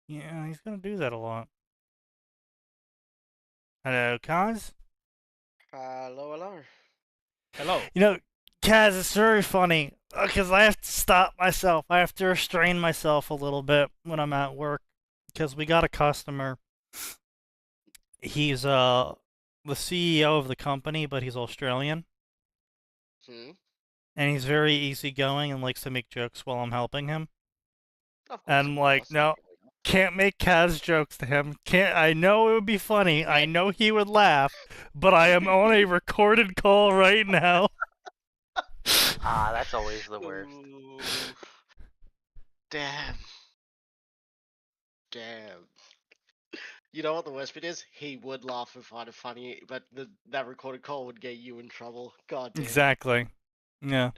Yeah, he's gonna do that a lot. Hello, Kaz? Hello, hello. Hello. You know, Kaz, it's very funny because I have to stop myself. I have to restrain myself a little bit when I'm at work because we got a customer. He's the CEO of the company, but he's Australian, Hmm. and he's very easygoing and likes to make jokes while I'm helping him. And Of I'm like, course. no, can't make Kaz jokes to him. Can't. I know it would be funny. I Can't. know he would laugh, but I am on a recorded call right now. Ah, that's always the worst. Ooh. Damn. Damn. You know what the worst bit is? He would laugh and find it funny, but that recorded call would get you in trouble. God damn. Exactly. Yeah.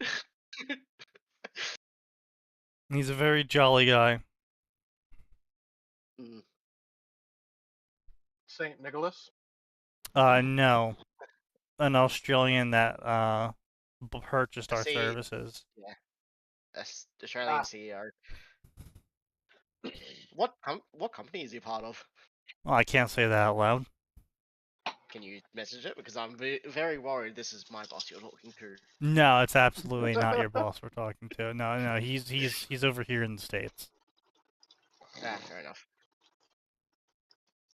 He's a very jolly guy. Mm. St. Nicholas. No. An Australian that purchased I our see. services. Yeah. Australian Ah. CEO. What company is he part of? Well, I can't say that out loud. Can you message it? Because I'm very worried this is my boss you're talking to. No, it's absolutely not your boss we're talking to. No, he's over here in the States. Ah, fair enough.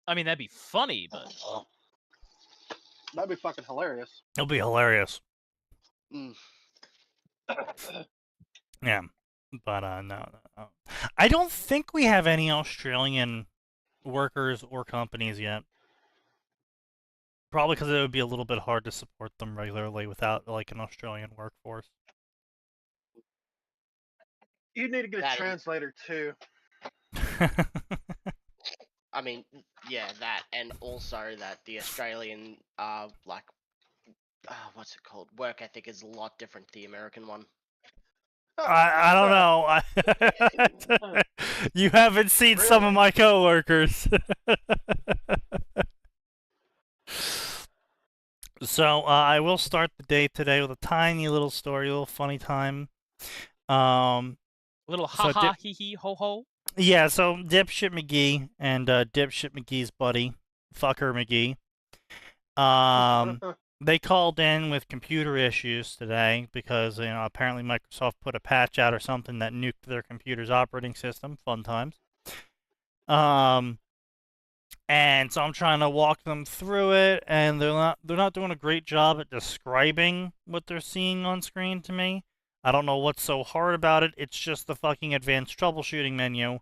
I mean, that'd be funny, but That'd be fucking hilarious. It'll be hilarious. Mm. Yeah. But no. I don't think we have any Australian workers or companies yet. Probably because it would be a little bit hard to support them regularly without like an Australian workforce. You need to get a That is- translator too. I mean, yeah, that, and also that the Australian, what's it called? Work ethic is a lot different to the American one. I don't know. You haven't seen some of Really? my coworkers. So I will start the day today with a tiny little story, a little funny time. little So ha hee hee ho ho. Yeah, so Dipshit McGee and Dipshit McGee's buddy, Fucker McGee, they called in with computer issues today because apparently Microsoft put a patch out or something that nuked their computer's operating system. Fun times. And so I'm trying to walk them through it, and they're not doing a great job at describing what they're seeing on screen to me. I don't know what's so hard about it. It's just the fucking advanced troubleshooting menu,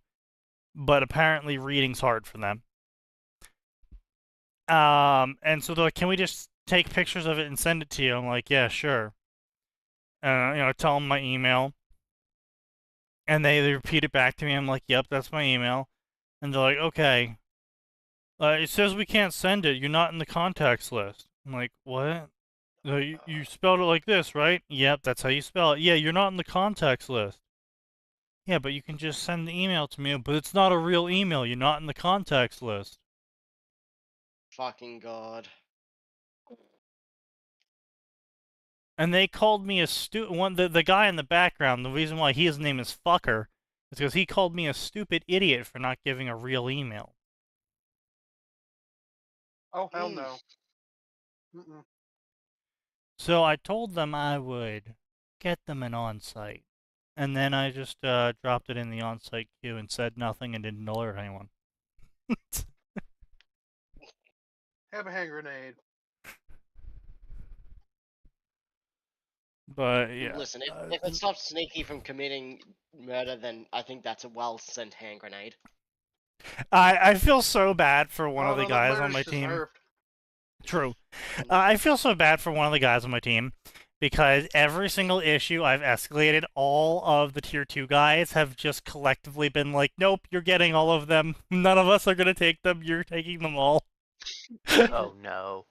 but apparently reading's hard for them. And so they're like, "Can we just take pictures of it and send it to you?" I'm like, "Yeah, sure." I tell them my email, and they repeat it back to me. I'm like, "Yep, that's my email," and they're like, "Okay." It says we can't send it. You're not in the contacts list. I'm like, what? You spelled it like this, right? Yep, that's how you spell it. Yeah, you're not in the contacts list. Yeah, but you can just send the email to me. But it's not a real email. You're not in the contacts list. Fucking god. And they called me a the guy in the background, the reason why his name is Fucker is because he called me a stupid idiot for not giving a real email. Oh hell no. Mm-mm. So I told them I would get them an on-site. And then I just dropped it in the on-site queue and said nothing and didn't alert anyone. Have a hand grenade. But yeah. Listen, if it stops Sneaky from committing murder, then I think that's a well sent hand grenade. I feel so bad for one of the no, guys that on my murder's team. deserved. True. I feel so bad for one of the guys on my team because every single issue I've escalated, all of the tier 2 guys have just collectively been like, nope, you're getting all of them. None of us are going to take them. You're taking them all. Oh no.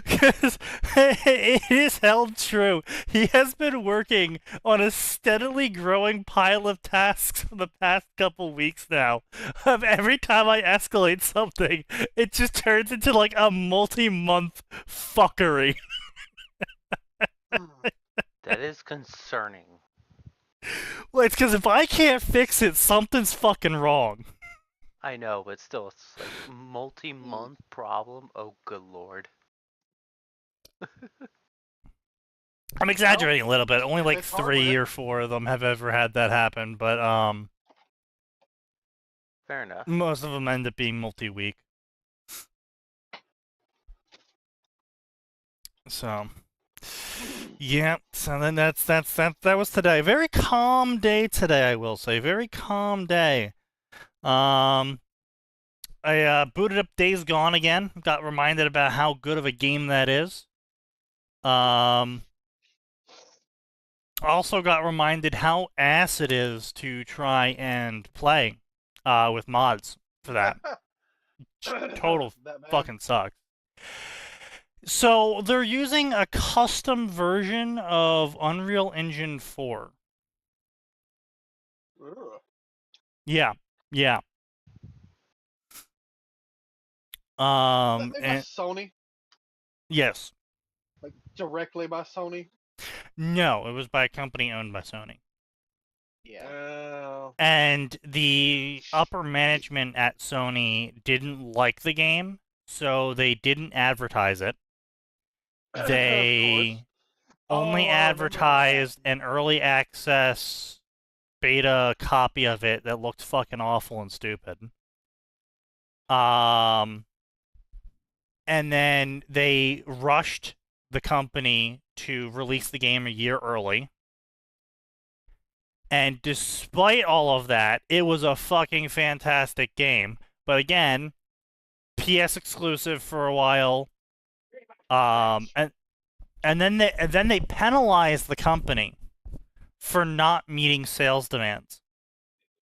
Because it is held true. He has been working on a steadily growing pile of tasks for the past couple weeks now. Of every time I escalate something, it just turns into like a multi-month fuckery. That is concerning. Well, it's because if I can't fix it, something's fucking wrong. I know, but still, it's like multi-month problem. Oh, good lord. I'm exaggerating a little bit. Only if like it's 3 hardware. or 4 of them have ever had that happen, but Fair enough. most of them end up being multi-week. So, yeah. So then that was today. Very calm day today, I will say. Very calm day. I booted up Days Gone again. Got reminded about how good of a game that is. Also got reminded how ass it is to try and play with mods for that. Total That bad? fucking sucks. So they're using a custom version of Unreal Engine 4. Ugh. Yeah, yeah. That made by And Sony, yes, like directly by Sony. no, it was by a company owned by Sony. Yeah. Oh. And the upper management at Sony didn't like the game, so they didn't advertise it. They only Oh, I remember advertised that. an early access beta copy of it that looked fucking awful and stupid. And then they rushed the company to release the game a year early. And despite all of that, it was a fucking fantastic game. But again, PS exclusive for a while. And then they penalized the company for not meeting sales demands.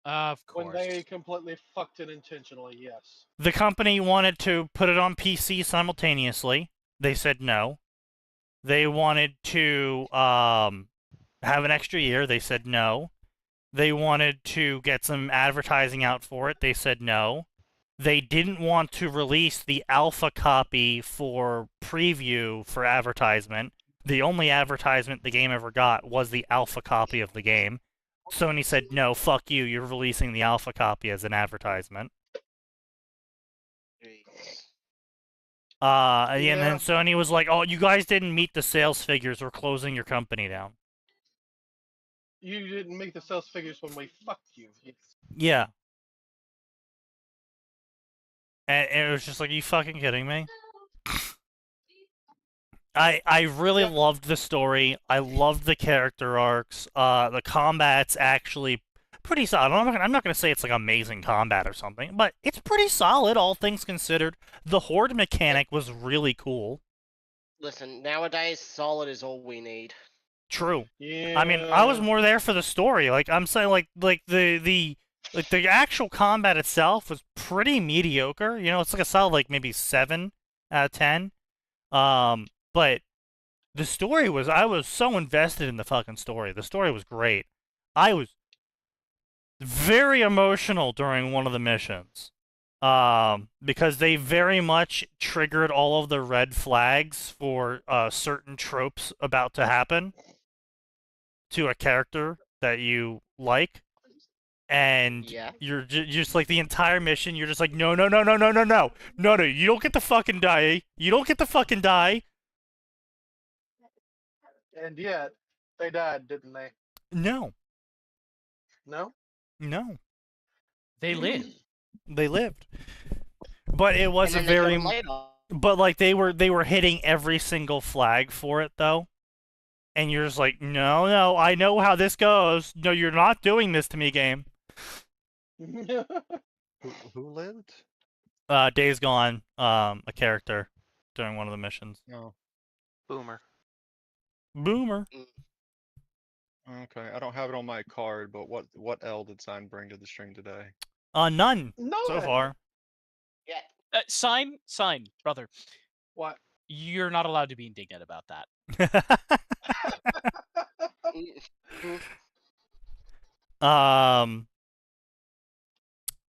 Of When course. they completely fucked it intentionally, yes. The company wanted to put it on PC simultaneously. They said no. They wanted to have an extra year. They said no. They wanted to get some advertising out for it. They said no. They didn't want to release the alpha copy for preview for advertisement. The only advertisement the game ever got was the alpha copy of the game. Sony said, no, fuck you, you're releasing the alpha copy as an advertisement. Jeez. And then Yeah. Sony was like, oh, you guys didn't meet the sales figures, we're closing your company down. You didn't make the sales figures when we fucked you. Yes. Yeah. And it was just like, are you fucking kidding me? I really Yep. loved the story. I loved the character arcs. The combat's actually pretty solid. I'm not gonna say it's like amazing combat or something, but it's pretty solid, all things considered. The horde mechanic was really cool. Listen, nowadays, solid is all we need. True. Yeah. I mean, I was more there for the story. Like I'm saying, like the actual combat itself was pretty mediocre. You know, it's like a solid like maybe 7 out of 10. But the story was, I was so invested in the fucking story. The story was great. I was very emotional during one of the missions. Because they very much triggered all of the red flags for certain tropes about to happen to a character that you like. And Yeah. you're just like the entire mission, you're just like, no, no, no, no, no, no, no. No, no, you don't get to fucking die. You don't get to fucking die. And yet, they died, didn't they? No, No? no. They live. They lived. But it was a And then they very... killed him later. But like they were hitting every single flag for it though. And you're just like, no, no, I know how this goes. No, you're not doing this to me, game. Who lived? Days Gone, a character during one of the missions. No. Boomer. Boomer. Okay, I don't have it on my card, but what L did Sign bring to the stream today? None No. so far. Yeah. Sign, brother. What? You're not allowed to be indignant about that.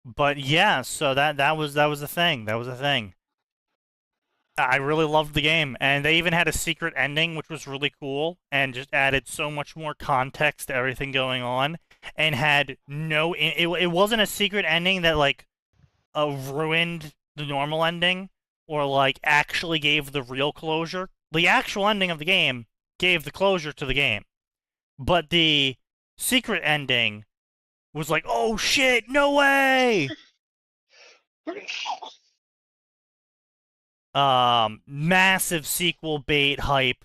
But yeah, so that was a thing. That was a thing. I really loved the game, and they even had a secret ending, which was really cool, and just added so much more context to everything going on, and had no. It wasn't a secret ending that like ruined the normal ending, or like actually gave the real closure. The actual ending of the game gave the closure to the game, but the secret ending was like, oh shit, no way! Massive sequel bait hype,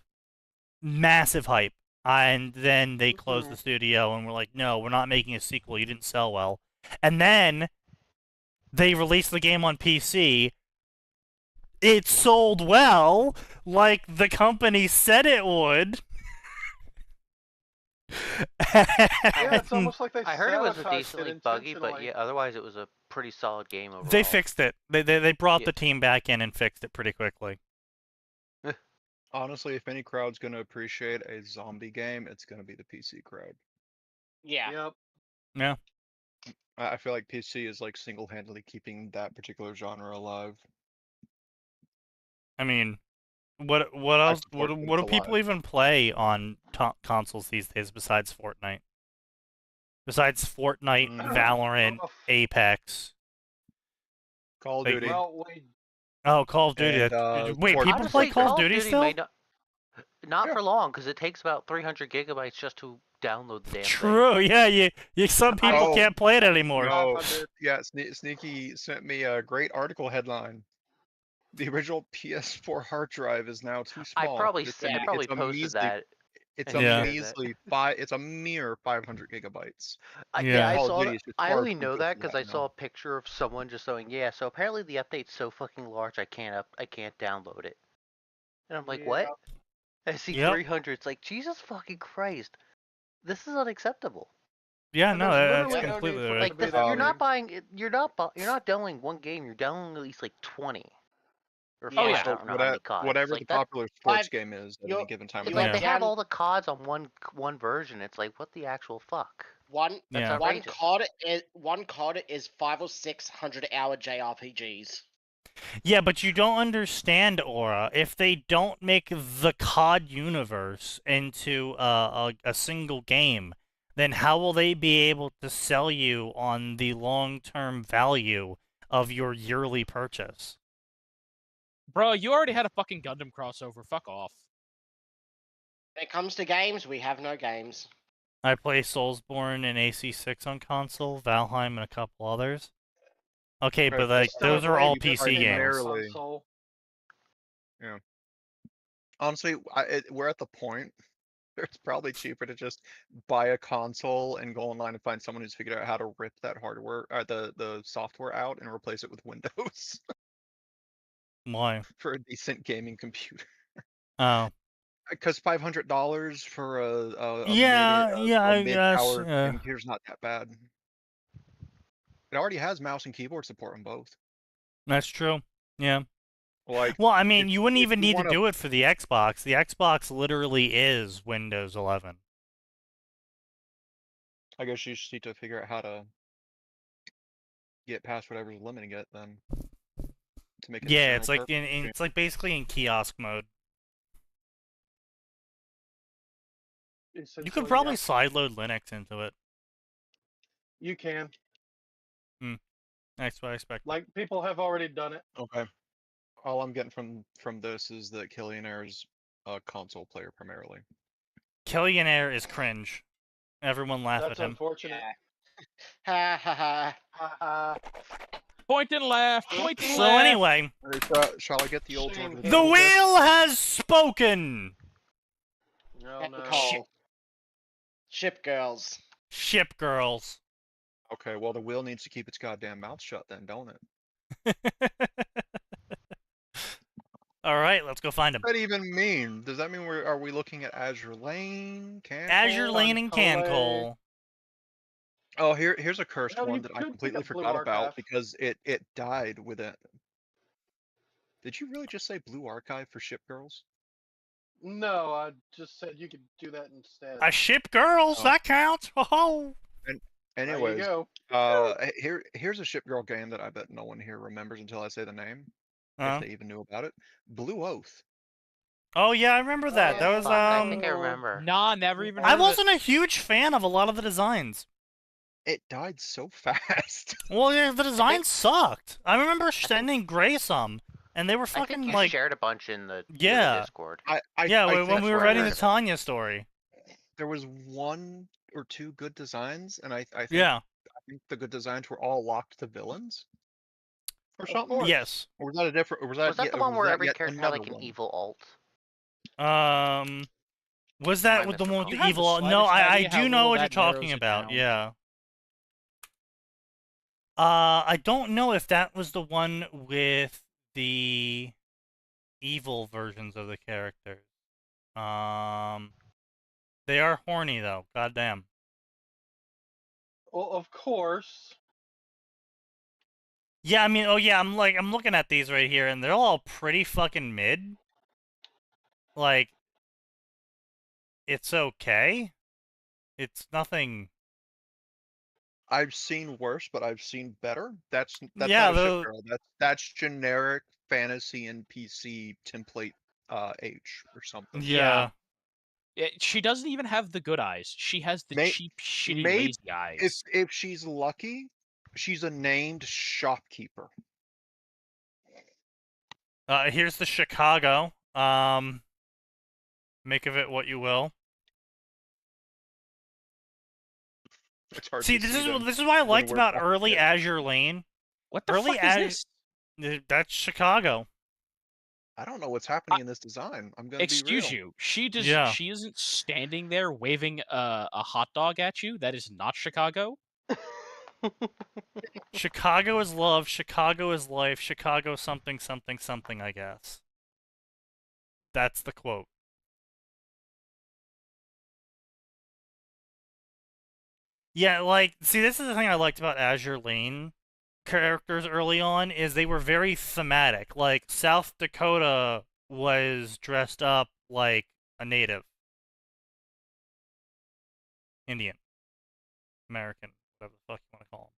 massive hype. And then they closed the studio and were like, no, we're not making a sequel, you didn't sell well. And then they released the game on PC. It sold well, like the company said it would. Yeah, it's almost like they I heard it was a sabotaged decently it buggy, but intentionally. yeah, otherwise it was a pretty solid game overall. They fixed it. They brought Yeah. the team back in and fixed it pretty quickly. Honestly, if any crowd's gonna appreciate a zombie game, it's gonna be the PC crowd. Yeah. Yep. Yeah. I feel like PC is like single-handedly keeping that particular genre alive. I mean, what else? support What things do people alive. even play on consoles these days besides Fortnite? Besides Fortnite, Valorant, Apex. Call of Like, Duty. Well, we Oh, Call of Duty. And, Wait, Fortnite. people play Honestly, Call of Duty still? may not Yeah. for long, because it takes about 300 gigabytes just to download the damn thing. True. Yeah. Some people Oh, can't play it anymore. No, 500. yeah, Sneaky sent me a great article headline. The original PS4 hard drive is now too I small. probably, It's I a- probably it's a posted measly- that. It's and a Yeah. shared that. it's a mere 500 gigabytes. Yeah. I Call of saw Duty that. is just I far only too know good that for because that I now. saw a picture of someone just saying, "Yeah, so apparently the update's so fucking large I can't download it." And I'm like, "What?" I see Yep. 300. It's like, Jesus fucking Christ, this is unacceptable. Yeah. And No, there's that's literally no completely need for right. Like to be this, that you're not big. buying. You're not downloading one game. You're downloading at least like 20. Or Yeah. 40, yeah. I don't know how many CODs. Whatever like the that, popular sports I've- game is at you're- any given time. it's of like Yeah. they day. have all the CODs on one version. It's like, what the actual fuck? One That's Yeah. one outrageous. COD is 500 or 600 hour JRPGs. Yeah, but you don't understand, Aura. If they don't make the COD universe into a single game, then how will they be able to sell you on the long-term value of your yearly purchase? Bro, you already had a fucking Gundam crossover. Fuck off. When it comes to games, we have no games. I play Soulsborne and AC6 on console, Valheim, and a couple others. Okay, but like Still those are all great PC games. primarily- console. Honestly, we're at the point where it's probably cheaper to just buy a console and go online and find someone who's figured out how to rip that hardware or the software out and replace it with Windows Why? for a decent gaming computer. Oh. Because $500 for a Yeah, I guess, mid-powered yeah. computer's not that bad. It already has mouse and keyboard support on both. That's true. Yeah. Like, Well, I mean, if- you wouldn't if even you need to wanna- do it for the Xbox. The Xbox literally is Windows 11. I guess you just need to figure out how to get past whatever's limiting it then. To make it Yeah, general it's like purpose. it's like basically in kiosk mode. You Essentially, could probably yeah. sideload Linux into it. You can. That's what I expect. Like people have already done it. Okay. All I'm getting from this is that Killionaire's a console player primarily. Killionaire is cringe. Everyone laugh That's at him. unfortunate. Ha ha ha. Ha Point and laugh. Point and So laugh. anyway, Shall I get the old Shame. George? the wheel has spoken. No, Get no. the call. Ship girls. Ship girls. Okay, well the wheel needs to keep its goddamn mouth shut then, don't it? All right, let's go find him. What does that even mean? Does that mean are we looking at Azure Lane, Cancol? Azure Lane and Contempt. Cancol. Oh, here's a cursed Hell, you one that I could pick completely up Blue forgot about Archive. because it died with it. Did you really just say Blue Archive for Ship Girls? No, I just said you could do that instead. I ship girls. Oh. That counts. Oh. There you Anyways, go. here's a Ship Girl game that I bet no one here remembers until I say the name. Uh-huh. if they even knew about it. Blue Oath. Oh yeah, I remember that. That was Fuck, I think I remember. Nah, never even I heard of it. wasn't a huge fan of a lot of the designs. It died so fast. Well, yeah, the designs sucked. I remember sending Gray some, and they were I think fucking you like, shared a bunch in the Yeah. Discord. yeah, I when think we were where I writing heard the of it. Tanya story. there was 1 or 2 good designs, and I think Yeah. I think the good designs were all locked to villains or Of something. course. Yes. Or was that a different? Or was that, Was that yet, the or one was where that every yet character had another like an one? evil alt? Was Am I that with the one with You the have the evil? No, slightest I idea how do know little what you're that narrows talking it about. down? Yeah. I don't know if that was the one with the evil versions of the characters. They are horny though. Goddamn. Well, of course. Yeah, I mean, oh yeah, I'm looking at these right here, and they're all pretty fucking mid. Like, it's okay. It's nothing. I've seen worse, but I've seen better. That's Yeah, not a ship the- girl. That's generic fantasy NPC template H or something. Yeah. She doesn't even have the good eyes. She has the May- cheap, shitty, may- lazy eyes. If she's lucky, she's a named shopkeeper. Here's the Chicago. Make of it what you will. It's hard See, to this see is them. what I liked we're about fucking early dead. Azure Lane. What the early fuck ad- is this? That's Chicago. I don't know what's happening in this design. I'm gonna Excuse be real. you. She does. Yeah. She isn't standing there waving a hot dog at you. That is not Chicago. Chicago is love. Chicago is life. Chicago something something something. I guess. That's the quote. Yeah, like, see, this is the thing I liked about Azure Lane characters early on, is they were very thematic. Like, South Dakota was dressed up like a native. Indian. American. Whatever the fuck you want to call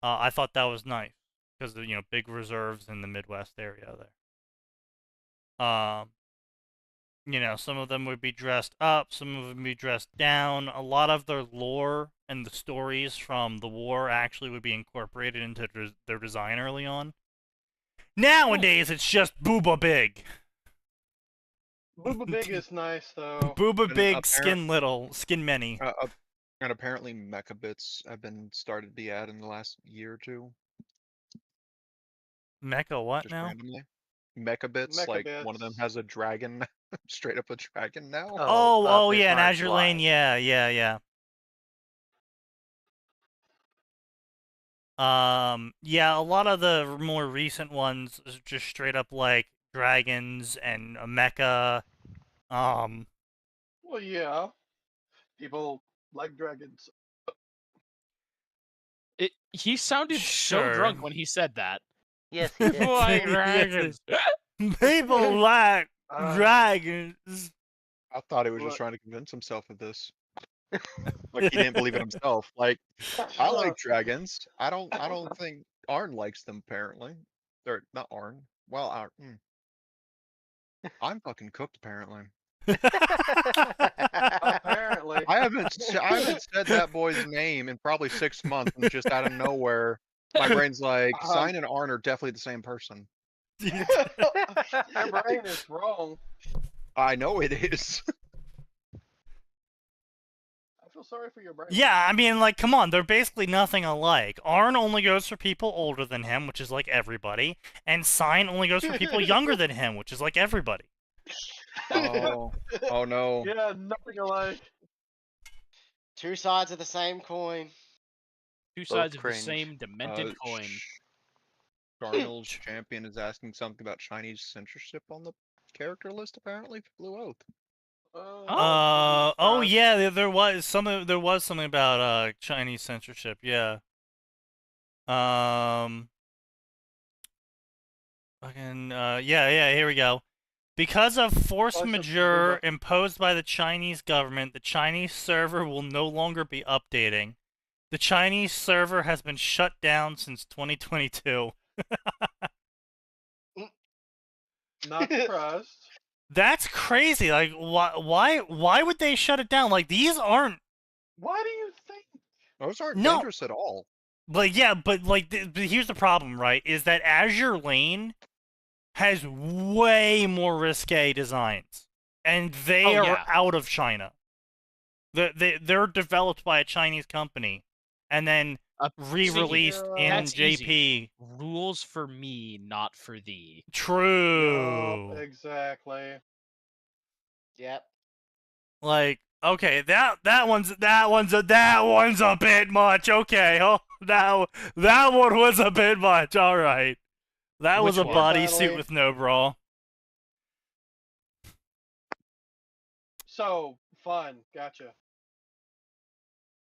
them. I thought that was nice. Because, big reserves in the Midwest area there. Some of them would be dressed up, some of them would be dressed down. A lot of their lore and the stories from the war actually would be incorporated into their design early on. Nowadays, it's just Booba Big. Booba Big is nice though. Booba And Big, Skin Little, Skin Many. And apparently mecha bits have been started to be added in the last year or 2. Mecha what Just now? randomly. Mecha bits, Mecha like one of them bits. has a dragon, straight up a dragon now. Oh, yeah, in Bismarck Azure Lane, Live. yeah. Yeah, a lot of the more recent ones is just straight up like dragons and a mecha. Well, yeah. People like dragons. He sounded so Sure. drunk when he said that. Yes, he did. Like dragons. People like Uh, dragons. I thought he was just What? trying to convince himself of this. Like he didn't believe it himself. Like I like dragons. I don't think Arn likes them. Apparently, or not Arn. Well, I'm fucking cooked. Apparently, Apparently. I haven't said that boy's name in probably 6 months, and just out of nowhere, my brain's like, Sign and Arn are definitely the same person. Your brain is wrong. I know it is. I feel sorry for your brain. Yeah, I mean, like, come on, they're basically nothing alike. Arn only goes for people older than him, which is like everybody, and Sign only goes for people younger than him, which is like everybody. Oh no. Yeah, nothing alike. 2 sides of the same coin. Two sides of the cringe. same demented coin. Cardinals champion is asking something about Chinese censorship on the character list. Apparently, for Blue Oath. Oh yeah, there was something about Chinese censorship. Yeah. Yeah. Here we go. Because of force Awesome. majeure imposed by the Chinese government, the Chinese server will no longer be updating. The Chinese server has been shut down since 2022. Not surprised. That's crazy. Like, why would they shut it down? Like, these aren't. Why do you think? Those aren't No. dangerous at all. But yeah, but like, but here's the problem, right? Is that Azure Lane has way more risque designs, and they Oh, are yeah. out of China. They're developed by a Chinese company, and then re-released see, in that's JP. easy. Rules for me, not for thee. True. Yup, exactly. Yep. Like, okay, that one's a bit much. Okay, oh, that one was a bit much. All right, that was a Which one? bodysuit Natalie? with no bra. So fun. Gotcha.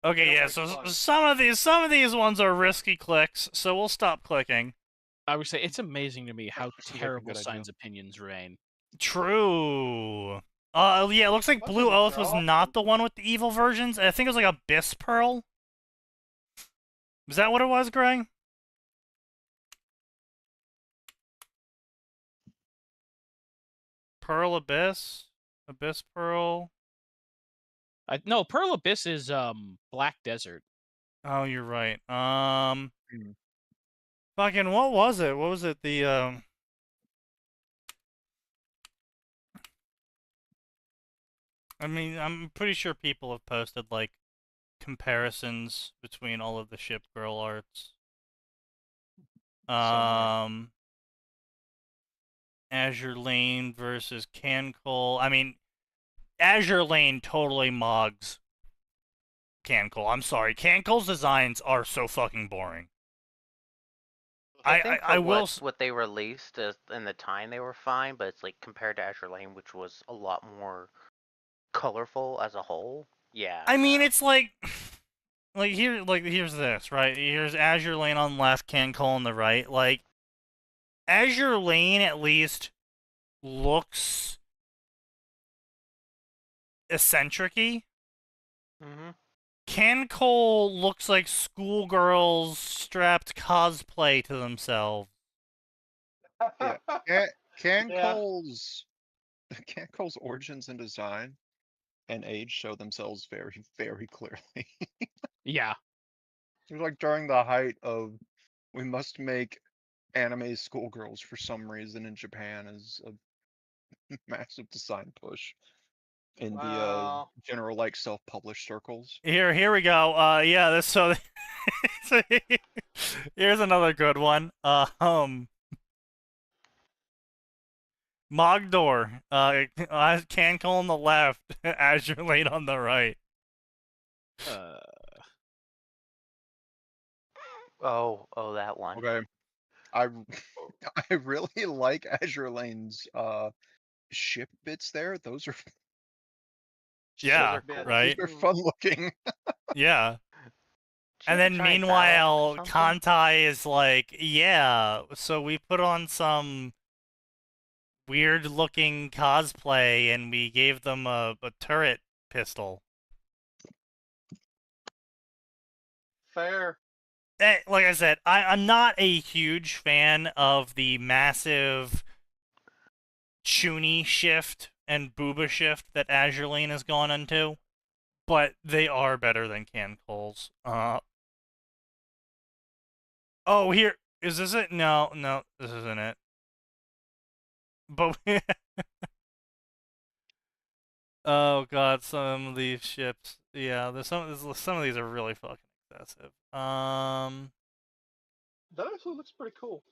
Okay, Sounds yeah. like So fun. some of these ones are risky clicks. So we'll stop clicking. I would say it's amazing to me how Seems like a terrible good idea. Signs opinions reign. True. Yeah. It looks like What Blue the Oath was draw? not the one with the evil versions. I think it was like Abyss Pearl. Is that what it was, Greg? Pearl Abyss? Abyss Pearl? No, Pearl Abyss is Black Desert. Oh, you're right. Hmm. Fucking, what was it? What was it? I mean, I'm pretty sure people have posted, like, comparisons between all of the ship girl arts. Azure Lane versus Cancol. I mean, Azure Lane totally mogs Cancol. I'm sorry. Cancol's designs are so fucking boring. I think I for will. what they released in the time they were fine, but it's like compared to Azure Lane, which was a lot more colorful as a whole. Yeah. I mean, no. it's like here's this, right? Here's Azure Lane on the left, Cancol on the right. Like, Azure Lane at least looks eccentric-y. Mm-hmm. Cancol looks like schoolgirls strapped cosplay to themselves. Yeah. Cancol's origins and design and age show themselves very, very clearly. Yeah. It was like during the height of we must make anime schoolgirls for some reason in Japan as a massive design push in the Wow. general like self-published circles. Here we go. Yeah, this so here's another good one. Mogdor, Cancol on the left, Azure Lane on the right. Oh, that one. Okay. I really like Azure Lane's ship bits there. Those are Yeah, cool. right. those are fun looking. Yeah. Should And we then try and meanwhile, balance or something? Kantai is like, yeah, so we put on some weird looking cosplay and we gave them a turret pistol. Fair. Like I said, I'm not a huge fan of the massive Chuni shift and Booba shift that Azure Lane has gone into, but they are better than Cancol's. Oh, here is this it? No, this isn't it. But oh god, some of these ships. Yeah, there's some of these are really fucking excessive. That actually looks pretty cool.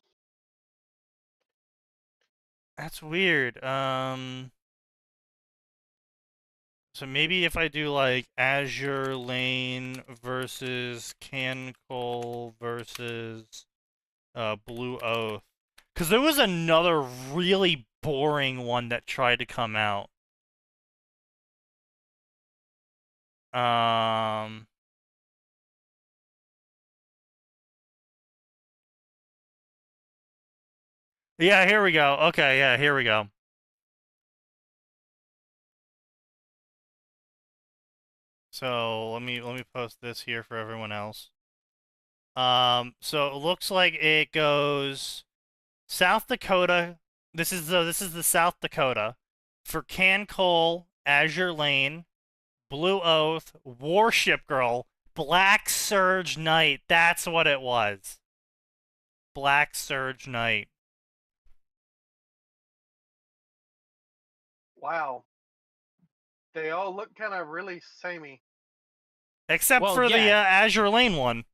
That's weird. So maybe if I do like Azure Lane versus Cancol versus Blue Oath, because there was another really boring one that tried to come out. Yeah, here we go. Okay, yeah, here we go. So let me post this here for everyone else. So it looks like it goes South Dakota This is the South Dakota for Can Cole, Azure Lane, Blue Oath, Warship Girl, Black Surge Knight. That's what it was. Black Surge Knight. Wow. They all look kind of really samey, Except Well, for the yeah. Azure Lane one.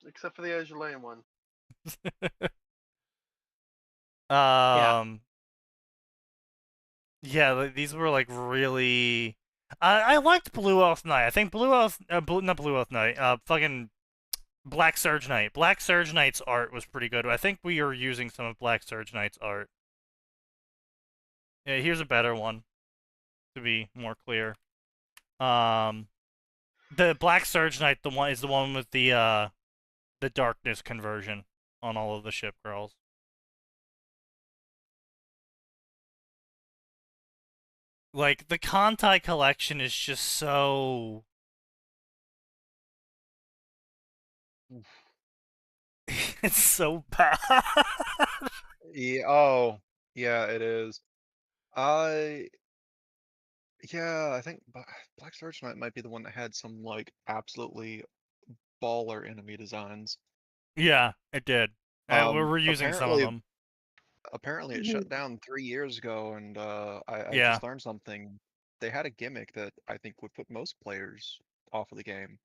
except for the Azure Lane one. Yeah, these were like really. I liked Blue Oath Knight. I think Blue Oath, not Blue Oath Knight. Fucking Black Surge Knight. Black Surge Knight's art was pretty good. I think we are using some of Black Surge Knight's art. Yeah, here's a better one, to be more clear. The Black Surge Knight, the one with the darkness conversion on all of the ship girls. Like, the Contai collection is just so... it's so bad. Yeah, oh, yeah, it is. Yeah, I think Black Surge Knight might be the one that had some like absolutely baller enemy designs. Yeah, it did. We're reusing some of apparently, them. apparently it shut down 3 years ago, and I Yeah. just learned something. They had a gimmick that I think would put most players off of the game.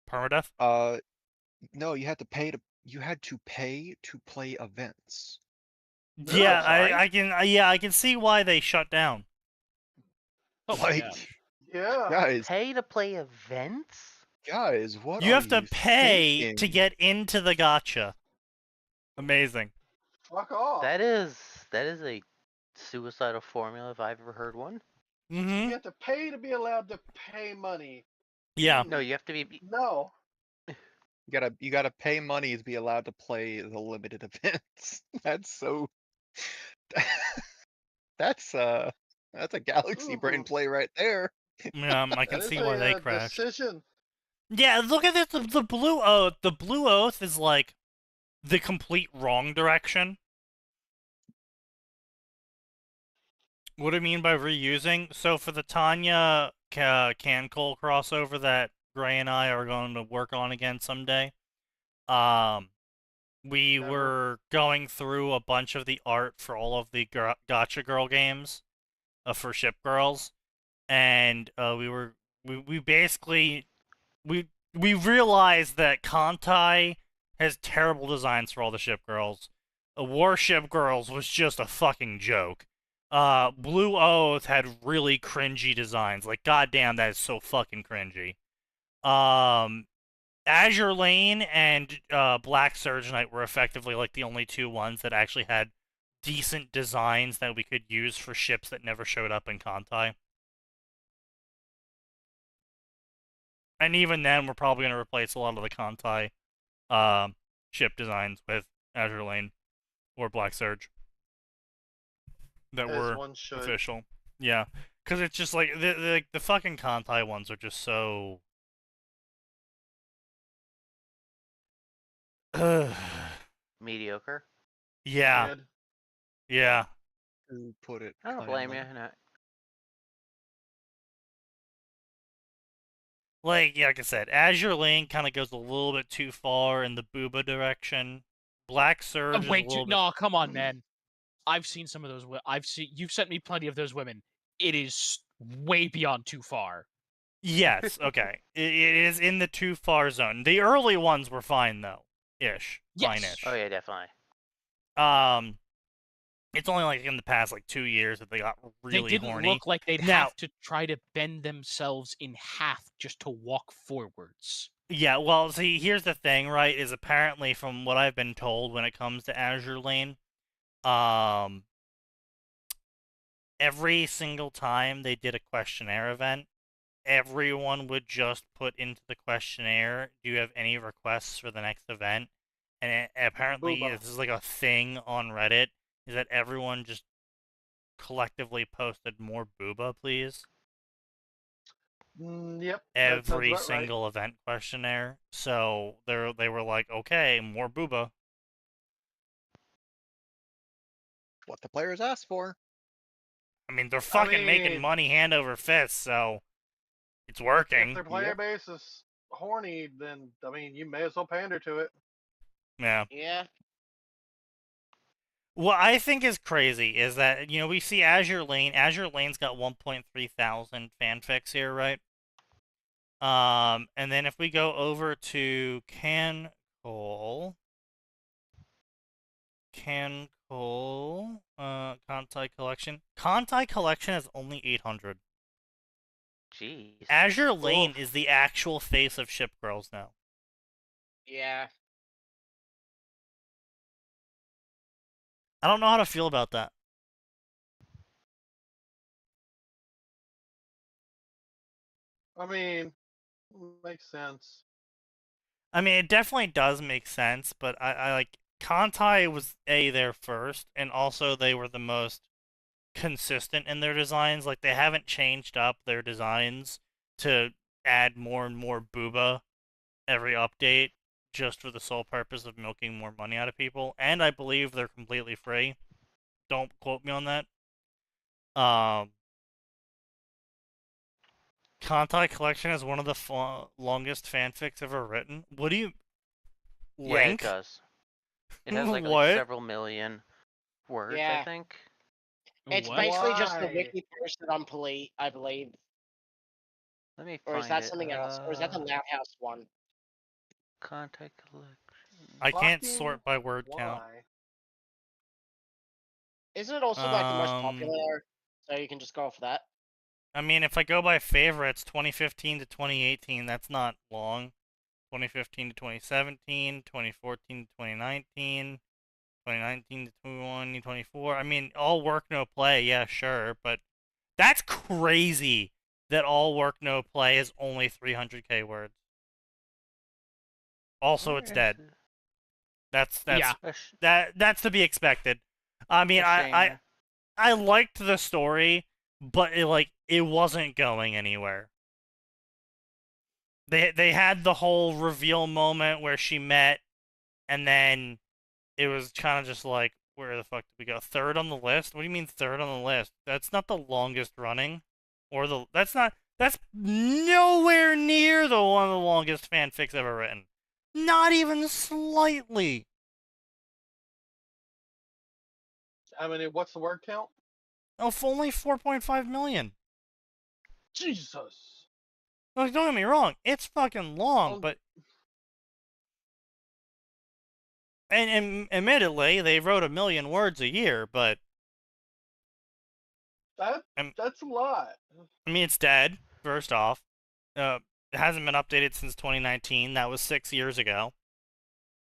Permadeath? No, you had to pay to play events. Yeah, sorry. I can see why they shut down. Oh my Like, God. Yeah. guys, Pay to play events? what You are have to you pay to thinking? get into the gacha. Amazing. Fuck off. That is a suicidal formula if I've ever heard one. Mm-hmm. You have to pay to be allowed to pay money. Yeah. No, you have to be. No. You gotta pay money to be allowed to play the limited events. That's so. That's a galaxy brain Ooh. play right there. I can That is see why they a crashed. decision. Yeah, look at this. The Blue Oath. The Blue Oath is like the complete wrong direction. What do I mean by reusing? So for the Tanya Cancol crossover that Gray and I are going to work on again someday, we Never. were going through a bunch of the art for all of the Gotcha Girl games, for Ship Girls, and we basically we realized that Kantai has terrible designs for all the Ship Girls. Warship Girls was just a fucking joke. Blue Oath had really cringy designs. Like, goddamn, that is so fucking cringy. Azure Lane and Black Surge Knight were effectively like the only two ones that actually had decent designs that we could use for ships that never showed up in Kantai. And even then, we're probably going to replace a lot of the Kantai ship designs with Azure Lane or Black Surge that As were one should. official. Yeah, because it's just like the fucking Kantai ones are just so. Mediocre. Yeah, Mid. yeah. To put it I don't blame you. kindly. No. Like I said, Azure Lane kind of goes a little bit too far in the booba direction. Black Surge is a Wait, little bit. no, come on, man. I've seen some of those. You've sent me plenty of those women. It is way beyond too far. Yes, okay. It is in the too far zone. The early ones were fine though, ish, Yes. fine-ish. Oh yeah, definitely. It's only like in the past like 2 years that they got really They didn't horny. look like they'd Now- have to try to bend themselves in half just to walk forwards. Yeah, well, see, here's the thing, right? Is apparently from what I've been told when it comes to Azure Lane, every single time they did a questionnaire event, everyone would just put into the questionnaire, do you have any requests for the next event? And apparently Booba. this is like a thing on Reddit, is that everyone just collectively posted more booba, please. Yep. that sounds Every about right. single event questionnaire. So they were like, okay, more booba. what the players asked for. I mean, they're fucking making mean- money hand over fist, so it's If working. their player Yep. base is horny, then I mean, you may as well pander to it. Yeah. Yeah. What I think is crazy is that, we see Azure Lane. Azure Lane's got 1.3 thousand fanfics here, right? And then if we go over to Cancol, Contai Collection. Contai Collection has only 800. Jeez. Azure Lane Oof. is the actual face of Ship Girls now. Yeah. I don't know how to feel about that. I mean, makes sense. I mean, it definitely does make sense, but I like Contai was there first, and also they were the most consistent in their designs. Like they haven't changed up their designs to add more and more booba every update just for the sole purpose of milking more money out of people. And I believe they're completely free. Don't quote me on that. Contai Collection is one of the longest fanfics ever written. What do you... Link? Yeah, it does. It has like What? several million words, I Yeah. think. It's What? basically just the Why? wiki posted on Polite, I believe. Let me Or find is that it. something else? Or is that the Loud House one? Contact collection. I can't Fucking sort by word count. Why? Isn't it also like the most Um, popular? So you can just go off that. I mean, if I go by favorites, 2015 to 2018, that's not long. 2015 to 2017, 2014 to 2019, 2019 to 2024. I mean, all work, no play, yeah, sure, but that's crazy that all work, no play is only 300k words. Also, Where it's is dead. it? That's Yeah. that's to be expected. I mean, I liked the story, but it wasn't going anywhere. They had the whole reveal moment where she met, and then it was kind of just like, where the fuck did we go? Third on the list? What do you mean third on the list? That's not the longest running, that's nowhere near the one of the longest fanfics ever written. Not even slightly. I mean, what's the word count? Oh, only 4.5 million. Jesus. Like, don't get me wrong, it's fucking long, Um, but and admittedly, they wrote 1 million words a year, but That's a lot. I mean, it's dead. First off, it hasn't been updated since 2019. That was 6 years ago.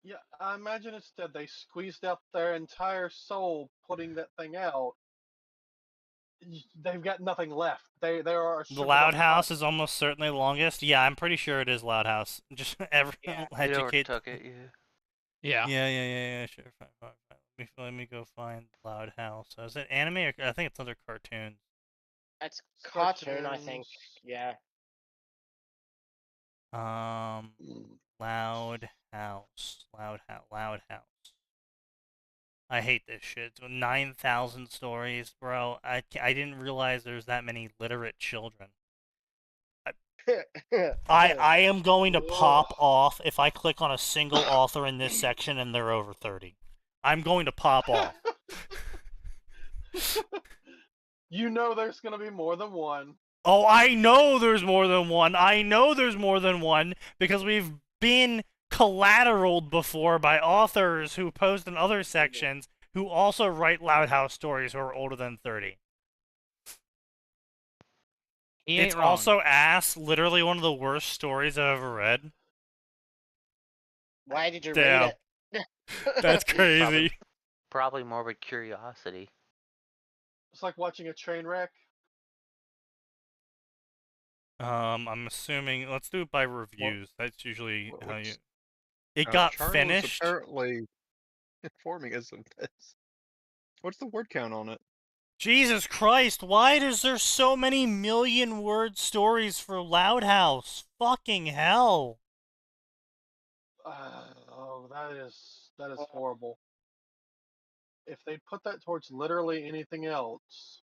Yeah, I imagine instead they squeezed out their entire soul putting that thing out. They've got nothing left. They are The Loud House is almost certainly the longest. Yeah, I'm pretty sure it is Loud House. Just Yeah. It educate. overtook it, yeah. Yeah. Yeah. Sure. Fine. Let me go find Loud House. Is it anime or I think it's under cartoons? That's cartoon, I think. Cartoons. Yeah. Loud House. I hate this shit. It's 9,000 stories, bro. I didn't realize there's that many literate children. I am going to pop Ugh. off if I click on a single author in this section and they're over 30. I'm going to pop off. You know there's gonna be more than one. Oh, I know there's more than one. I know there's more than one because we've been collateraled before by authors who post in other sections who also write Loud House stories who are older than 30. He ain't It's wrong. also literally one of the worst stories I've ever read. Why did you Damn. read it? That's crazy. Probably morbid curiosity. It's like watching a train wreck. I'm assuming let's do it by reviews. That's usually what- how you. what's- It got Charles finished. apparently informing us of this. What's the word count on it? Jesus Christ! Why is there so many million-word stories for Loud House? Fucking hell! Oh, that is horrible. if they put that towards literally anything else,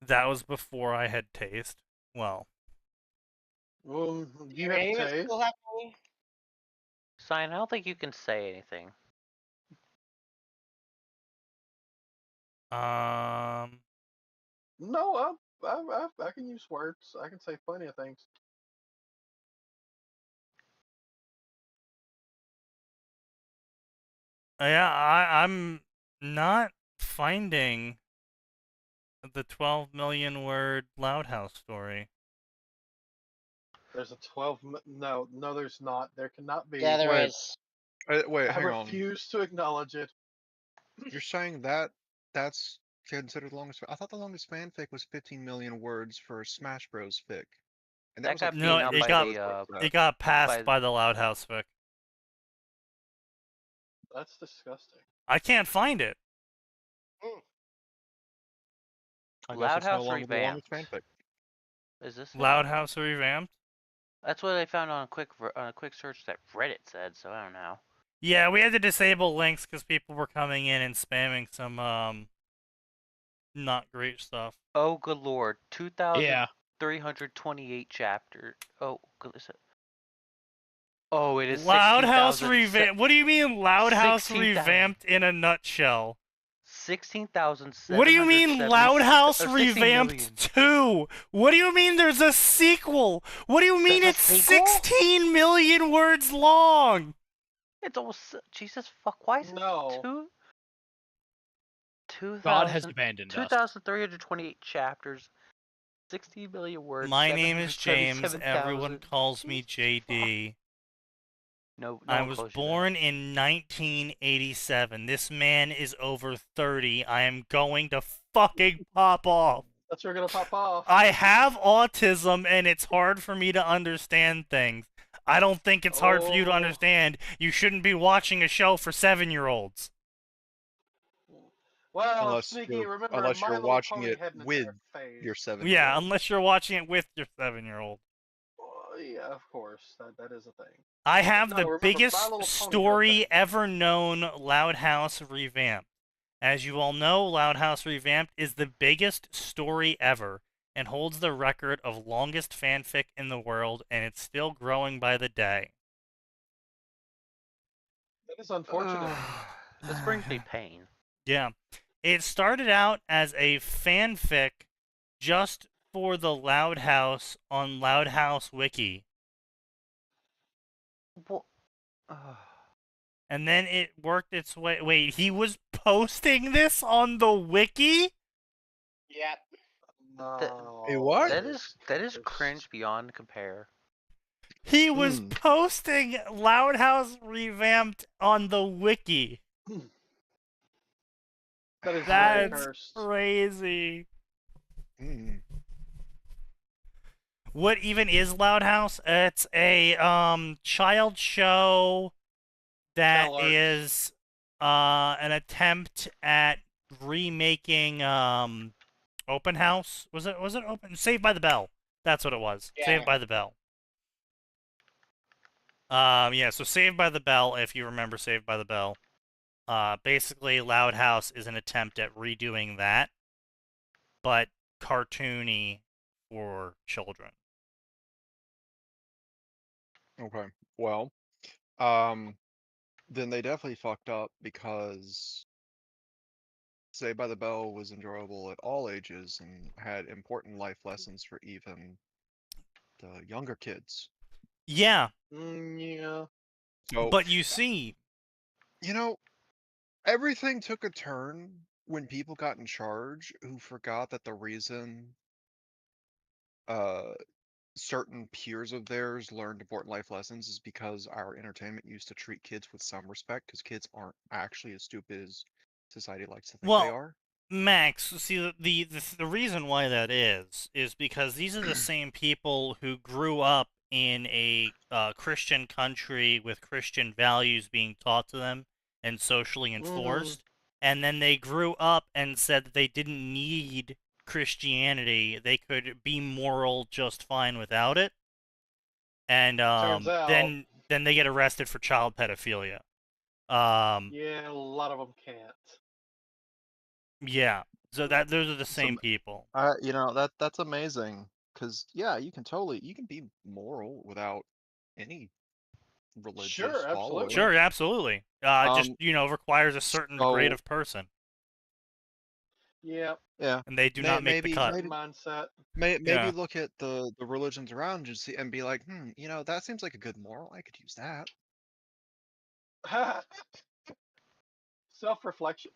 That was before I had taste. Well, well, you Your have aim is taste. still happening. Sign, I don't think you can say anything. No, I can use words. I can say plenty of things. yeah, I'm not finding the 12 million word Loud House story. There's a 12. No, there's not. There cannot be. Yeah, there Wait. is. Wait, I hang on. refuse to acknowledge it. You're saying that that's considered the longest? I thought the longest fanfic was 15 million words for Smash Bros. Fic, and that That was got like No, beaten up it 4 got- hours worth of that. It got passed by- by the Loud House fic. That's disgusting. I can't find it. I guess Loud it's no House longer the longest revamped. fanfic. Is this it? Loud House revamped. That's what I found on a quick search that Reddit said. So I don't know. Yeah, we had to disable links because people were coming in and spamming some not great stuff. Oh, good lord! Yeah. 2,328 chapters. Oh, good. Oh, it is Loud House 16,000 revamped. What do you mean Loud House 16,000. revamped in a nutshell? 16,000. What do you mean Loud House 16 revamped million. 2? What do you mean there's a sequel? What do you mean There's it's a sequel? 16 million words long? It's almost Jesus fuck. Why is No. it 2? God has abandoned us. 2,328 chapters, 60 million words. My name is James. 777,000. Everyone calls me Jesus JD. No, I one was calls you that. born in 1987. This man is over 30. I am going to fucking pop off. That's where you're gonna pop off. I have autism and it's hard for me to understand things. I don't think it's hard for you to Oh. understand. You shouldn't be watching a show for 7-year-olds. Well, Unless Sneaky, you're- remember unless My you're Little watching Pony it had an with entire phase. Your 7. Yeah, unless you're watching it with your 7-year-old. Well, yeah, of course. That is a thing. I have No, the remember, My biggest Little Pony story had that. ever known, Loud House Revamped. As you all know, Loud House Revamped is the biggest story ever and holds the record of longest fanfic in the world, and it's still growing by the day. That is unfortunate. This brings me pain. Yeah. It started out as a fanfic just for the Loud House on Loud House Wiki. What? And then it worked its way. Wait, he was posting this on the wiki? Yeah. No. Hey, what? That is cringe beyond compare. He was Hmm. posting Loud House Revamped on the wiki. That is very That's cursed. crazy. Mm. What even is Loud House? It's a child show that Child art. is an attempt at remaking Open House. Was it Open Saved by the Bell? That's what it was. Yeah. Saved by the Bell. Yeah, so Saved by the Bell, if you remember Saved by the Bell. Basically Loud House is an attempt at redoing that, but cartoony for children. Okay. Well, then they definitely fucked up because Saved by the Bell was enjoyable at all ages and had important life lessons for even the younger kids. Yeah, Yeah. So, but you see, you know, everything took a turn when people got in charge who forgot that the reason certain peers of theirs learned important life lessons is because our entertainment used to treat kids with some respect because kids aren't actually as stupid as society likes to think they Well, are. Max, see the reason why that is because these are the same people who grew up in a Christian country with Christian values being taught to them and socially enforced, and then they grew up and said that they didn't need Christianity; they could be moral just fine without it, and Turns out- then they get arrested for child pedophilia. Yeah, a lot of them can't. Yeah. So those are the So, same people. you know, that's amazing. Cause yeah, you can be moral without any religious Sure, following. absolutely. Sure, absolutely. Just requires a certain grade so- of person, Yeah, Yeah. and they do not make the maybe cut. maybe mindset. maybe Yeah. look at the religions around you see and be like, you know, that seems like a good moral. I could use that. Self-reflection.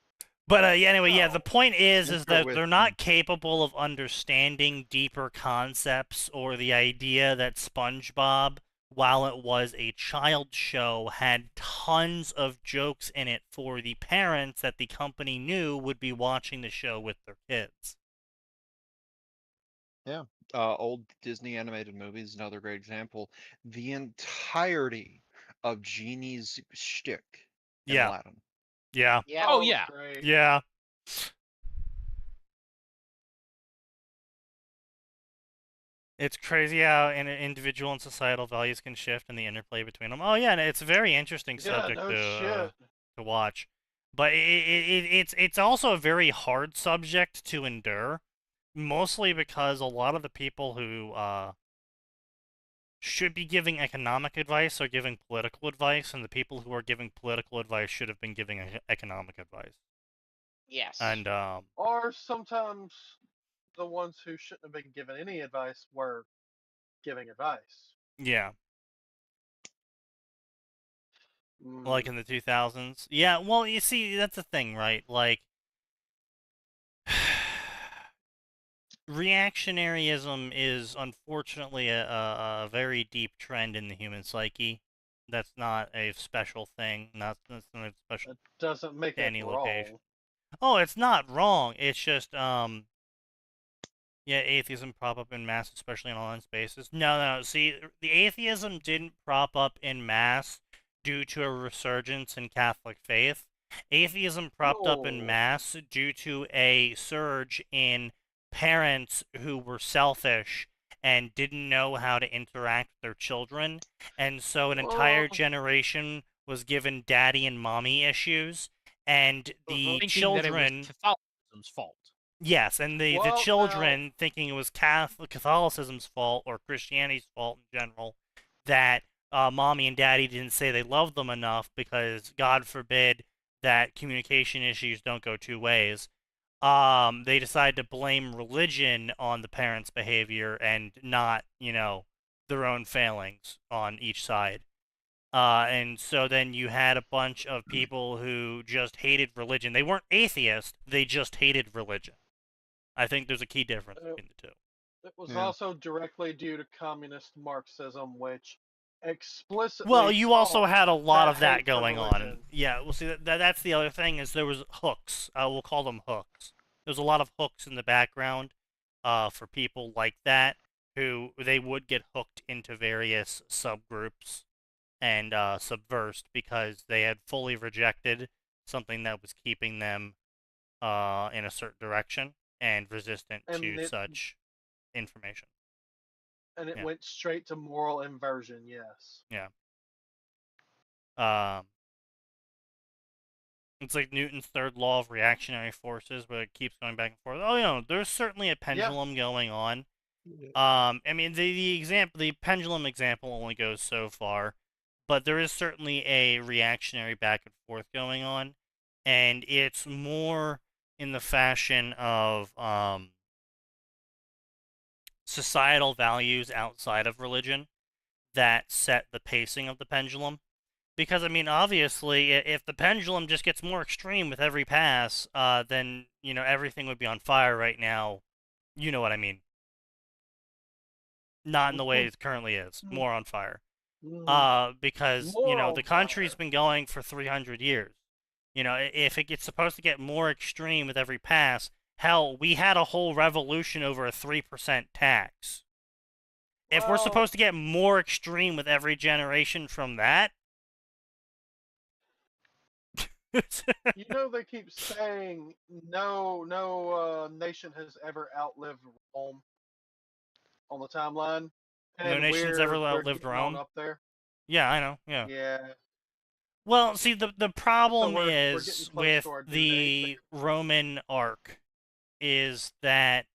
But yeah, anyway, yeah. The No. point is Let's go that with- they're not capable of understanding deeper concepts or the idea that SpongeBob, while it was a child show, had tons of jokes in it for the parents that the company knew would be watching the show with their kids. Yeah. Old Disney animated movies, another great example. The entirety of Genie's shtick in Yeah. Aladdin. Yeah. Yeah. Oh, it was yeah. Great. Yeah. It's crazy how individual and societal values can shift and the interplay between them. Oh yeah, and it's a very interesting Yeah, subject no to shit. watch. But it's also a very hard subject to endure, mostly because a lot of the people who should be giving economic advice are giving political advice, and the people who are giving political advice should have been giving economic advice. Yes. And Or sometimes the ones who shouldn't have been given any advice were giving advice. yeah, like Mm. in the 2000s. Yeah, well, you see, that's the thing, right? Like, reactionaryism is unfortunately a very deep trend in the human psyche. That's not a special thing. That's not a special It doesn't make to it any location. wrong. Oh, it's not wrong. It's just yeah, atheism prop up in mass, especially in online spaces. No. See, the atheism didn't prop up in mass due to a resurgence in Catholic faith. Atheism propped up in No. mass due to a surge in parents who were selfish and didn't know how to interact with their children. And so an entire Oh. generation was given daddy and mommy issues. And the Thinking that it children. was Catholicism's fault. Yes, and the Well, children thinking it was Catholicism's fault or Christianity's fault in general that mommy and daddy didn't say they loved them enough because God forbid that communication issues don't go two ways. They decided to blame religion on the parents' behavior and not, their own failings on each side. And so then you had a bunch of people who just hated religion. They weren't atheists, they just hated religion. I think there's a key difference between the two. It was Yeah. also directly due to communist Marxism, which explicitly. Well, you also had a lot of that hate for going on. And religion. yeah, well, see, that's the other thing is there was hooks. We'll call them hooks. There's a lot of hooks in the background for people like that who they would get hooked into various subgroups and subversed because they had fully rejected something that was keeping them in a certain direction and resistant And to it- such information. And it Yeah. went straight to moral inversion, yes. It's like Newton's third law of reactionary forces, but it keeps going back and forth. Oh, there's certainly a pendulum going on. I mean, the pendulum example only goes so far, but there is certainly a reactionary back and forth going on, and it's more in the fashion of societal values outside of religion that set the pacing of the pendulum. Because, I mean, obviously, if the pendulum just gets more extreme with every pass, then, everything would be on fire right now. You know what I mean. Not in the way it currently is. More on fire. Because, More on the country's fire. been going for 300 years. If it gets supposed to get more extreme with every pass, hell, we had a whole revolution over a 3% tax. If we're Well, supposed to get more extreme with every generation from that, they keep saying no nation has ever outlived Rome on the timeline. No And nation's ever we're outlived getting on Rome? up there. Yeah, I know. Yeah. Yeah. Well, see, the problem we're getting is close with to our due the date. Roman arc is that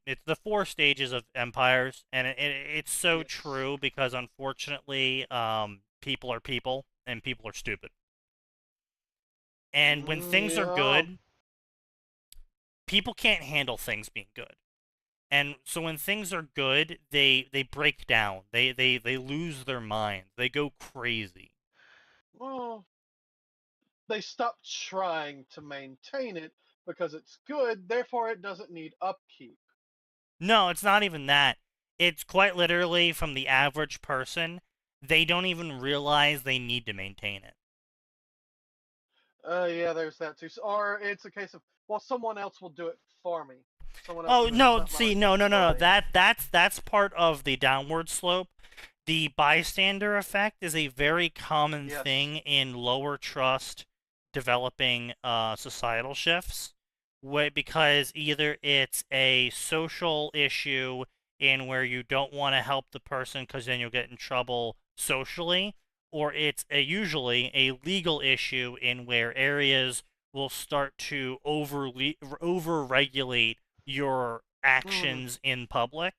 it's the 4 stages of empires, and it's so Yes. true because unfortunately people are people and people are stupid. And when things are Yeah. good, people can't handle things being good. And so when things are good, they break down. They lose their minds. They go crazy. Well, they stop trying to maintain it because it's good, therefore it doesn't need upkeep. No, it's not even that. It's quite literally from the average person, they don't even realize they need to maintain it. Yeah, there's that too. Or it's a case of, well, someone else will do it for me. Someone else Oh will do it. no, It's not my see, no. responsibility. That's part of the downward slope. The bystander effect is a very common Yes. thing in lower trust developing societal shifts, because either it's a social issue in where you don't want to help the person because then you'll get in trouble socially, or it's usually a legal issue in where areas will start to over-regulate your actions in public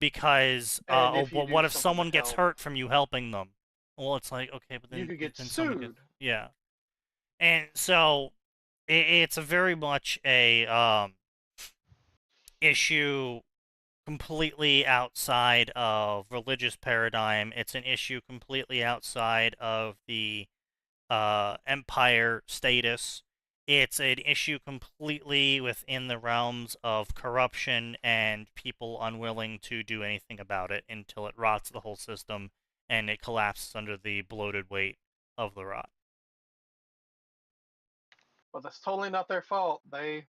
because And if you do what if something to someone gets help, hurt from you helping them? Well, it's like, okay, but you then could get someone gets, sued. yeah. And so it's a very much a issue completely outside of religious paradigm. It's an issue completely outside of the empire status. It's an issue completely within the realms of corruption and people unwilling to do anything about it until it rots the whole system and it collapses under the bloated weight of the rot. But that's totally not their fault. They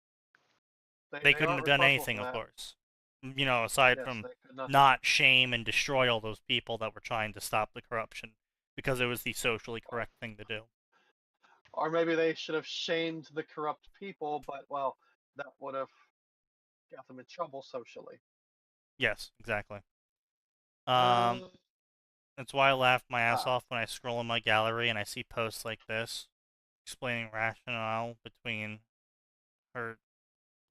They couldn't aren't have done responsible anything, for of that. course. Aside Yes, from they could nothing. not shame and destroy all those people that were trying to stop the corruption because it was the socially correct thing to do. Or maybe they should have shamed the corrupt people, but well, that would have got them in trouble socially. Yes, exactly. Uh, That's why I laugh my ass ah, off when I scroll in my gallery and I see posts like this explaining rationale between her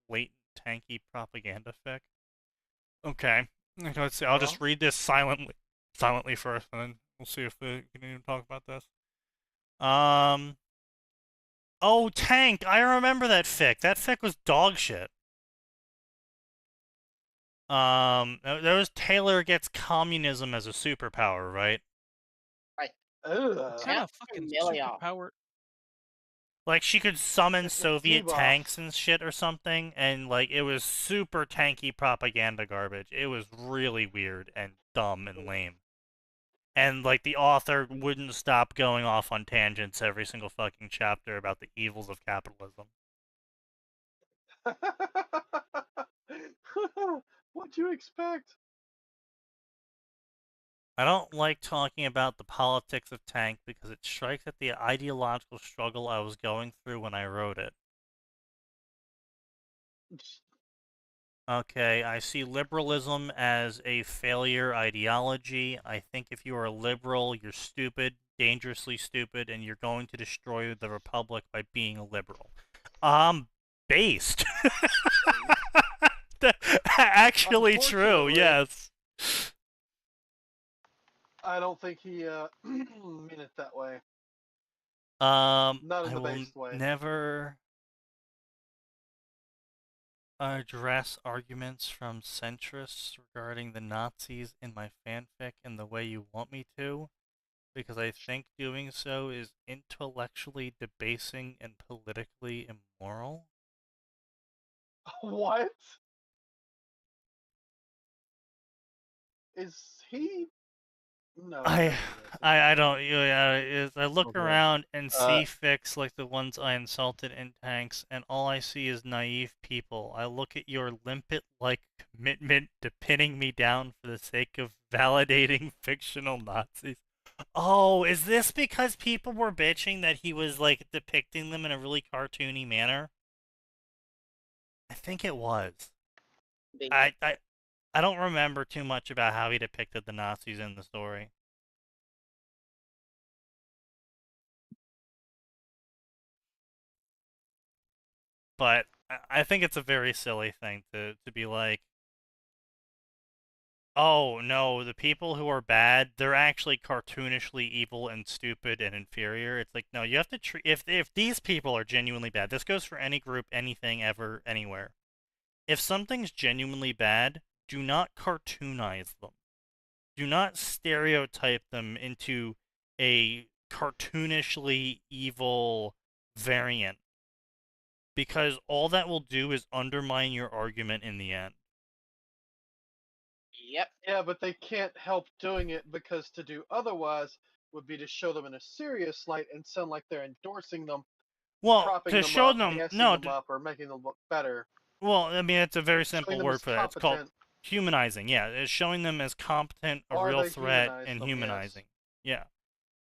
blatant tanky propaganda fic. Okay, let's see. I'll just well, read this silently first, and then we'll see if we can even talk about this. Oh, Tank! I remember that fic. That fic was dog shit. There was Taylor gets communism as a superpower, right? ugh. What kind of fucking familiar. superpower? Like she could summon It's Soviet debuff. tanks and shit or something, and like it was super tanky propaganda garbage. It was really weird and dumb and lame. And like the author wouldn't stop going off on tangents every single fucking chapter about the evils of capitalism. What'd you expect? I don't like talking about the politics of Tank because it strikes at the ideological struggle I was going through when I wrote it. Okay, I see liberalism as a failure ideology. I think if you are a liberal, you're stupid, dangerously stupid, and you're going to destroy the republic by being a liberal. Based. Actually true, Unfortunately, yes. I don't think he meant it that way. Not Not in I the will based way. never address arguments from centrists regarding the Nazis in my fanfic in the way you want me to, because I think doing so is intellectually debasing and politically immoral. What? Is he? No. I don't, I look Okay. around and see fics like the ones I insulted in Tanks, and all I see is naive people. I look at your limpet-like commitment to pinning me down for the sake of validating fictional Nazis. Oh, is this because people were bitching that he was, like, depicting them in a really cartoony manner? I think it was. I don't remember too much about how he depicted the Nazis in the story. But I think it's a very silly thing to be like, oh no, the people who are bad, they're actually cartoonishly evil and stupid and inferior. It's like, no, you have to treat if these people are genuinely bad. This goes for any group, anything, ever, anywhere. If something's genuinely bad, do not cartoonize them. Do not stereotype them into a cartoonishly evil variant. Because all that will do is undermine your argument in the end. Yep. Yeah, but they can't help doing it because to do otherwise would be to show them in a serious light and sound like they're endorsing them, Well, propping to them show up, them, gassing no, them up, or making them look better. well, I mean, it's a very Showing simple them word as for that. It's called competent, humanizing. Yeah, it's showing them as competent, a or real they threat, humanize and them, humanizing. yes. Yeah.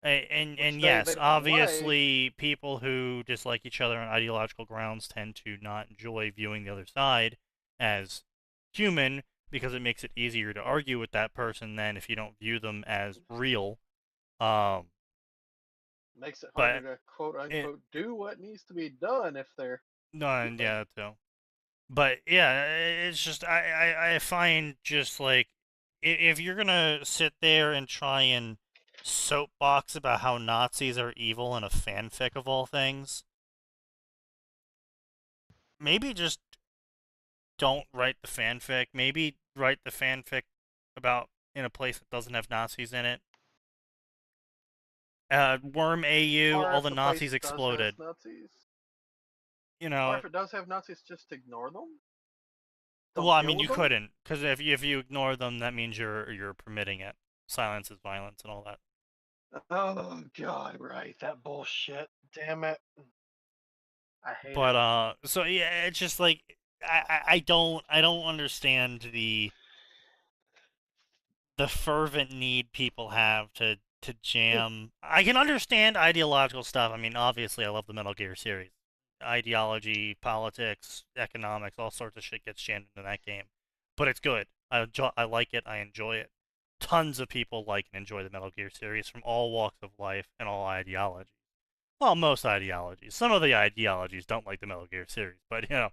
And Which yes, they obviously, people who dislike each other on ideological grounds tend to not enjoy viewing the other side as human because it makes it easier to argue with that person than if you don't view them as real. Makes it But harder to quote unquote do what needs to be done if they're no, and human. yeah, too. But yeah, it's just I find just like if you're gonna sit there and try and soapbox about how Nazis are evil in a fanfic of all things, maybe just don't write the fanfic. Maybe write the fanfic about in a place that doesn't have Nazis in it. Worm AU, Or all if the the place Nazis does have exploded. Nazis. You Or know, if it does have Nazis, just ignore them. well, Don't I deal mean, with you them? couldn't, because if you ignore them, that means you're permitting it. Silence is violence and all that. Oh god, right. That bullshit. Damn it. I hate But it. so yeah, it's just like I don't understand the fervent need people have to jam. I can understand ideological stuff. I mean, obviously, I love the Metal Gear series. Ideology, politics, economics, all sorts of shit gets jammed into that game. But it's good. I like it. I enjoy it. Tons of people like and enjoy the Metal Gear series from all walks of life and all ideologies. Well, most ideologies. Some of the ideologies don't like the Metal Gear series, but you know,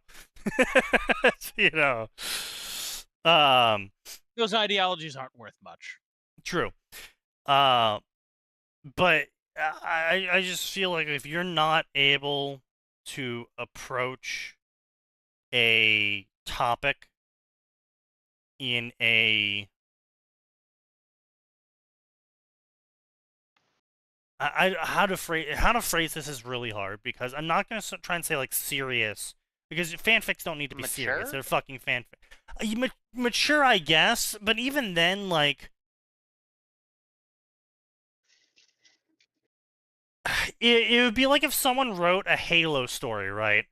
you know, um, Those ideologies aren't worth much. true. Uh, but I just feel like if you're not able to approach a topic in a how to phrase this is really hard because I'm not gonna try and say like serious because fanfics don't need to be serious. Mature? They're fucking fanfic. Mature, I guess, but even then, like, it would be like if someone wrote a Halo story, right?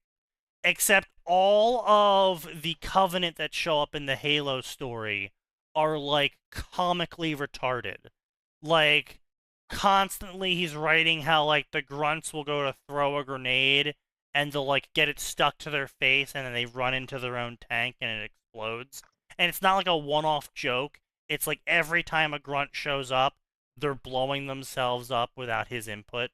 Except all of the Covenant that show up in the Halo story are like comically retarded. Like constantly he's writing how like the grunts will go to throw a grenade and they'll like get it stuck to their face and then they run into their own tank and it explodes. And it's not like a one-off joke. It's like every time a grunt shows up, they're blowing themselves up without his input.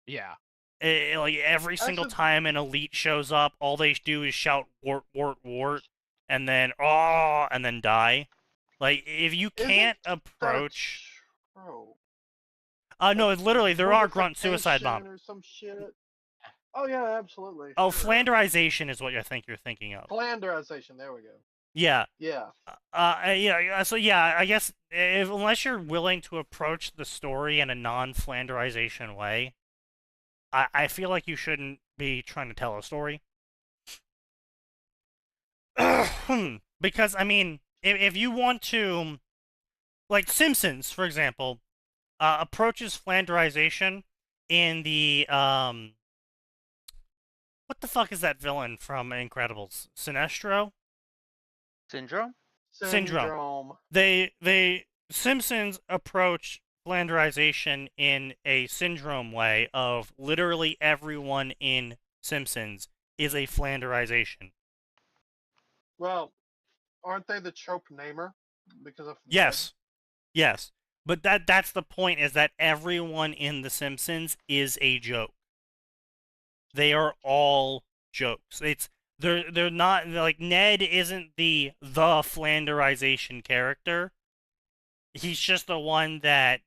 Yeah. Like every single Actually, time an elite shows up, all they do is shout "wart, wart, wart," and then "oh," and then die. Like if you can't approach, True. no, Like, literally there are grunt suicide mummification bombs. or some shit. Oh yeah, absolutely. Oh, sure. flanderization is what I think you're thinking of. Flanderization. There we go. Yeah. Yeah. Yeah. So yeah, I guess unless you're willing to approach the story in a non-flanderization way, I feel like you shouldn't be trying to tell a story. Because, I mean, if you want to, like Simpsons, for example, approaches flanderization in the, what the fuck is that villain from Incredibles? Sinestro? Syndrome? Syndrome. Simpsons approach flanderization in a syndrome way of literally everyone in Simpsons is a flanderization. Well, aren't they the trope namer? Because of Yes. Yes. But that's the point is that everyone in The Simpsons is a joke. They are all jokes. They're not like Ned isn't the Flanderization character. He's just the one that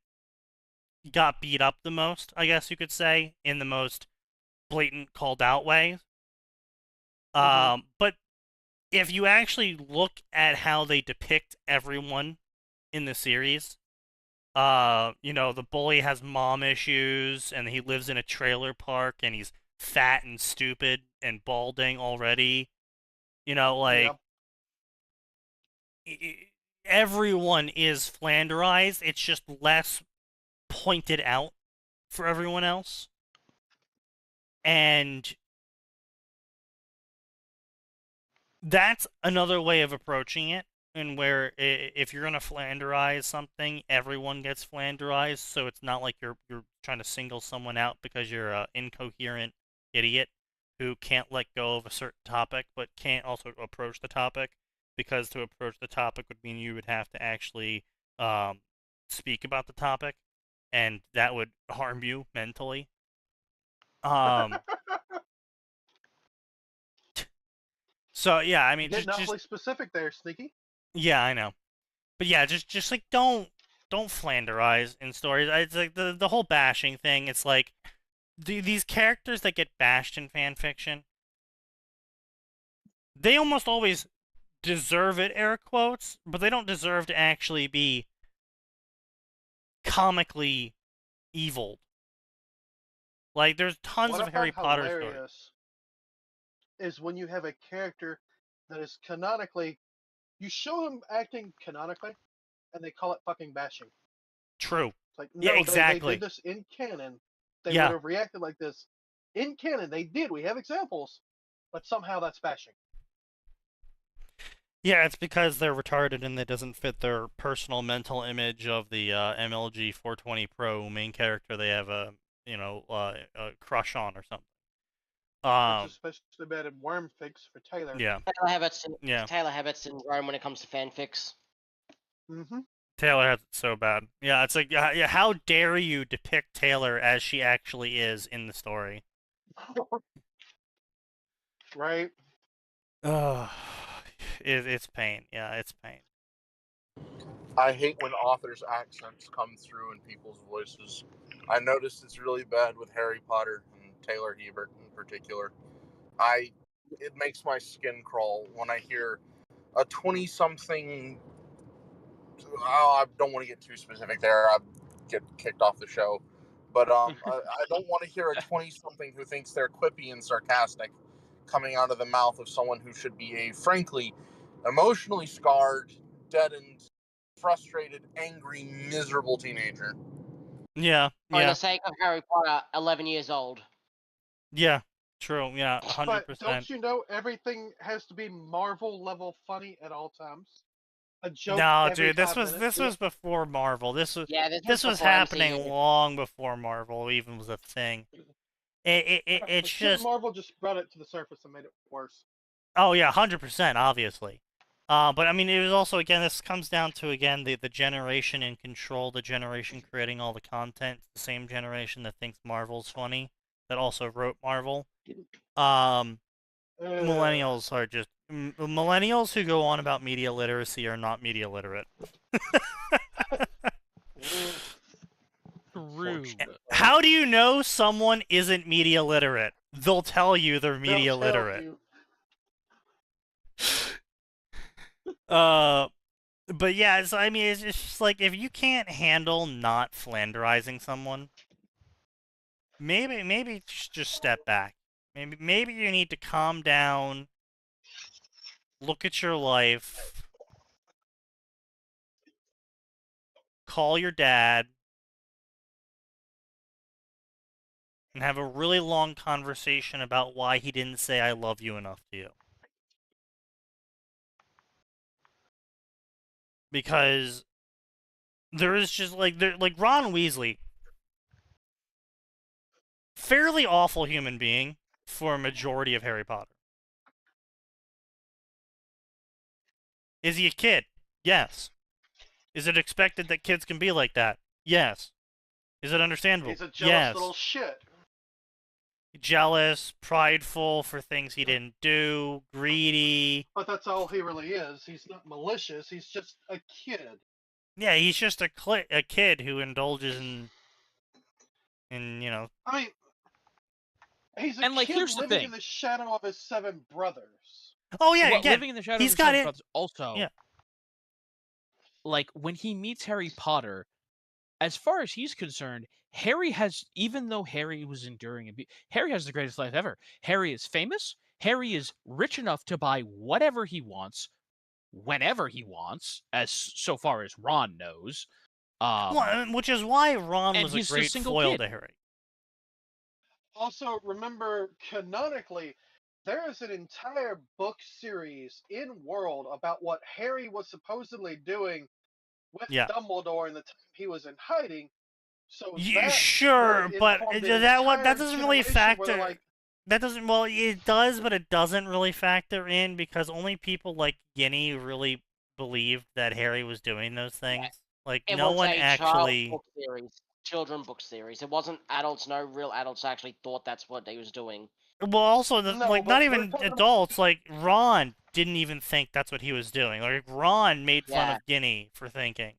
got beat up the most, I guess you could say, in the most blatant called out way. But if you actually look at how they depict everyone in the series, the bully has mom issues and he lives in a trailer park and he's fat and stupid and balding already. Everyone is Flanderized. It's just less pointed out for everyone else. And that's another way of approaching it, and where if you're gonna Flanderize something, everyone gets Flanderized, so it's not like you're trying to single someone out because you're an incoherent idiot who can't let go of a certain topic, but can't also approach the topic, because to approach the topic would mean you would have to actually speak about the topic, and that would harm you mentally. So yeah, I mean, Getting just awfully specific there, Sneaky. yeah, I know, but yeah, just like don't Flanderize in stories. It's like the whole bashing thing. It's like these characters that get bashed in fan fiction, they almost always deserve it, air quotes, but they don't deserve to actually be comically evil. Like, there's tons of Harry Potter stories. Is when you have a character that is canonically, you show them acting canonically, and they call it fucking bashing. True. It's like, yeah, no, exactly. they did this in canon. They Yeah. would have reacted like this in canon. They did. We have examples, but somehow that's bashing. Yeah, it's because they're retarded and it doesn't fit their personal mental image of the MLG 420 Pro main character they have a crush on or something. It's especially bad in Worm Figs for Taylor. Yeah. Taylor Habit syndrome when it comes to fanfics. Mm-hmm. Taylor has it so bad. Yeah, it's like, yeah, how dare you depict Taylor as she actually is in the story? Right. It's pain. Yeah, it's pain. I hate when authors' accents come through in people's voices. I noticed it's really bad with Harry Potter and Taylor Hebert in particular. It makes my skin crawl when I hear a 20-something. Oh, I don't want to get too specific there. I get kicked off the show. But I don't want to hear a 20-something who thinks they're quippy and sarcastic coming out of the mouth of someone who should be a, frankly, emotionally scarred, deadened, frustrated, angry, miserable teenager. Yeah. For the sake of Harry Potter, 11 years old. Yeah. True. Yeah. 100%. But don't you know everything has to be Marvel level funny at all times? A joke. No, dude, this was before Marvel. This was happening long before Marvel even was a thing. It's just Marvel just brought it to the surface and made it worse. Oh yeah, 100%, obviously. But I mean, it was also, again, this comes down to, again, the generation in control, the generation creating all the content, the same generation that thinks Marvel's funny, that also wrote Marvel. Millennials are just millennials who go on about media literacy are not media literate. True. How do you know someone isn't media literate? They'll tell you they're media literate. But yeah, so, I mean, it's just like, if you can't handle not Flanderizing someone, maybe just step back. Maybe you need to calm down, look at your life, call your dad, and have a really long conversation about why he didn't say I love you enough to you. Because there is just like Ron Weasley, fairly awful human being for a majority of Harry Potter. Is he a kid? Yes. Is it expected that kids can be like that? Yes. Is it understandable? He's a jealous little shit. jealous, prideful for things he didn't do, greedy. But that's all he really is. He's not malicious. He's just a kid. Yeah, he's just a kid who indulges in I mean, he's a And, like, kid here's the living thing. in the shadow of his 7 brothers. Oh yeah, Well, again, living in the shadow he's of his got seven it. brothers also. Yeah. Like, when he meets Harry Potter, as far as he's concerned, Harry has, even though Harry was enduring abuse, Harry has the greatest life ever. Harry is famous. Harry is rich enough to buy whatever he wants, whenever he wants, as so far as Ron knows. Well, which is why Ron and was a he's a great single foil kid. to Harry. Also, remember, canonically, there is an entire book series in World about what Harry was supposedly doing with Yeah. Dumbledore in the time he was in hiding. So Yeah, that sure, would but inform the that entire doesn't really generation where factor. they're like, That doesn't. Well, it does, but it doesn't really factor in because only people like Ginny really believed that Harry was doing those things. Like It no was one a actually. child book series, children book series. It wasn't adults. No real adults actually thought that's what they was doing. Well, also, No, like, but not we're even talking about- adults. Like, Ron didn't even think that's what he was doing. Like, Ron made fun Yeah. of Ginny for thinking.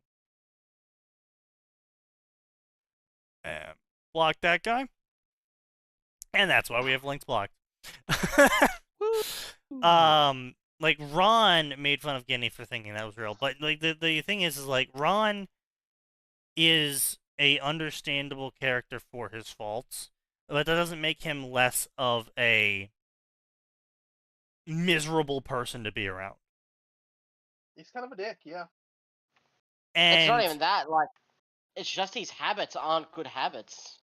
Block that guy. And that's why we have links blocked. Like, Ron made fun of Ginny for thinking that was real. But, like, the thing is, like, Ron is a understandable character for his faults. But that doesn't make him less of a miserable person to be around. he's kind of a dick, yeah. And It's not even that. Like, it's just his habits aren't good habits.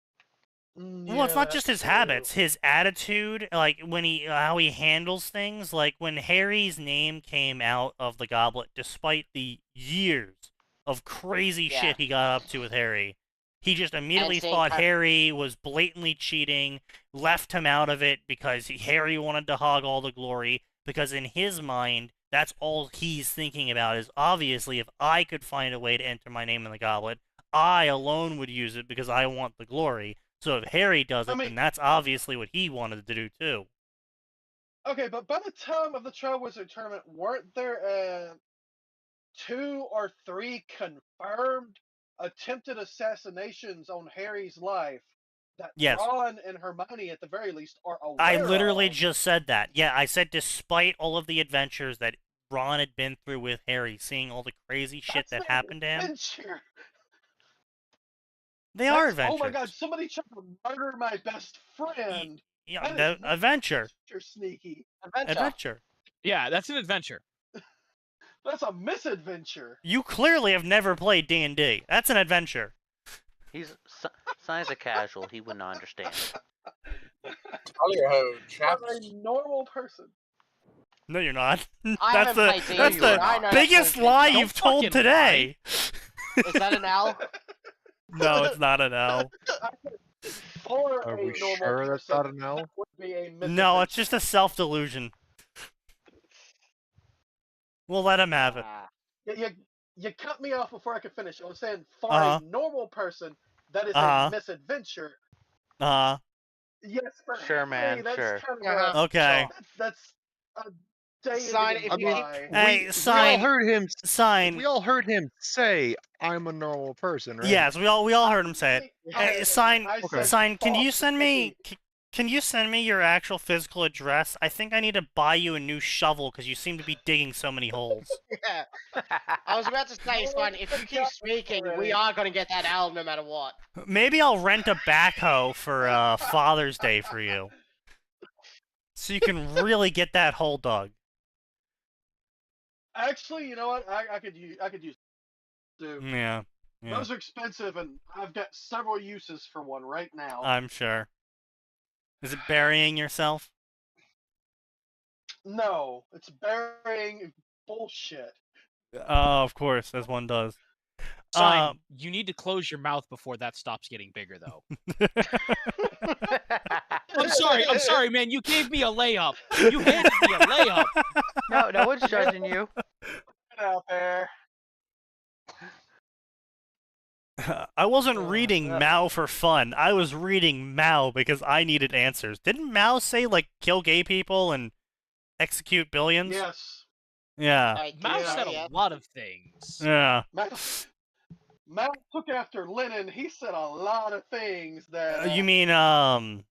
well, it's not just his habits, his attitude, like when how he handles things. Like when Harry's name came out of the goblet, despite the years of crazy Yeah. shit he got up to with Harry, he just immediately saying thought Har- Harry was blatantly cheating, left him out of it because Harry wanted to hog all the glory, because in his mind, that's all he's thinking about is, obviously, if I could find a way to enter my name in the goblet, I alone would use it because I want the glory. So if Harry does it, I mean- then that's obviously what he wanted to do too. Okay, but by the time of the Triwizard Tournament, weren't there 2 or 3 confirmed attempted assassinations on Harry's life that Yes. Ron and Hermione, at the very least, are aware I literally of? just said that. Yeah, I said despite all of the adventures that Ron had been through with Harry, seeing all the crazy shit That's that not happened to him, adventure. they are That's- adventures. Oh my god, somebody tried to murder my best friend. Yeah, That the is not adventure. You're sneaky. Adventure. Yeah, that's an adventure. That's a misadventure. You clearly have never played D&D. That's an adventure. He's Sign's a casual. He would not understand. Other I'm chaps. a normal person. No, you're not. I That's haven't the played that's D&D, the but I know biggest that's lie Don't you've told fucking today. Is that an owl? No, it's not an L. For Are a we normal sure that's person, not an L? that would be a No, it's misadventure. just a self-delusion. We'll let him have it. You cut me off before I could finish. I was saying, for Uh-huh. a normal person, that is Uh-huh. a misadventure. Yes, for Sure, Harry, man, that's sure. kind of Uh-huh. Okay. that's a day Sign in if the you keep- lie. Hey, We all sign. heard him. Sign. We all heard him say, "I'm a normal person," right? Yes, we all heard him say it. Hey, sign. I said Sign. Can you false send me? sneaky. Can you send me your actual physical address? I think I need to buy you a new shovel because you seem to be digging so many holes. Yeah. I was about to say, Sign, if you keep speaking, we are going to get that owl no matter what. Maybe I'll rent a backhoe for Father's Day for you, so you can really get that hole dug. Actually, you know what? I could use two. Yeah. Yeah. Those are expensive, and I've got several uses for one right now. I'm sure. Is it burying yourself? No, it's burying bullshit. Oh, of course, as one does. Sign, you need to close your mouth before that stops getting bigger, though. I'm sorry, man. You gave me a layup. You handed me a layup. No one's judging you. Get out there. I wasn't Ugh, reading that- Mao for fun. I was reading Mao because I needed answers. Didn't Mao say, like, kill gay people and execute billions? Yes. Yeah. I Mao guess said so, a yeah. lot of things. Yeah. Mao took after Lenin. He said a lot of things that. You mean, no,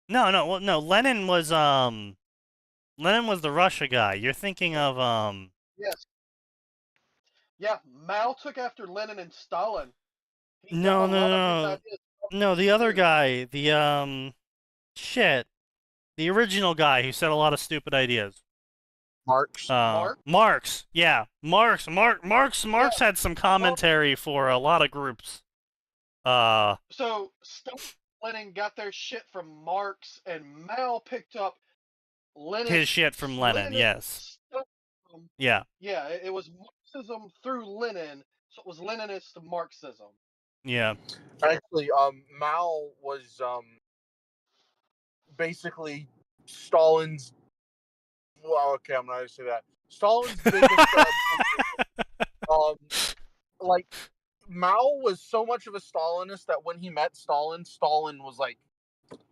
Lenin was the Russia guy. You're thinking of, Yes. Yeah, Mao took after Lenin and Stalin. He got no, a lot of his no, ideas from no, the these other two. guy, shit. The original guy who said a lot of stupid ideas. Marx. Marx. Yeah. Marx had some commentary for a lot of groups. So Stalin and Lenin got their shit from Marx, and Mao picked up Lenin. His shit from Lenin, Lenin's yes. stuff from- Yeah. Yeah, it was Marxism through Lenin, so it was Leninist Marxism. Yeah. Actually, Mao was basically Stalin's. Well, okay, I'm not gonna say that. Stalin's biggest. Like Mao was so much of a Stalinist that when he met Stalin, Stalin was like,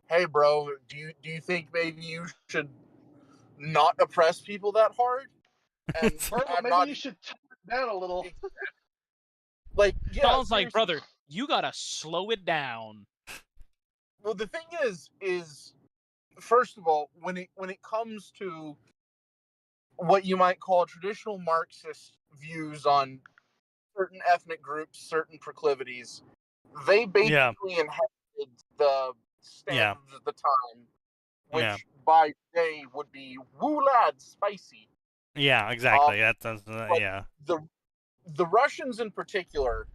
"Hey, bro, do you think maybe you should not oppress people that hard?" And Bro, I'm maybe not you should tone it down a little. like, yeah. Stalin's like, seriously. brother, you gotta slow it down. Well, the thing is first of all, when it comes to what you might call traditional Marxist views on certain ethnic groups, certain proclivities, they basically inherited the standards of the time, which by today would be woo lad spicy. Yeah, exactly. But yeah. The Russians in particular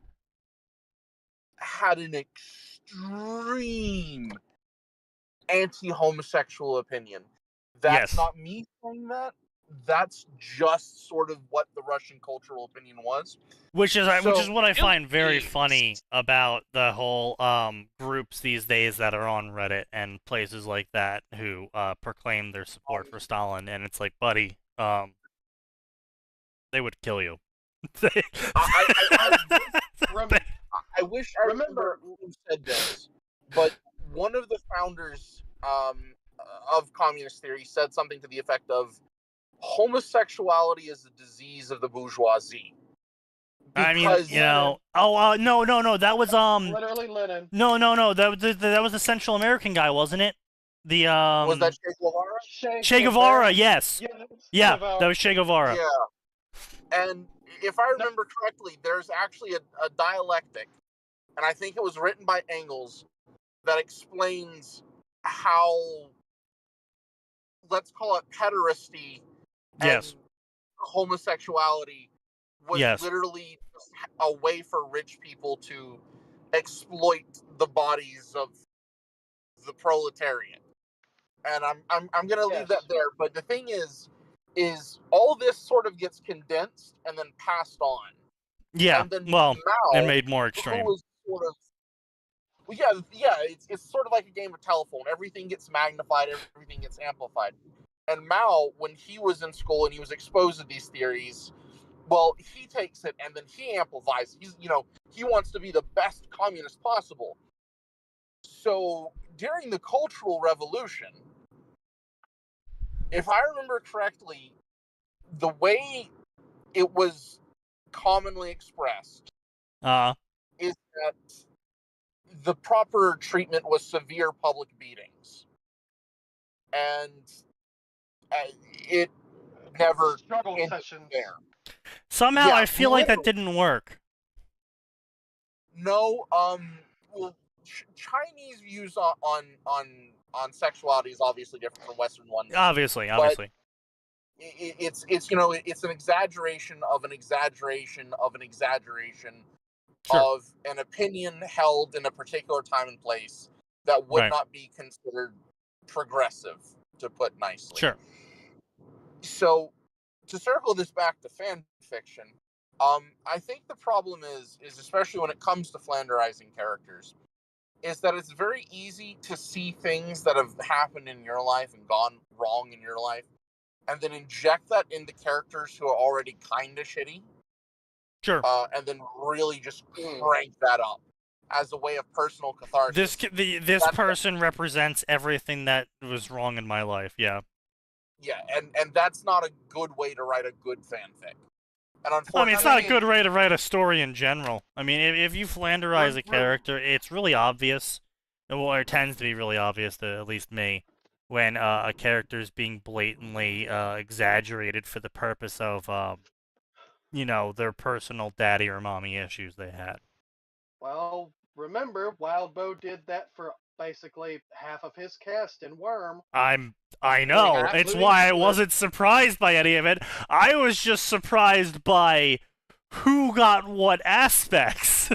had an extreme anti-homosexual opinion. That's Yes. not me saying that. That's just sort of what the Russian cultural opinion was. Which is what I find very is. funny about the whole groups these days that are on Reddit and places like that who proclaim their support for Stalin, and it's like, buddy, they would kill you. I wish I remember who said this, but one of the founders of communist theory said something to the effect of, homosexuality is a disease of the bourgeoisie. I mean, Because- you know, no, that was Literally Lenin. no, that was the Central American guy, wasn't it? The was that Che Guevara? Che Guevara, yes. Yeah, That was Che Guevara. Yeah. And if I remember correctly, there's actually a dialectic, and I think it was written by Engels, that explains how, let's call it pederasty, Yes. and homosexuality was Yes. literally just a way for rich people to exploit the bodies of the proletariat. And I'm gonna leave that there. But the thing is all this sort of gets condensed and then passed on. Yeah. And then Well, Mao, and made more who extreme. was sort of, well, yeah, it's sort of like a game of telephone. Everything gets magnified, everything gets amplified. And Mao, when he was in school and he was exposed to these theories, well, he takes it and then he amplifies. He wants to be the best communist possible. So during the Cultural Revolution, if I remember correctly, the way it was commonly expressed is that the proper treatment was severe public beatings. And it never struggle ended sessions. there. Somehow Yeah, I feel like that literally. didn't work. No, well, Chinese views on sexuality is obviously different from Western ones. Obviously. It's it's an exaggeration of an exaggeration of an exaggeration of an opinion held in a particular time and place that would not be considered progressive, to put nicely. Sure. So, to circle this back to fan fiction, I think the problem is especially when it comes to flanderizing characters, is that it's very easy to see things that have happened in your life and gone wrong in your life, and then inject that into characters who are already kind of shitty. Sure. and then really just crank that up as a way of personal catharsis. This person represents everything that was wrong in my life. Yeah. Yeah, and that's not a good way to write a good fanfic. And unfortunately, I mean, it's not a good way to write a story in general. I mean, if you flanderize a character, it's really obvious, or it tends to be really obvious to at least me, when a character is being blatantly exaggerated for the purpose of, you know, their personal daddy or mommy issues they had. Well, remember, Wildbow did that for basically half of his cast in Worm. I know. It's why I wasn't surprised by any of it. I was just surprised by who got what aspects.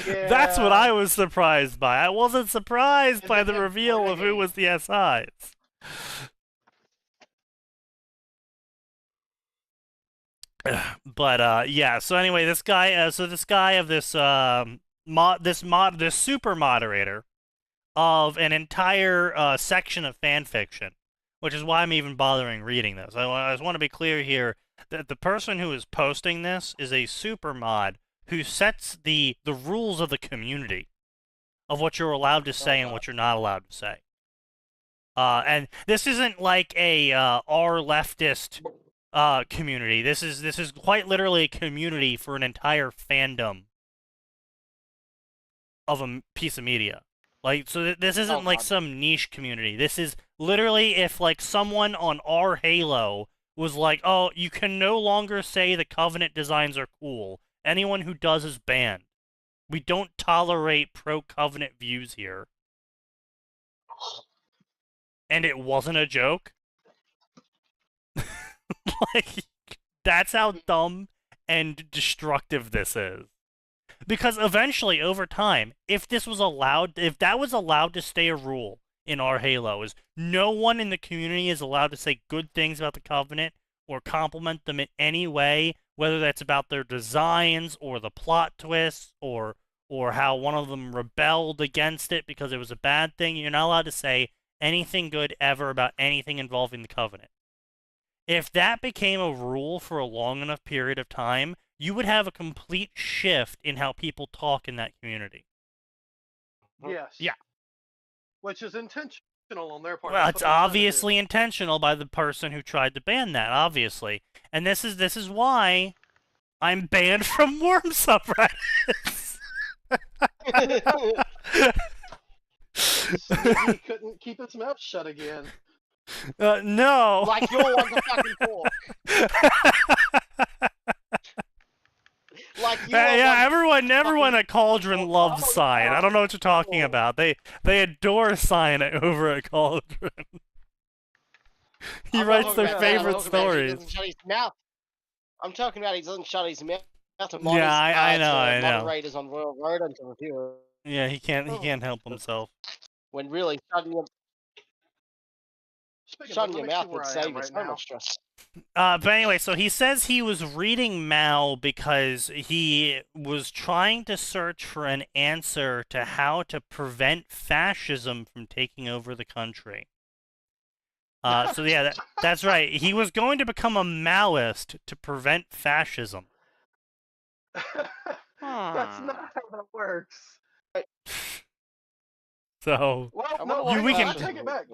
That's what I was surprised by. I wasn't surprised by the reveal of who was the SIs. But yeah. So anyway, this guy. This guy of this this super moderator of an entire section of fanfiction, which is why I'm even bothering reading this. I just want to be clear here that the person who is posting this is a super mod who sets the rules of the community of what you're allowed to say and what you're not allowed to say. And this isn't like a R-leftist community. This is quite literally a community for an entire fandom of a piece of media. Like, so this isn't like some niche community. This is literally if, like, someone on our Halo was like, oh, you can no longer say the Covenant designs are cool. Anyone who does is banned. We don't tolerate pro-Covenant views here. And it wasn't a joke. Like, that's how dumb and destructive this is. Because eventually, over time, if that was allowed to stay a rule in our Halo, is no one in the community is allowed to say good things about the Covenant or compliment them in any way, whether that's about their designs or the plot twists or how one of them rebelled against it because it was a bad thing. You're not allowed to say anything good ever about anything involving the Covenant. If that became a rule for a long enough period of time, you would have a complete shift in how people talk in that community. Yes. Yeah. Which is intentional on their part. Well, it's obviously intentional by the person who tried to ban that, obviously. And this is why I'm banned from Worm subreddits. Sneaky couldn't keep his mouth shut again. No. Like you're on the fucking fork. Like you yeah, everyone at Cauldron loves Cyan. I don't know what you're talking about. They adore Cyan over at Cauldron. He writes their favorite stories. I'm talking about he doesn't shut his mouth to yeah, I know. moderators on Royal Road and to reviewers. Yeah, he can't help himself. When really shutting your mouth would save you so much stress. But anyway, so he says he was reading Mao because he was trying to search for an answer to how to prevent fascism from taking over the country. So yeah, that's right. He was going to become a Maoist to prevent fascism. That's not how that works. So, well, no, we can take it back.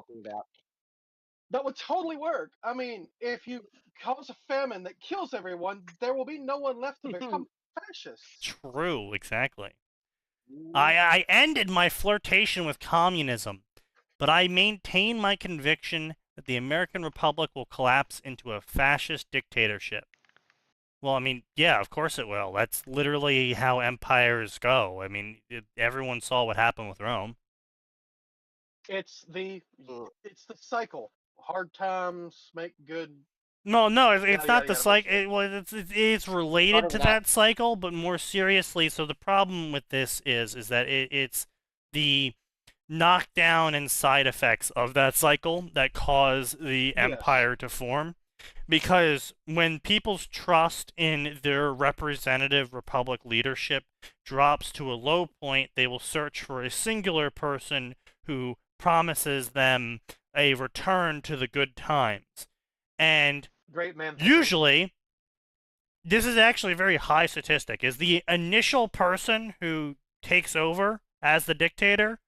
That would totally work. I mean, if you cause a famine that kills everyone, there will be no one left to become fascists. True, exactly. I ended my flirtation with communism, but I maintain my conviction that the American Republic will collapse into a fascist dictatorship. Well, I mean, yeah, of course it will. That's literally how empires go. I mean, everyone saw what happened with Rome. It's the cycle. Hard times make good. No, it's not the cycle. It's related to that cycle, but more seriously. So the problem with this is that it's the knockdown and side effects of that cycle that cause the empire to form. Because when people's trust in their representative republic leadership drops to a low point, they will search for a singular person who promises them a return to the good times. And great man. Usually this is actually a very high statistic, is the initial person who takes over as the dictator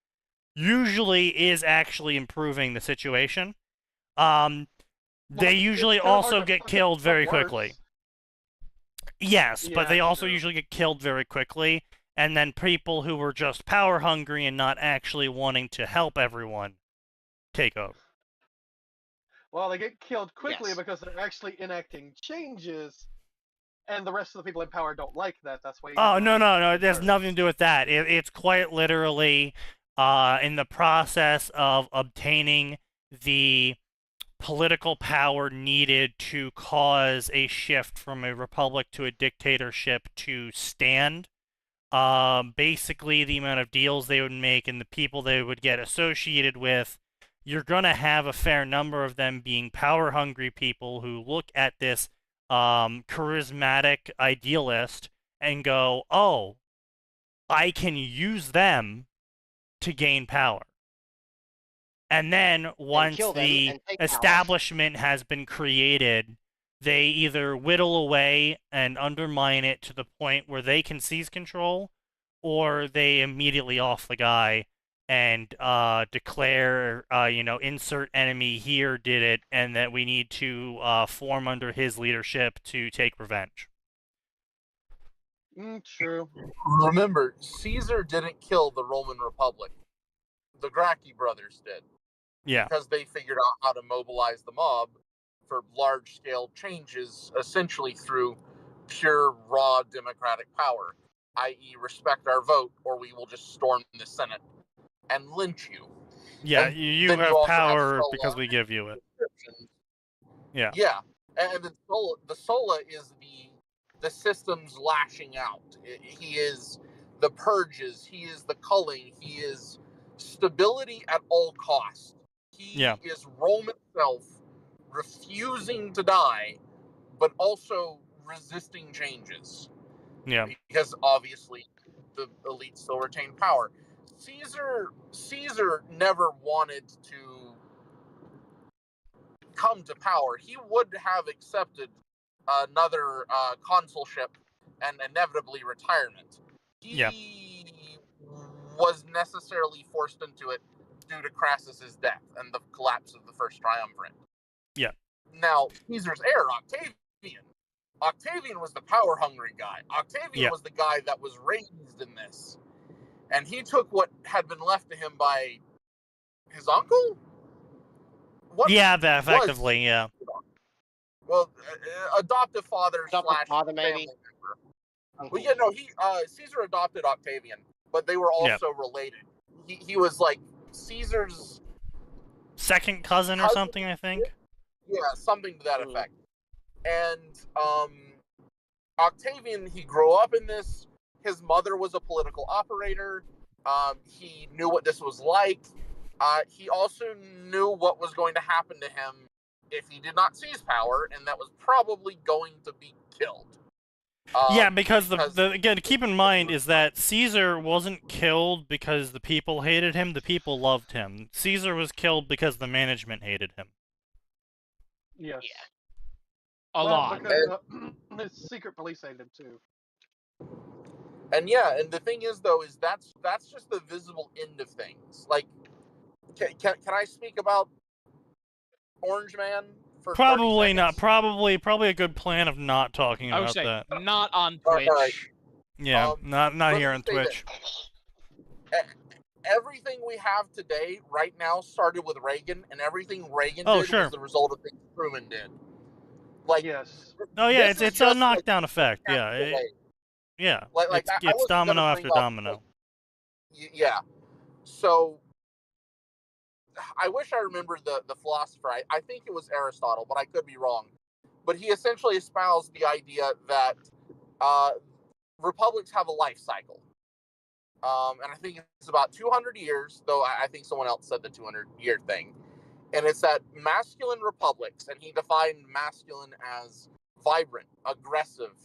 usually is actually improving the situation. They usually It's kinda hard also to get fucking killed very worse. quickly. Yes, but Yeah, they also true. usually get killed very quickly, and then people who were just power hungry and not actually wanting to help everyone take over. Well, they get killed quickly Yes. because they're actually enacting changes, and the rest of the people in power don't like that. That's why. Oh, no, it has nothing to do with that. It's quite literally in the process of obtaining the political power needed to cause a shift from a republic to a dictatorship to stand. Basically, the amount of deals they would make and the people they would get associated with, you're going to have a fair number of them being power hungry people who look at this charismatic idealist and go, oh, I can use them to gain power. And then once kill them the and take power. establishment has been created, they either whittle away and undermine it to the point where they can seize control, or they immediately off the guy and declare, insert enemy here did it, and that we need to form under his leadership to take revenge. True. Remember, Caesar didn't kill the Roman Republic. The Gracchi brothers did. Yeah. Because they figured out how to mobilize the mob for large-scale changes, essentially through pure, raw democratic power, i.e. respect our vote, or we will just storm the Senate and lynch you. Yeah, And you then have also have power Sulla because we give you it. Yeah. Yeah, and then Sulla is the system's lashing out. He is the purges. He is the culling. He is stability at all costs. He is Rome itself, refusing to die, but also resisting changes. Yeah. Because obviously the elite still retain power. Caesar never wanted to come to power. He would have accepted another consulship and inevitably retirement. He was necessarily forced into it due to Crassus's death and the collapse of the first triumvirate. Yeah. Now, Caesar's heir, Octavian was the power-hungry guy. Octavian was the guy that was raised in this. And he took what had been left to him by his uncle? Effectively, yeah. Well, adoptive father / father, maybe. family member. Well, yeah, no, Caesar adopted Octavian, but they were also related. He was like Caesar's second cousin or something, I think. Yeah, something to that effect. And Octavian, he grew up in this. His mother was a political operator. He knew what this was like. He also knew what was going to happen to him if he did not seize power, and that was probably going to be killed. Because again, keep in mind is that Caesar wasn't killed because the people hated him, the people loved him. Caesar was killed because the management hated him. Yes. Yeah. A lot. Because his secret police hated him too. And and the thing is though, is that's just the visible end of things. Like, can I speak about Orange Man? Probably not. Probably a good plan of not talking about that. Not on Twitch. Right. Yeah, not here on Twitch. Everything we have today, right now, started with Reagan, and everything Reagan did was the result of things Truman did. Like, yes. Oh yeah, it's a knockdown effect. Yeah, it's domino after domino. Yeah. So I wish I remembered the philosopher. I think it was Aristotle, but I could be wrong. But he essentially espoused the idea that republics have a life cycle. And I think it's about 200 years, though I think someone else said the 200-year thing. And it's that masculine republics, and he defined masculine as vibrant, aggressive,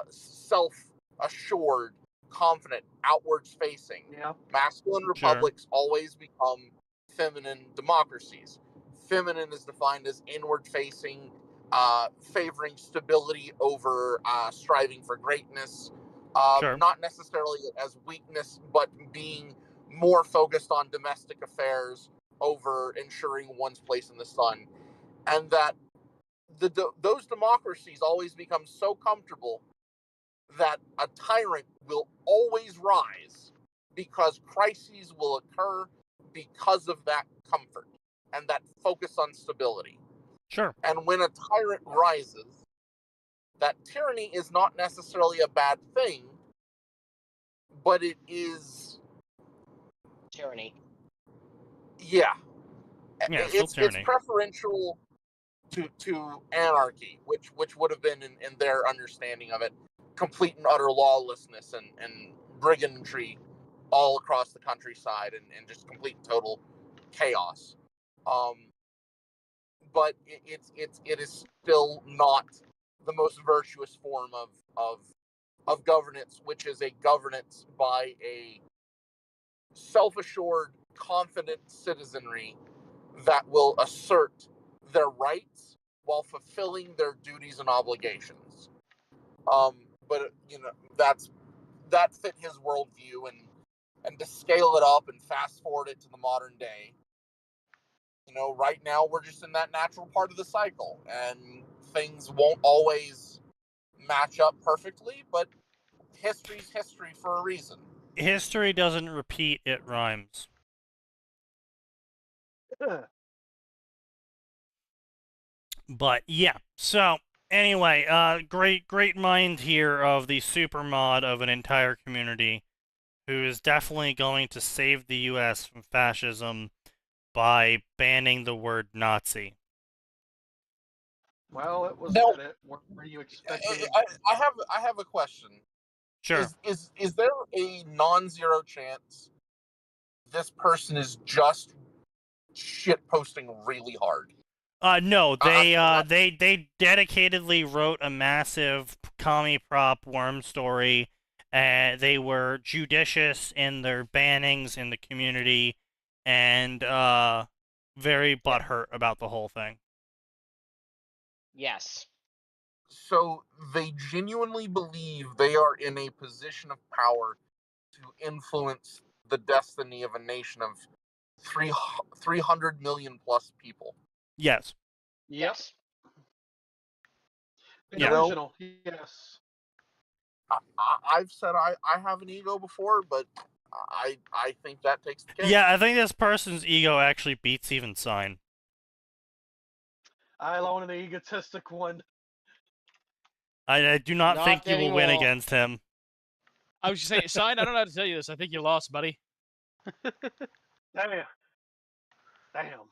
self-assured, confident, outwards-facing. Yeah. Masculine republics always become feminine democracies. Feminine is defined as inward-facing, favoring stability over striving for greatness. Sure. Not necessarily as weakness, but being more focused on domestic affairs over ensuring one's place in the sun. And that those democracies always become so comfortable that a tyrant will always rise because crises will occur because of that comfort and that focus on stability. Sure. And when a tyrant rises, that tyranny is not necessarily a bad thing, but it is Tyranny. Yeah. Yeah, it's tyranny. It's preferential to anarchy, which would have been in their understanding of it, complete and utter lawlessness and brigandry all across the countryside and just complete and total chaos. But it is still not the most virtuous form of governance, which is a governance by a self-assured, confident citizenry that will assert their rights while fulfilling their duties and obligations. But that fit his worldview, and to scale it up and fast forward it to the modern day, right now we're just in that natural part of the cycle, and things won't always match up perfectly, but history's history for a reason. History doesn't repeat, it rhymes. But yeah, so anyway, great mind here of the super mod of an entire community who is definitely going to save the US from fascism by banning the word Nazi. Well, it was Now, Reddit. Were you expecting? I have a question. Sure. Is there a non-zero chance this person is just shit posting really hard? No, they dedicatedly wrote a massive commie prop worm story, and they were judicious in their bannings in the community, and very butthurt about the whole thing. Yes. So they genuinely believe they are in a position of power to influence the destiny of a nation of 300 million plus people. Yes. Yes. Yeah. Delusional. Yes. I've said I have an ego before, but I think that takes the cake. Yeah, I think this person's ego actually beats even Sign. I own an egotistic one. I do not think you will win anymore. against him. I was just saying, Sign, I don't know how to tell you this. I think you lost, buddy. Damn. Damn.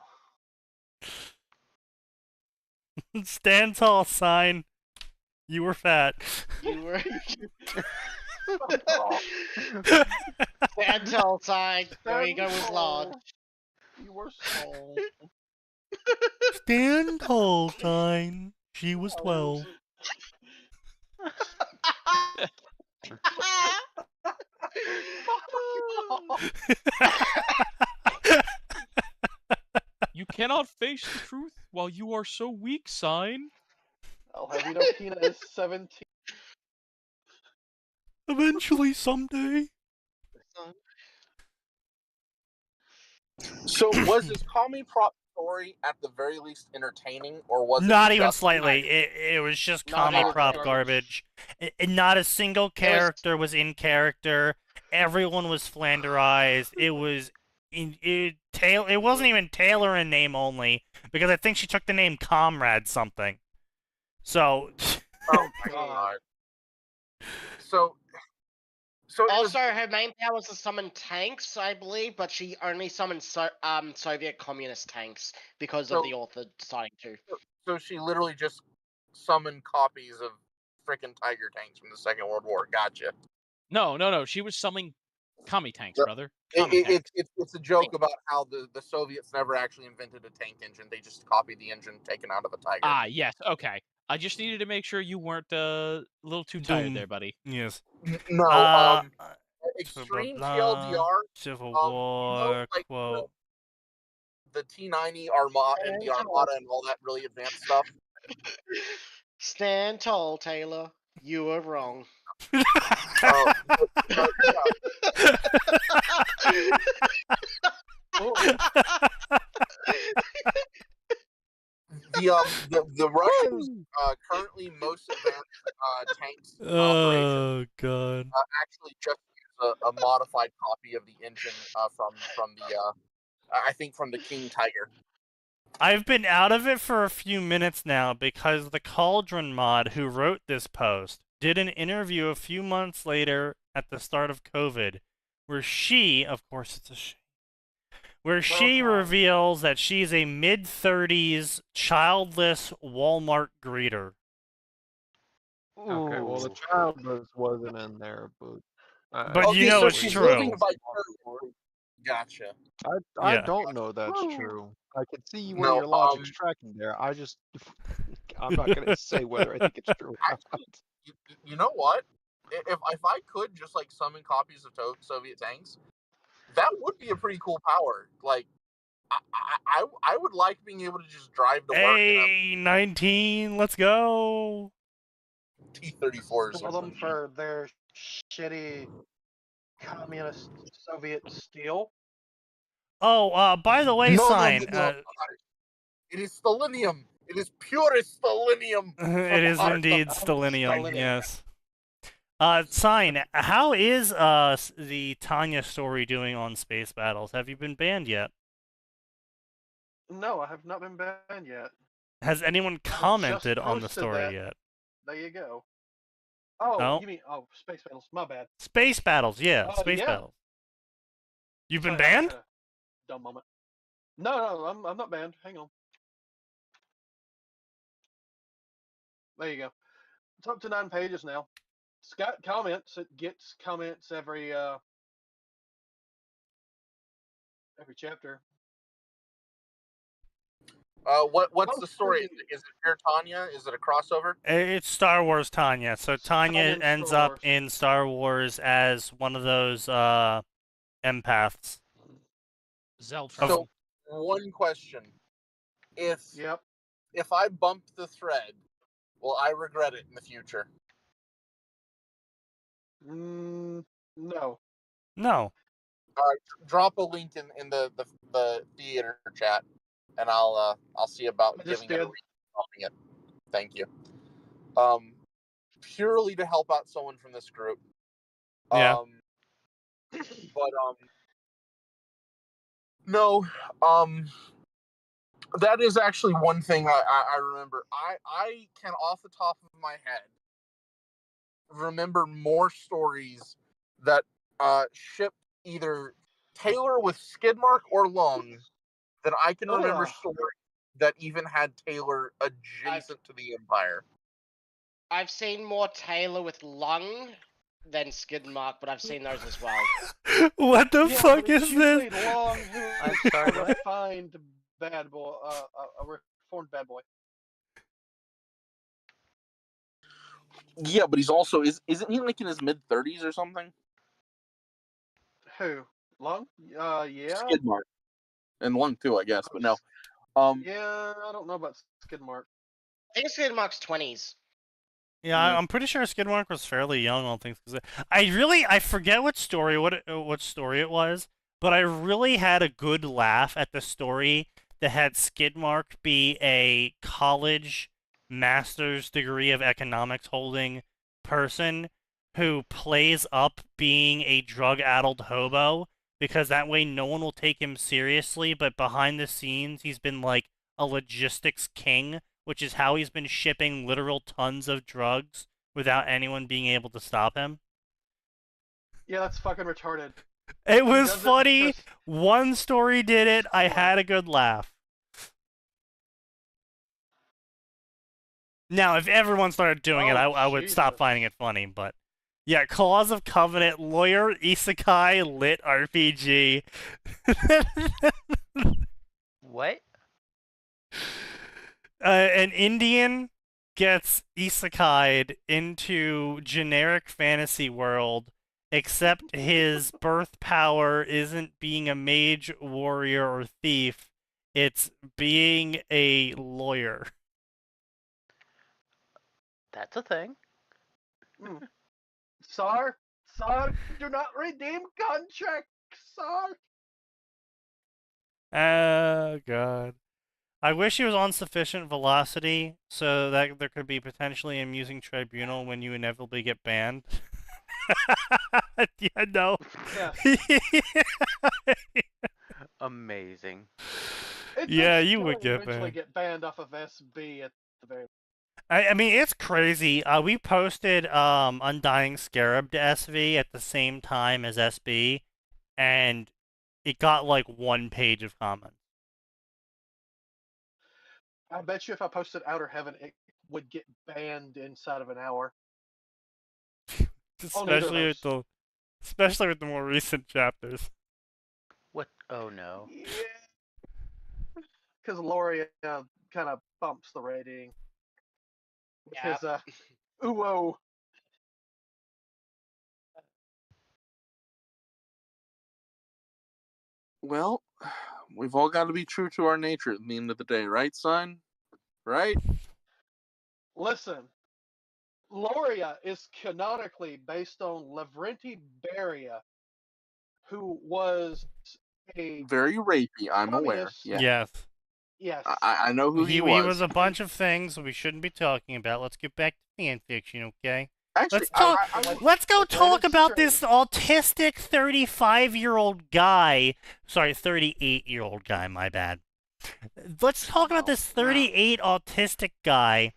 Stand tall, Sign. You were fat. You were. Stand tall, sign. Your ego was large. You were small. Stand tall, Sign. She was 12. You cannot face the truth while you are so weak, Sign. I'll have you know Tina is 17. Eventually, someday. So was this commie prop story at the very least entertaining, or was it Not even just slightly. It was just Not commie even prop garbage. garbage. Not a single character was in character. Everyone was flanderized. It was it wasn't even Taylor in name only, because I think she took the name Comrade something. So Oh my god. So it was, Also, her main power was to summon tanks, I believe, but she only summoned Soviet communist tanks because of So- the author deciding to. so she literally just summoned copies of frickin' Tiger tanks from the Second World War. Gotcha. No. She was summoning commie tanks, Yeah. brother. Commie tanks. It's a joke about how the Soviets never actually invented a tank engine. They just copied the engine taken out of the Tiger. Ah, yes. Okay. I just needed to make sure you weren't a little too tired Doom. there, buddy. yes. No, extreme blah, TLDR. Civil You know, War like quote. the T90 Armada and the Armada and all that really advanced stuff. Stand tall, Taylor. You were wrong. Uh, but yeah, the Russians currently most advanced tanks in operation Oh god. actually just use a modified copy of the engine from the I think from the King Tiger. I've been out of it for a few minutes now because the Cauldron mod who wrote this post did an interview a few months later at the start of COVID where she, of course it's a she, where she reveals that she's a mid-30s childless Walmart greeter. Okay, well the childless wasn't in there, but But you know so it's she's true. living vicariously. Gotcha. I Yeah. don't know that's true. I can see where No, your logic's tracking there. I'm not gonna say whether I think it's true or not. Actually, you know what? If I could just like summon copies of Soviet tanks, that would be a pretty cool power. Like, I would like being able to just drive to work in Hey, 19, let's go. a T-34 or Kill them something. for their shitty communist Soviet steel. Oh, by the way, No, Sign, it is selenium. It is purest selenium. it is indeed Stalinium, Stalinium. yes. Sign, how is the Tanya story doing on Space Battles? Have you been banned yet? No, I have not been banned yet. Has anyone just commented on the posted story that. yet? There you go. Oh, No? you mean Space Battles? My bad. Space Battles, yeah, Space yeah. Battles. You've been Sorry, I banned? had a dumb moment. No, I'm not banned. Hang on. There you go. It's up to 9 pages now. It's got comments. It gets comments every chapter. What's the story? Is it Pure Tanya? Is it a crossover? It's Star Wars Tanya. So Tanya Tanya and ends Star up Wars. in Star Wars as one of those empaths. Zeltron. So, one question: If Yep. if I bump the thread, will I regret it in the future? No. No. Drop a link in the theater chat, and I'll see about I just giving it a did. bumping it. Thank you. Purely to help out someone from this group. Yeah. But no. That is actually one thing I remember. I can off the top of my head remember more stories that shipped either Taylor with skid mark or lung than I can remember Ugh. stories that even had Taylor adjacent to the Empire. I've seen more Taylor with lung than skid mark, but I've seen those as well. What the Yeah, fuck but it's is this? usually Long who I'm is sorry, a what? refined bad boy, a reformed bad boy. Yeah, but he's also isn't he like in his mid-30s or something? Who? Long? Yeah. Skid mark and lung too, I guess. But no. Yeah, I don't know about skid mark. I think skid mark's 20s. Yeah, I'm pretty sure Skidmark was fairly young, all things considered. I forget what story it was, but I really had a good laugh at the story that had Skidmark be a college master's degree of economics holding person who plays up being a drug-addled hobo because that way no one will take him seriously, but behind the scenes he's been like a logistics king, which is how he's been shipping literal tons of drugs without anyone being able to stop him. Yeah, that's fucking retarded. It He was does it funny. because- One story did it. I had a good laugh. Now, if everyone started doing it, Oh, I would stop Jesus. finding it funny, but yeah, Claws of Covenant, Lawyer, Isekai, Lit RPG. What? An Indian gets isekai'd into generic fantasy world, except his birth power isn't being a mage, warrior, or thief. It's being a lawyer. That's a thing. Sir, do not redeem contract, sir. Oh god. I wish he was on sufficient velocity so that there could be potentially an amusing tribunal when you inevitably get banned. Yeah, no. Yes. Amazing. Yeah, you He'll would get eventually banned. get banned off of SB at the very. I mean, it's crazy. We posted Undying Scarab to SV at the same time as SB, and it got like 1 page of comments. I bet you if I posted Outer Heaven, it would get banned inside of an hour. Especially with the more recent chapters. What? Oh no. Yeah. Because Laurie kind of bumps the rating. Yeah. His ooh-oh. Well, we've all got to be true to our nature at the end of the day, right, son? Right? Listen, Loria is canonically based on Lavrenti Beria, who was a Very rapey, I'm aware. communist. Yeah. Yes. Yes. I know who He he was. was a bunch of things we shouldn't be talking about. Let's get back to fanfiction, okay? Actually, Let's talk. Let's go that talk is about true. this autistic 35-year-old guy. Sorry, 38-year-old guy. My bad. Let's talk about this 38 autistic guy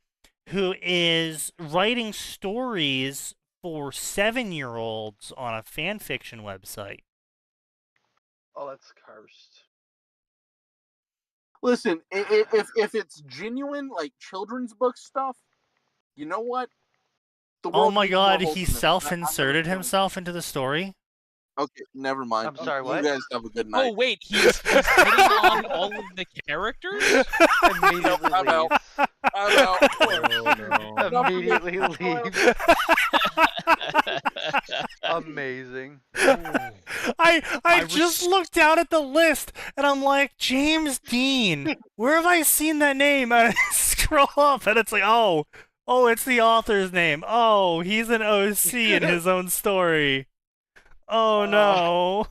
who is writing stories for 7-year-olds on a fanfiction website. Oh, that's cursed. Listen, if it's genuine, like children's book stuff, you know what? The Oh world my needs more god, he wholesomeness. self-inserted himself into the story? Okay, never mind. I'm sorry, what? You guys have a good night. Oh wait, he's hitting on all of the characters? Immediately I'm out. leaves. I'm out. Oh, no. Immediately leaves. Amazing. I just looked down at the list and I'm like, James Dean, where have I seen that name? And I scroll up and it's like, oh, it's the author's name. Oh, he's an OC in his own story. Oh no.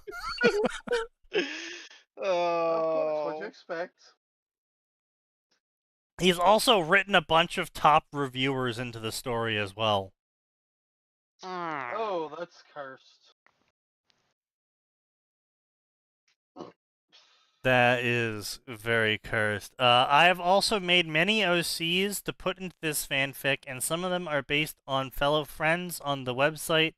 Of course, what'd you expect? He's also written a bunch of top reviewers into the story as well. Oh, that's cursed. That is very cursed. I have also made many OCs to put into this fanfic, and some of them are based on fellow friends on the website.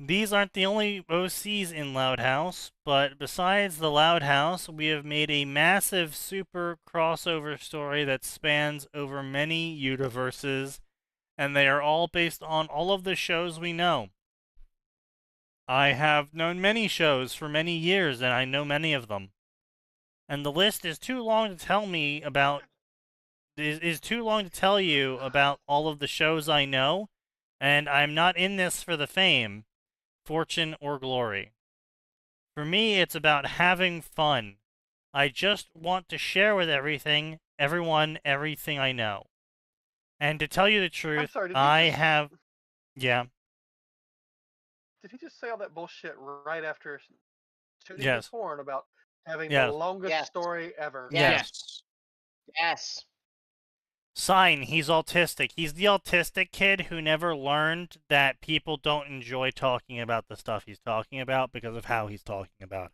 These aren't the only OCs in Loud House, but besides the Loud House, we have made a massive super crossover story that spans over many universes, and they are all based on all of the shows we know. I have known many shows for many years, and I know many of them. And the list is too long to tell me about. Is too long to tell you about all of the shows I know, and I'm not in this for the fame, fortune, or glory. For me, it's about having fun. I just want to share with everyone, everything I know. And to tell you the truth, sorry, yeah. Did he just say all that bullshit right after tooting Yes. his horn about having Yes. the longest Yes. story ever? Yes. Yes. Sign, he's autistic. He's the autistic kid who never learned that people don't enjoy talking about the stuff he's talking about because of how he's talking about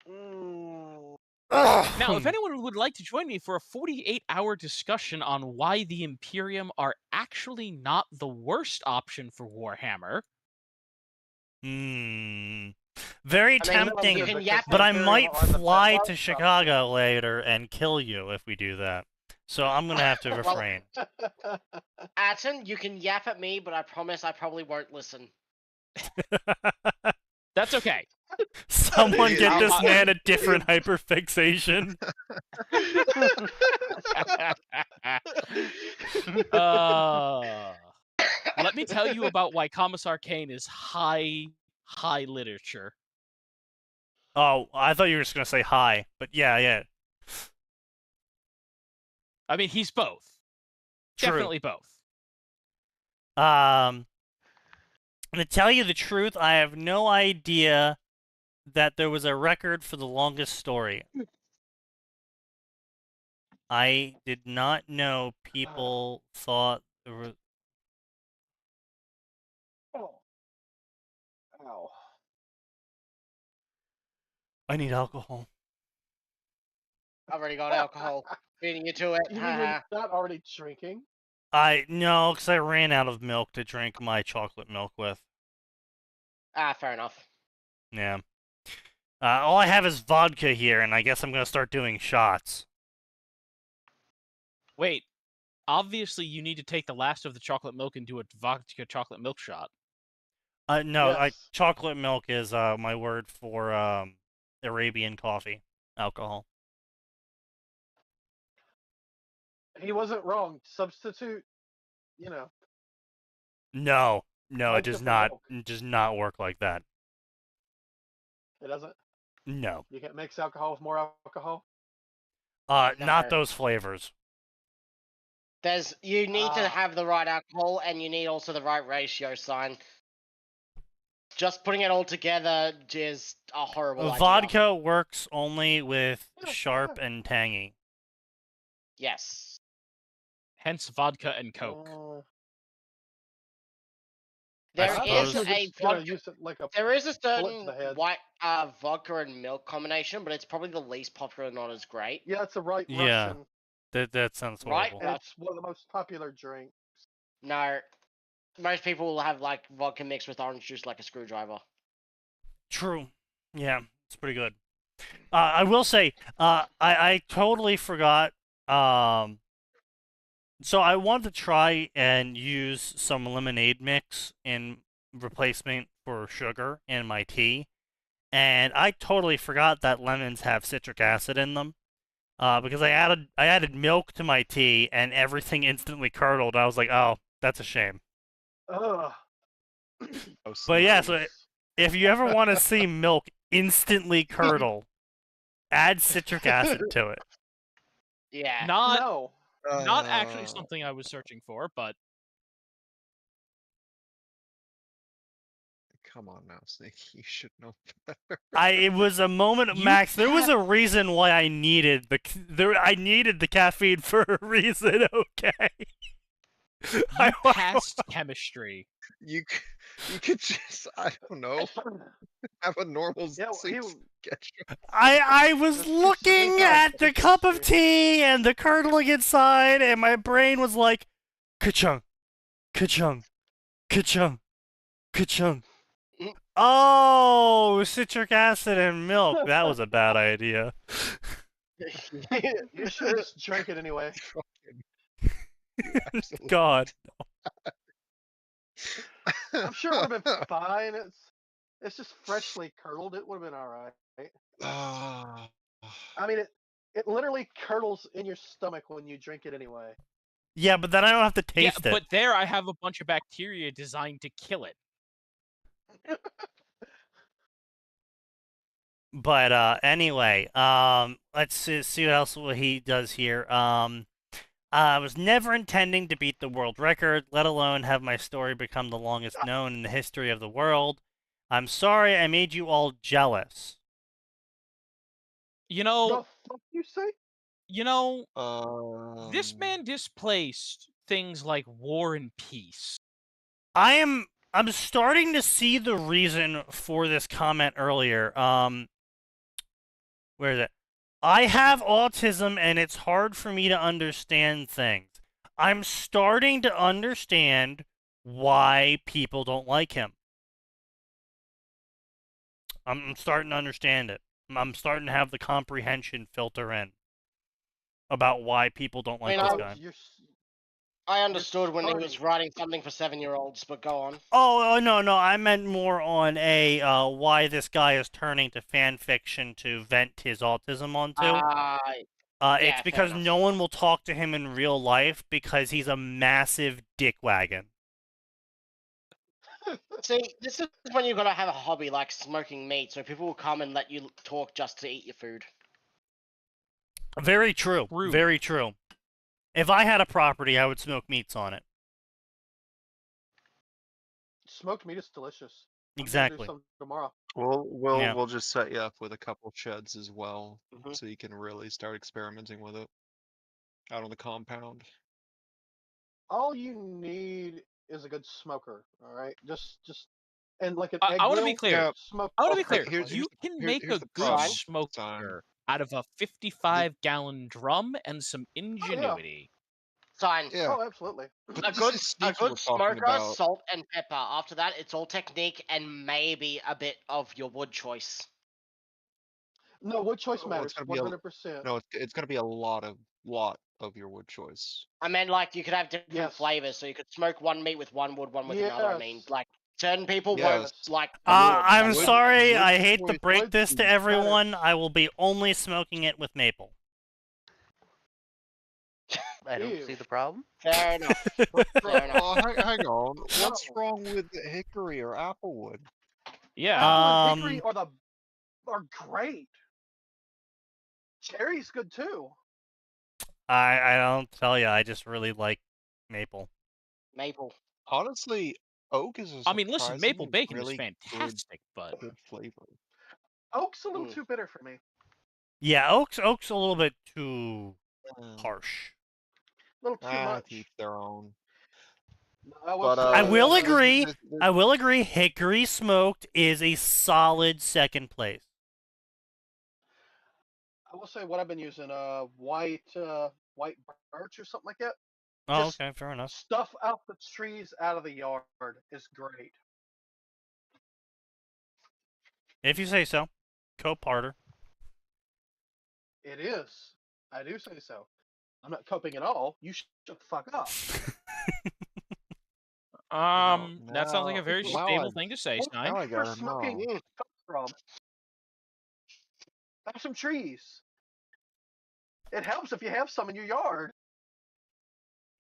it. Now, if anyone would like to join me for a 48-hour discussion on why the Imperium are actually not the worst option for Warhammer. Very I mean, tempting, you can yap but I Imperium might are the fly best to option. Chicago later and kill you if we do that. So I'm gonna have to refrain. Atin, you can yap at me, but I promise I probably won't listen. That's okay. Someone get this man a different hyperfixation. Let me tell you about why Commissar Kane is high literature. Oh, I thought you were just gonna say hi, but yeah. I mean, he's both. True. Definitely both. To tell you the truth, I have no idea that there was a record for the longest story. I did not know people thought there was... Oh. Ow. I need alcohol. I've already got alcohol. Beating you to it. You mean you're not already drinking? No, because I ran out of milk to drink my chocolate milk with. Fair enough. Yeah. All I have is vodka here, and I guess I'm gonna start doing shots. Wait, obviously you need to take the last of the chocolate milk and do a vodka chocolate milk shot. No, Yes. chocolate milk is my word for Arabian coffee alcohol. He wasn't wrong. Substitute, you know. No, it Vodka does for not. milk. It does not work like that. It doesn't. No. You can't mix alcohol with more alcohol. Not No. those flavors. You need to Ah. have the right alcohol, and you need also the right ratio, son. Just putting it all together is a horrible idea. Vodka works only with Yeah, sharp yeah. and tangy. Yes. Hence vodka and Coke. There suppose- is You're a just gonna vodka, use it like a there is a bullet to certain the head. white vodka and milk combination, but it's probably the least popular, not as great. Yeah, it's a right Yeah. Russian, That sounds Right? horrible. and it's one of the most popular drinks. No. Most people will have like vodka mixed with orange juice like a screwdriver. True. Yeah, it's pretty good. I will say, I totally forgot. So I wanted to try and use some lemonade mix in replacement for sugar in my tea, and I totally forgot that lemons have citric acid in them. Because I added milk to my tea and everything instantly curdled. I was like, oh, that's a shame. Ugh. Oh, But yeah, sneaky. so if you ever want to see milk instantly curdle, add citric acid to it. Yeah. No. Not actually something I was searching for, but Come on now, Snake. You should know. It was a moment of You Max. There was a reason why I needed I needed the caffeine for a reason. Okay. you passed chemistry. You could just, I don't know, have a normal Yeah, he, schedule. I was That's looking just at the cup of chemistry. tea and the curdling inside, and my brain was like, ka-chung, ka-chung, ka-chung, ka-chung. Oh, citric acid and milk. That was a bad idea. you should just drink it anyway. Absolutely. God. I'm sure it would have been fine. It's just freshly curdled. It would have been all right. Ah. I mean, it literally curdles in your stomach when you drink it anyway. Yeah, but then I don't have to taste yeah, it. but there I have a bunch of bacteria designed to kill it. But anyway, let's see what he does here. I was never intending to beat the world record, let alone have my story become the longest known in the history of the world. I'm sorry I made you all jealous. You know, The fuck you say? this man displaced things like war and peace. I'm starting to see the reason for this comment earlier. Where is it? I have autism and it's hard for me to understand things. I'm starting to understand why people don't like him. I'm starting to understand it. I'm starting to have the comprehension filter in about why people don't like this guy. I understood when he was writing something for 7-year-olds, but go on. Oh no, I meant more on a why this guy is turning to fan fiction to vent his autism onto. Yeah, It's because fair enough. no one will talk to him in real life because he's a massive dickwagon. See, this is when you've got to have a hobby like smoking meat, so people will come and let you talk just to eat your food. Very true. True. Very true. If I had a property, I would smoke meats on it. Smoked meat is delicious. I'm gonna Exactly. do some tomorrow. Yeah. We'll just set you up with a couple sheds as well, Mhm. so you can really start experimenting with it out on the compound. All you need is a good smoker. All right, just and like an egg I want to be grill. clear. Yeah. Smoke. I want to be Okay, clear. Here's You can here- make here's a the good problem, smoker Sign. out of a 55-gallon drum and some ingenuity. Sign. Yeah, Oh, absolutely. but A this good is a sneaky we're good talking smoker, about. salt and pepper. After that, it's all technique and maybe a bit of your wood choice. No, wood choice Well, matters. it's gonna be a 100%. no. It's gonna be a lot of your wood choice. I mean, like, you could have different Yes. flavors, so you could smoke one meat with one wood, one with another. I mean, Yes. like, certain people Yes. won't like wood. I'm that's wood- fine. sorry. wood I hate to choice- break wood this to matters. everyone. I will be only smoking it with maple. I don't see Ew. the problem. Fair enough. Fair enough. Oh, hang on. What's No. wrong with hickory or applewood? Yeah. Apple and hickory Um, are great. Cherry's good too. I don't tell you. I just really like maple. Maple. Honestly, oak is a I mean, listen, maple surprisingly bacon really is fantastic, but good flavor. Oak's a little Mm. too bitter for me. Yeah, oak's a little bit too Mm. harsh. A little too To much. each their own. I will But say I that, will uh, agree. this- I will agree. Hickory smoked is a solid second place. I will say what I've been using. White birch or something like that. Oh, Just okay, fair enough. Stuff out the trees out of the yard is great. If you say so. Co-parter. It is. I do say so. I'm not coping at all. You shut the fuck up. that sounds like a now- very now stable I- thing to say, Well, Stein. now I for gotta smoking know. from. Have some trees. It helps if you have some in your yard.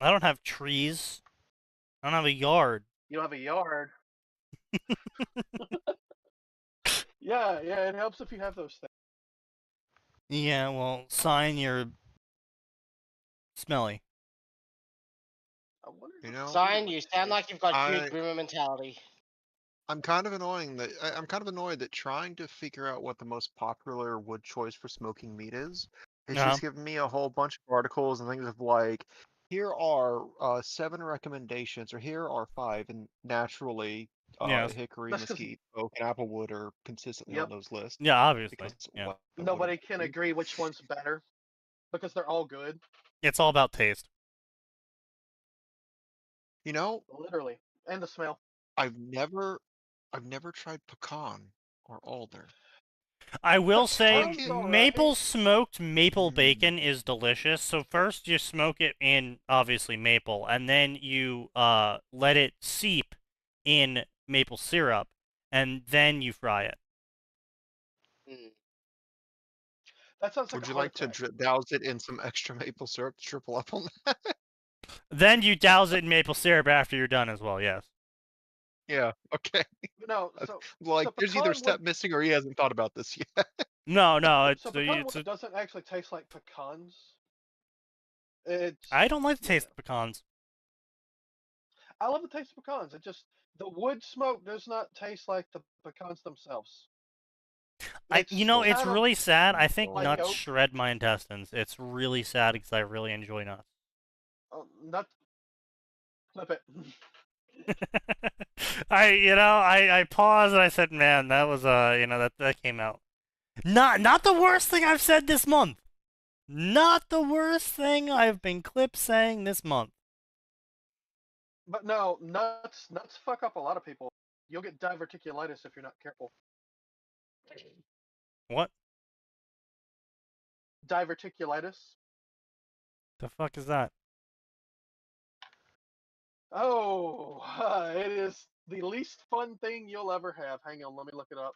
I don't have trees. I don't have a yard. You don't have a yard. Yeah, it helps if you have those things. Yeah, well, sign you're smelly. I wonder You if know, Sign, you sound like you've got I- huge boomer mentality. I'm kind of annoying that I'm kind of annoyed that trying to figure out what the most popular wood choice for smoking meat is, it's Uh-huh. just given me a whole bunch of articles and things of like, here are 7 recommendations, or here are 5, and naturally, Yes. hickory, That's 'cause- mesquite, oak, and applewood are consistently Yep. on those lists. Yeah, obviously. Because Yeah. well, Nobody can agree which one's better because they're all good. It's all about taste. You know, Literally. And the smell. I've never tried pecan or alder. I will say Pecan's alright. maple smoked maple Mm. bacon is delicious. So first you smoke it in obviously maple, and then you let it seep in maple syrup, and then you fry it. Mm. That sounds like Would a you heart like to attack. douse it in some extra maple syrup to triple up on that? Then you douse it in maple syrup after you're done as well. Yes. Yeah, okay. No, That's- so Like, so there's either a pecan step wood- missing or he hasn't thought about this yet. No, it's so pecan it's. wood doesn't actually taste like pecans. It's I don't like the taste yeah. of pecans. I love the taste of pecans. It just the wood smoke does not taste like the pecans themselves. It's kind of really sad. I think like nuts oak. shred my intestines. It's really sad because I really enjoy nuts. Nut. Flip it. I paused and I said, "Man, that was that came out not the worst thing I've said this month. Not the worst thing I've been clip saying this month." But no, nuts fuck up a lot of people. You'll get diverticulitis if you're not careful. What Diverticulitis. the fuck is that? Oh, it is the least fun thing you'll ever have. Hang on, let me look it up.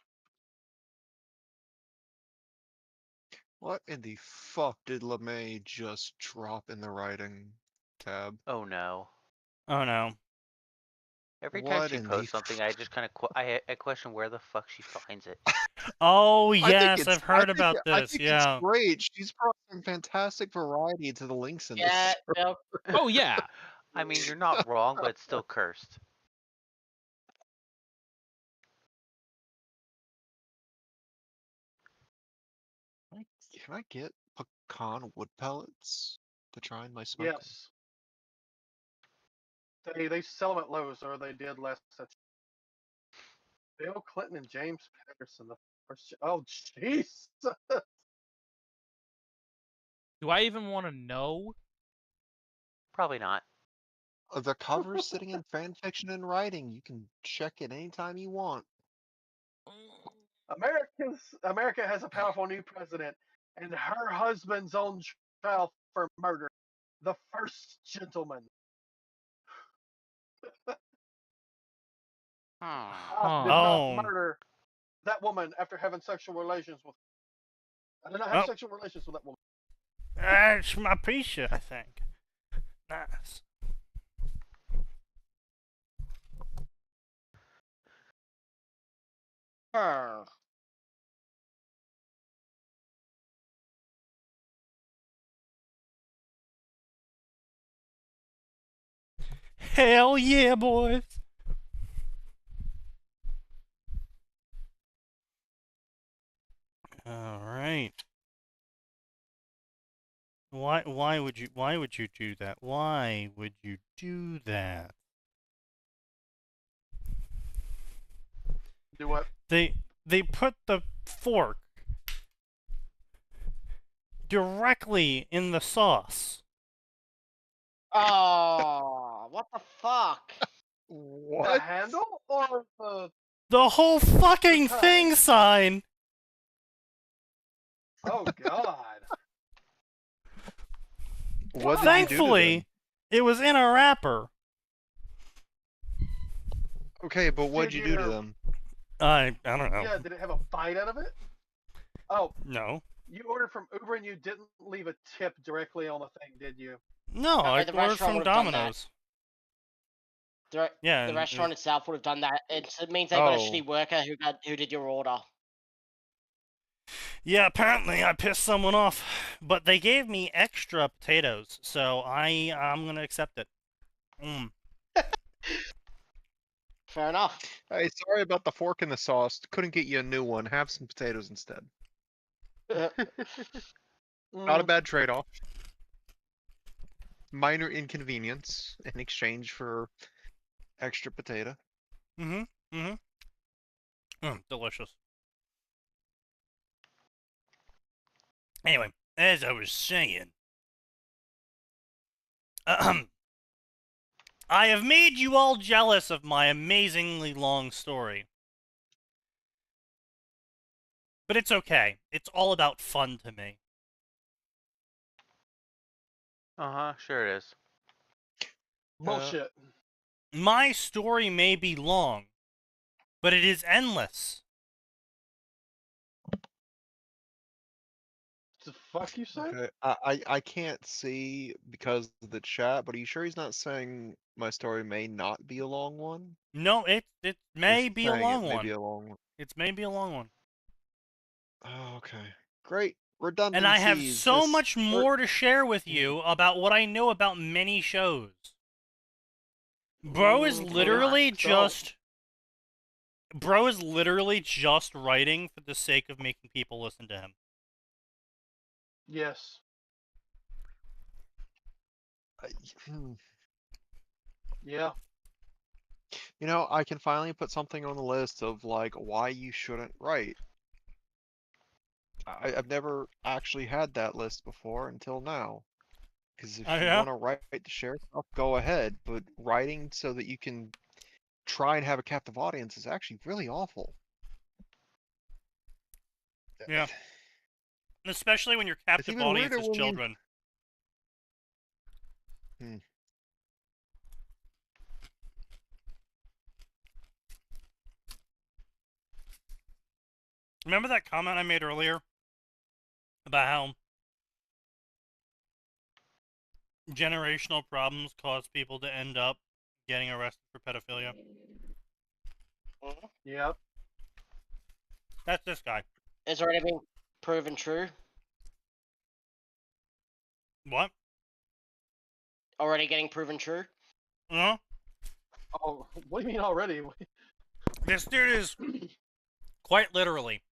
What in the fuck did LeMay just drop in the writing tab? Oh no. Oh no. Every time What she in the posts something, I just kind of I question where the fuck she finds it. Oh I think yes, it's I've heard about I this. think it's Yeah. great. She's brought some fantastic variety to the links in Yeah, this. yep. Oh yeah. I mean, you're not wrong, but it's still cursed. Can I get pecan wood pellets to try in my smoke? Yes. They sell them at Lowe's, or they did last. Bill Clinton and James Patterson, the first. Oh, jeez. Do I even want to know? Probably not. The cover's sitting in Fanfiction and Writing. You can check it anytime you want. America has a powerful new president, and her husband's on trial for murder. The first gentleman. Hmm. Did not Oh. murder that woman after having sexual relations with. I did not have Oh. sexual relations with that woman. That's my pizza, I think. Nice. Huh. Hell yeah, boys. All right. Why would you do that? Why would you do that? Do what? They put the fork directly in the sauce. Oh, what the fuck? The What? handle or the? The whole fucking The thing sign. Oh God. What did you do to Thankfully, them? it was in a wrapper. Okay, but what'd Did you do to your- them? I don't know. Yeah. Did it have a bite out of it? Oh, No. you ordered from Uber and you didn't leave a tip directly on the thing, did you? No, No, I the ordered restaurant from would've done that. Domino's. The Yeah. and restaurant itself would have done that. It means they got a Oh. shitty worker who did your order. Yeah, apparently I pissed someone off, but they gave me extra potatoes, so I'm gonna accept it. Fair enough. Hey, sorry about the fork in the sauce. Couldn't get you a new one. Have some potatoes instead. Not a Mm, bad trade-off. Minor inconvenience in exchange for extra potato. Delicious. Anyway, as I was saying, I have made you all jealous of my amazingly long story. But it's okay. It's all about fun to me. Sure it is. bullshit. My story may be long, but it is endless. The fuck you say? Okay, I can't see because of the chat, but are you sure he's not saying my story may not be a long one? No, it may He's be a saying long it may one. be a long one. It may be a long one. Oh, okay. Great. Redundancies. And I have so This much part- more to share with you about what I know about many shows. Bro is Mm, literally relax, just... Bro is literally just writing for the sake of making people listen to him. Yes. Hmm. Yeah. You know, I can finally put something on the list of like why you shouldn't write. I've never actually had that list before until now. Because if Oh, you yeah? want to write to share stuff, go ahead. But writing so that you can try and have a captive audience is actually really awful. Yeah. Especially when your captive even audience weirder is when you- children. Remember that comment I made earlier? About how generational problems cause people to end up getting arrested for pedophilia. Yep. That's this guy. It's already been proven true. What? Already getting proven true. No. Oh, what do you mean already? This dude is quite literally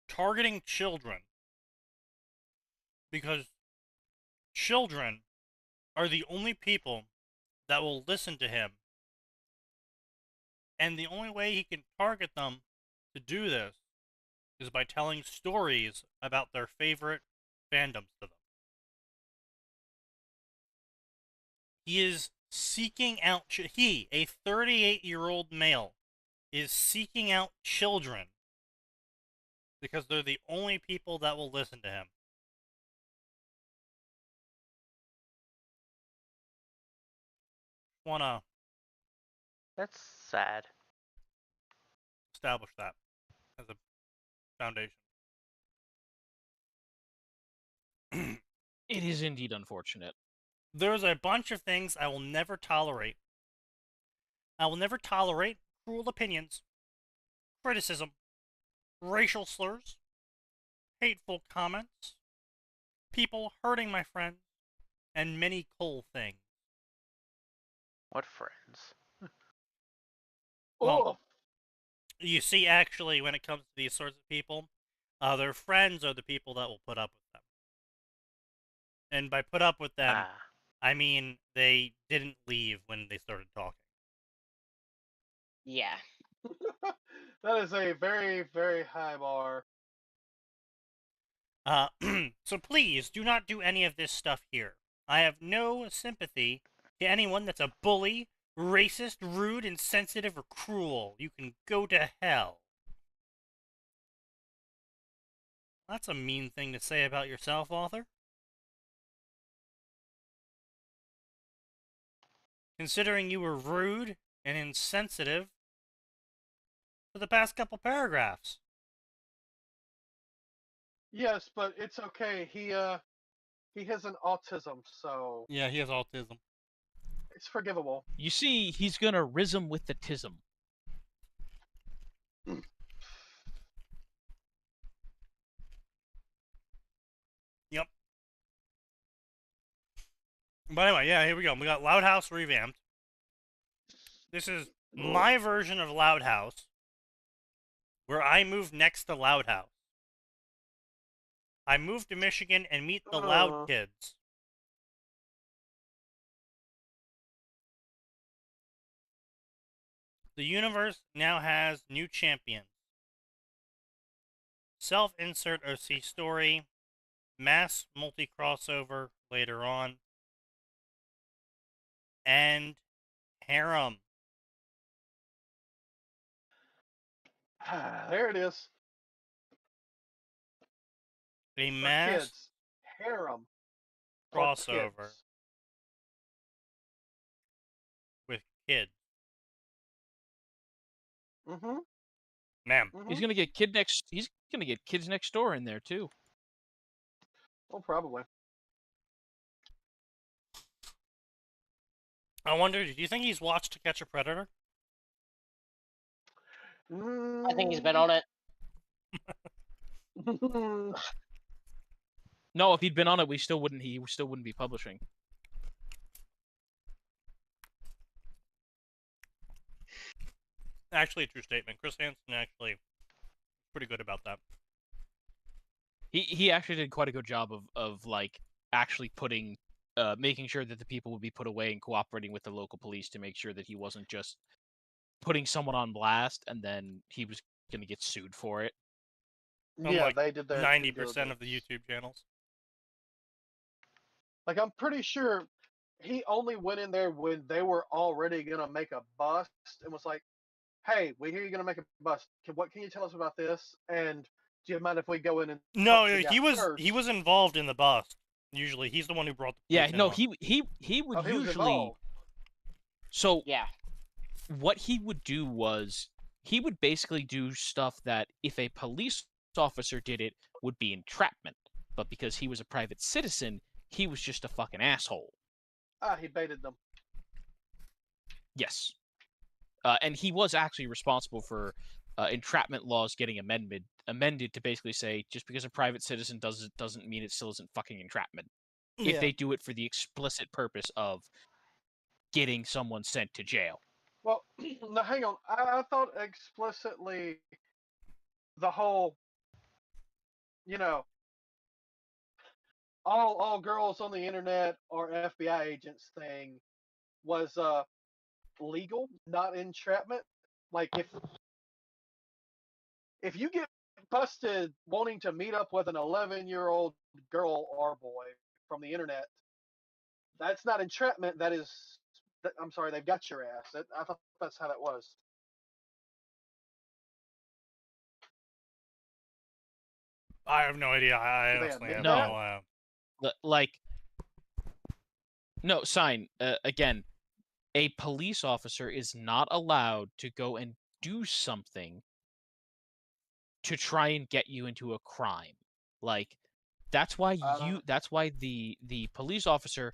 targeting children because children are the only people that will listen to him. And the only way he can target them to do this is by telling stories about their favorite fandoms to them. He is seeking out, he, a 38-year-old male, is seeking out children because they're the only people that will listen to him. Wanna That's sad. establish that as a foundation. It is indeed unfortunate. There's a bunch of things I will never tolerate. I will never tolerate cruel opinions, criticism, racial slurs, hateful comments, people hurting my friends, and many cool things. What friends? Well, Oh, you see, actually, when it comes to these sorts of people, their friends are the people that will put up with them. And by put up with them, Ah, I mean they didn't leave when they started talking. Yeah. that is a very, very high bar. So please, do not do any of this stuff here. I have no sympathy to anyone that's a bully, racist, rude, insensitive, or cruel. You can go to hell. That's a mean thing to say about yourself, author. Considering you were rude and insensitive for the past couple paragraphs. Yes, but it's okay. He has an autism, so Yeah, he has autism. it's forgivable. You see, he's gonna rism with the tism. Yep. But anyway, yeah, here we go. We got Loud House revamped. This is my version of Loud House, where I move next to Loud House. I move to Michigan and meet the Loud Kids. The universe now has new champions. Self-insert OC story, mass multi-crossover later on, and harem. There it is. A For mass kids. Harem. for crossover kids. with kids. Mm-hmm. Ma'am. He's gonna get He's gonna get kids next door in there too. Oh, probably. I wonder, do you think he's watched To Catch a Predator? I think he's been on it. No, if he'd been on it, he still wouldn't be publishing. Actually, a true statement. Chris Hansen actually pretty good about that. He actually did quite a good job of like actually making sure that the people would be put away and cooperating with the local police to make sure that he wasn't just putting someone on blast and then he was going to get sued for it. Yeah, Unlike they did their 90% of the YouTube channels. Like, I'm pretty sure he only went in there when they were already gonna make a bust and was like, "Hey, we hear you're gonna make a bust. What can you tell us about this? And do you mind if we go in and No, talk to the he guy was first?" involved in the bust. Usually, he's the one who brought the Yeah, police in no, on. he would Oh, he was usually. involved. So Yeah. what he would do was he would basically do stuff that if a police officer did it would be entrapment, but because he was a private citizen, he was just a fucking asshole. He baited them. Yes. And he was actually responsible for entrapment laws getting amended to basically say just because a private citizen does it doesn't mean it still isn't fucking entrapment. If Yeah. they do it for the explicit purpose of getting someone sent to jail. Well, now hang on. I thought explicitly the whole, you know, all girls on the internet are FBI agents thing was legal, not entrapment. Like if you get busted wanting to meet up with an 11-year-old girl or boy from the internet, that's not entrapment. That is, I'm sorry, they've got your ass. I thought that's how that was. I have no idea. I Do they honestly admit have that? no. Like, no, sign. Again, a police officer is not allowed to go and do something to try and get you into a crime. Like, that's why the police officer,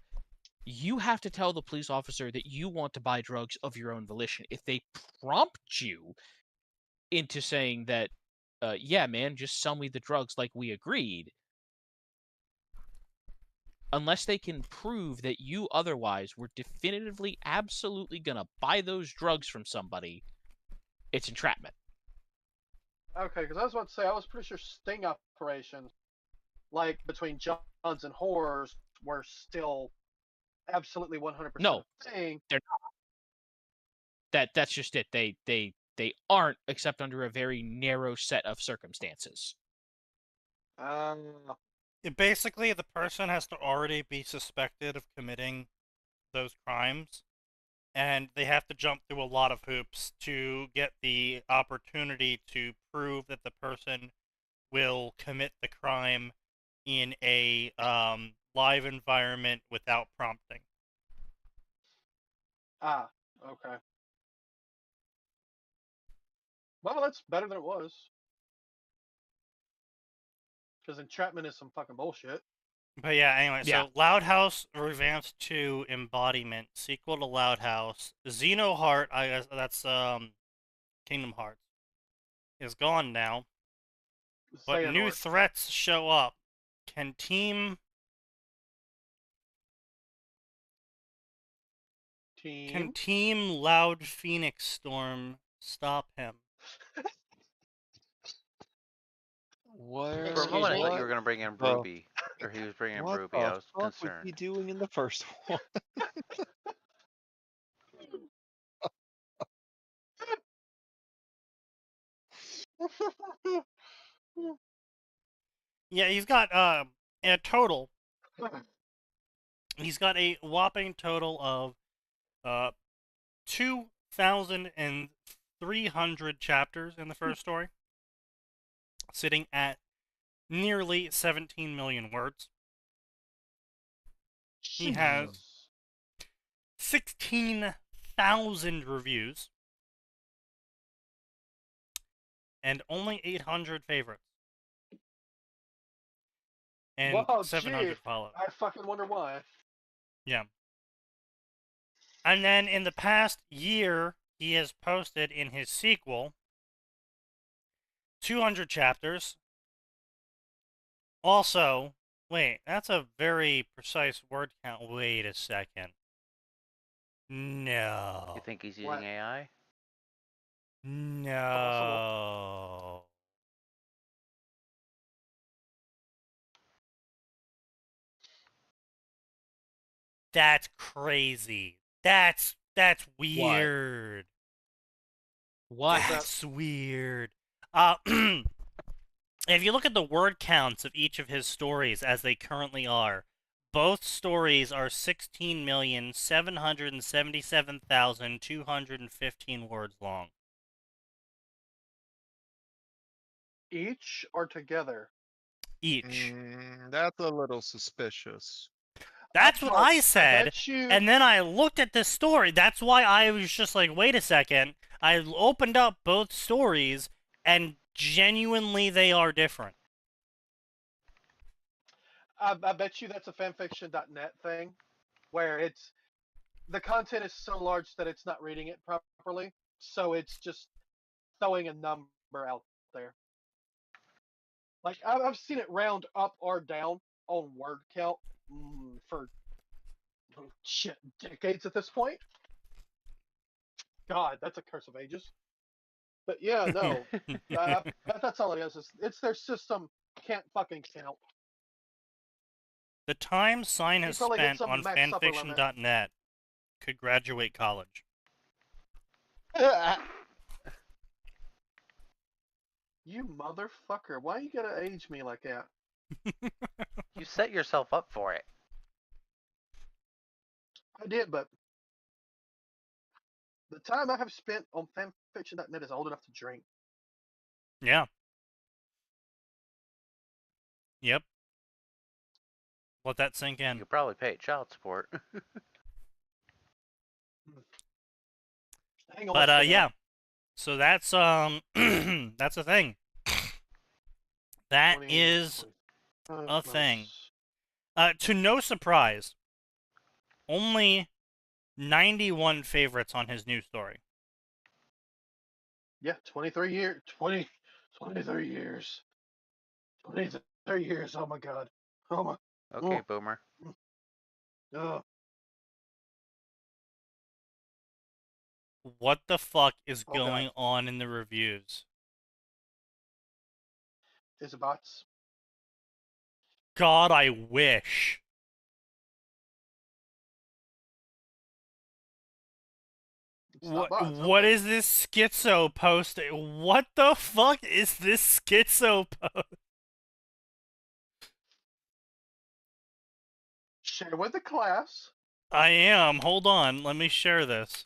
you have to tell the police officer that you want to buy drugs of your own volition. If they prompt you into saying that, yeah, man, just sell me the drugs like we agreed, unless they can prove that you otherwise were definitively, absolutely gonna buy those drugs from somebody, it's entrapment. Okay, because I was about to say I was pretty sure sting operations, like between Johns and whores, were still absolutely 100% No, a thing. they're not. That's just it. They aren't, except under a very narrow set of circumstances. Basically, the person has to already be suspected of committing those crimes, and they have to jump through a lot of hoops to get the opportunity to prove that the person will commit the crime in a live environment without prompting. Okay. Well, that's better than it was. Because entrapment is some fucking bullshit. But yeah, anyway, Yeah. so Loud House revamped to Embodiment, sequel to Loud House. Xenoheart, I guess that's Kingdom Hearts, is gone now. But new Xehanort. threats show up. Can Team Loud Phoenix Storm stop him? Where? For a moment, I thought what you were going to bring in the- Ruby. Or he was bringing in What Ruby. the I was fuck was he concerned. doing in the first one? Yeah, he's got a total. He's got a whopping total of 2,300 chapters in the first story, sitting at nearly 17 million words. He has 16,000 reviews and only 800 favorites. And Whoa, 700 gee, follows. I fucking wonder why. Yeah. And then in the past year, he has posted in his sequel 200 chapters. Also, wait, that's a very precise word count. Wait a second. No. You think he's using What? AI? No. That's crazy. That's weird. What? That's weird. If you look at the word counts of each of his stories as they currently are, both stories are 16,777,215 words long. Each or together? Each. That's a little suspicious. That's what I said. bet you. And then I looked at this story. That's why I was just like, wait a second. I opened up both stories, and genuinely they are different. I bet you that's a fanfiction.net thing, where it's the content is so large that it's not reading it properly, so it's just throwing a number out there. Like I've seen it round up or down on word count for shit decades at this point. God, that's a curse of ages. But yeah, no, that's all it is. It's their system can't fucking count. The time Sign You has probably hit spent some on max upper limit. fanfiction.net could graduate college. You motherfucker! Why you gotta age me like that? You set yourself up for it. I did, but the time I have spent on fanfiction.net is old enough to drink. Yeah. Yep. Let that sink You in. could probably pay child support. Hang on, But yeah. So that's that's a thing. That 20, is 25 a thing. plus- To no surprise, only 91 favorites on his news story. Yeah, 23 years. 23 years. 23 years. Oh my god. Oh my. Okay, boomer. Oh. What the fuck is Oh, God. going on in the reviews? Is it bots? God, I wish. It's not bots. What Okay. is this schizo post? What the fuck is this schizo post? Share with the class. I am. Hold on. Let me share this.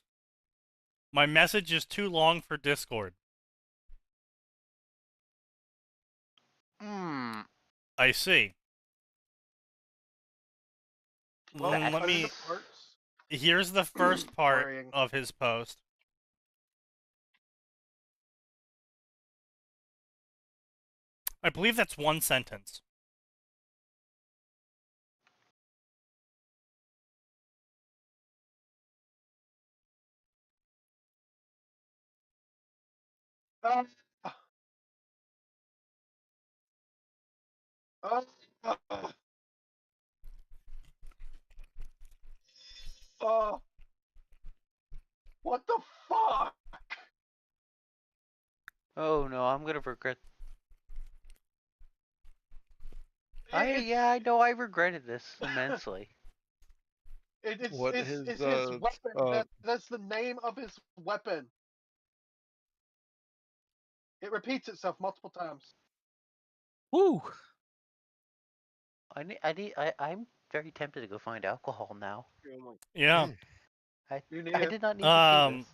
My message is too long for Discord. Hmm. I see. Well, Then let other me. parts. Here's the first part Worrying. of his post. I believe that's one sentence. Uh, uh, uh, what the fuck? Oh no, I'm gonna regret. It- I know I regretted this immensely. What it's his, his weapon. That's the name of his weapon. It repeats itself multiple times. Woo! I'm very tempted to go find alcohol now. Yeah. I You need I it. did not need to do this.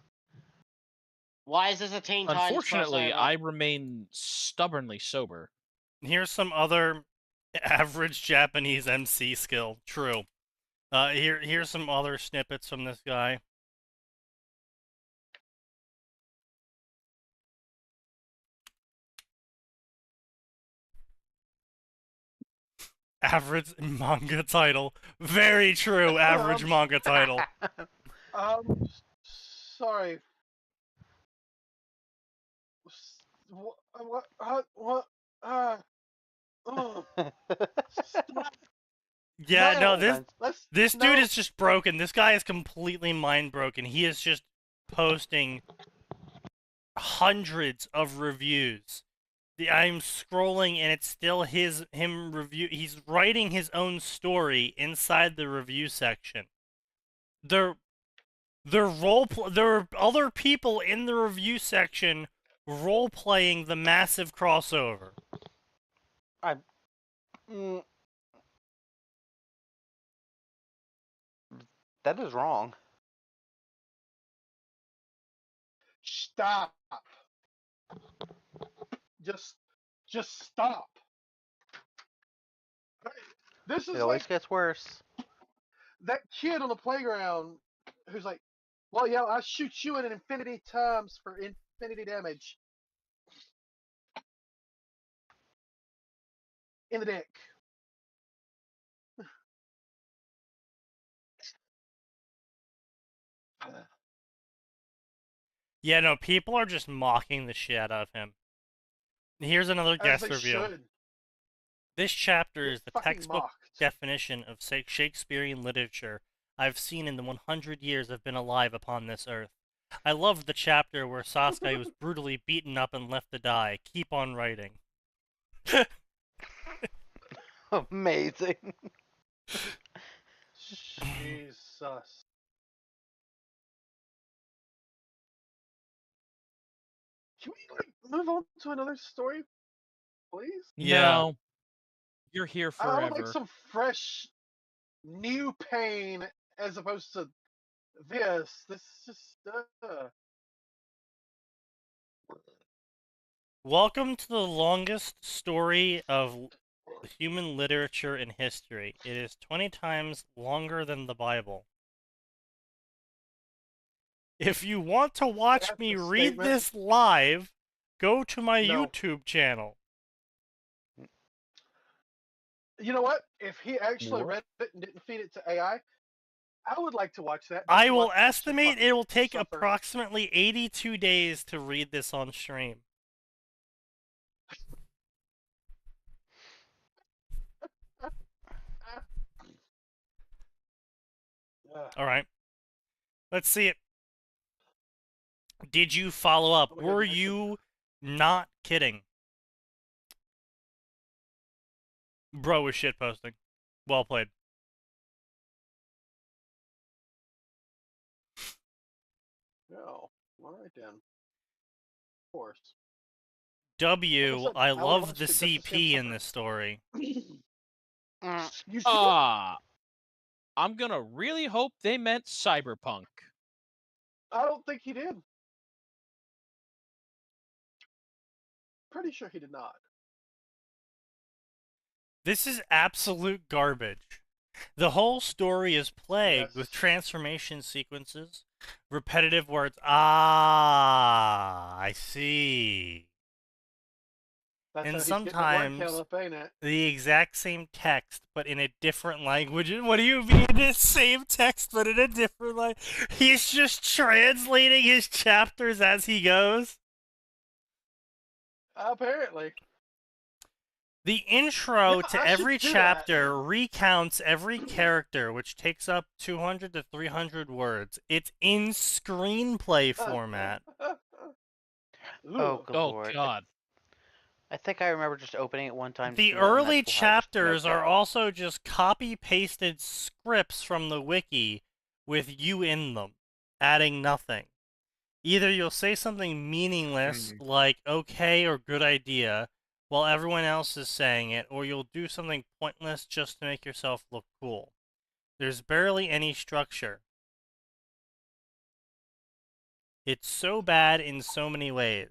Why is this a Teen Titans Unfortunately, crossover? I remain stubbornly sober. Here's some other average Japanese MC skill. True. Here's some other snippets from this guy. Average manga title. Very true. Average manga title. Sorry. What? Stop. Yeah, no, Let's, this no. dude is just broken. This guy is completely mind broken. He is just posting hundreds of reviews. I'm scrolling and it's still him review. He's writing his own story inside the review section. There are other people in the review section role playing the massive crossover. That is wrong. Stop. Just stop. This is It always like gets worse. that kid on the playground who's like, well, yeah, I'll shoot you in infinity times for infinity damage. In the dick. Yeah, no, people are just mocking the shit out of him. Here's another As guest they review. should. This chapter Get is the fucking textbook mocked. definition of Shakespearean literature I've seen in the 100 years I've been alive upon this earth. I loved the chapter where Sasuke was brutally beaten up and left to die. Keep on writing. Amazing. Jesus. Can we move on to another story, please? Yeah. No. You're here I would like forever. some fresh, new pain as opposed to this. This is just. Welcome to the longest story of human literature in history. It is 20 times longer than the Bible. If you want to watch That's me a read statement. this live, go to my No. YouTube channel. You know what? If he actually What? read it and didn't feed it to AI, I would like to watch that. just I to will watch Christian estimate fucking it will take suffer. approximately 82 days to read this on stream. Ugh. Alright. Let's see it. Did you follow up? Oh my God, Were yeah, I should- you not kidding? Bro was shitposting. Well played. No. All right then. Of course. W, said, I I would've love watched the it just to see him CP in suffer. this story. Mm, You should. I'm gonna really hope they meant cyberpunk. I don't think he did. Pretty sure he did not. This is absolute garbage. The whole story is plagued with Yes. transformation sequences, repetitive words. Ah, I see. That's And how he's getting that word sometimes count up, ain't it? the exact same text, but in a different language. What do you mean the same text, but in a different language? He's just translating his chapters as he goes. Apparently. The intro Yeah, to I should every do that. chapter recounts every character, which takes up 200 to 300 words. It's in screenplay format. oh, Ooh. good Oh lord. god. I think I remember just opening it one time. The to do it, and early that's why I just chapters noped are out. also just copy-pasted scripts from the wiki with you in them, adding nothing. Either you'll say something meaningless, like okay or good idea, while everyone else is saying it, or you'll do something pointless just to make yourself look cool. There's barely any structure. It's so bad in so many ways.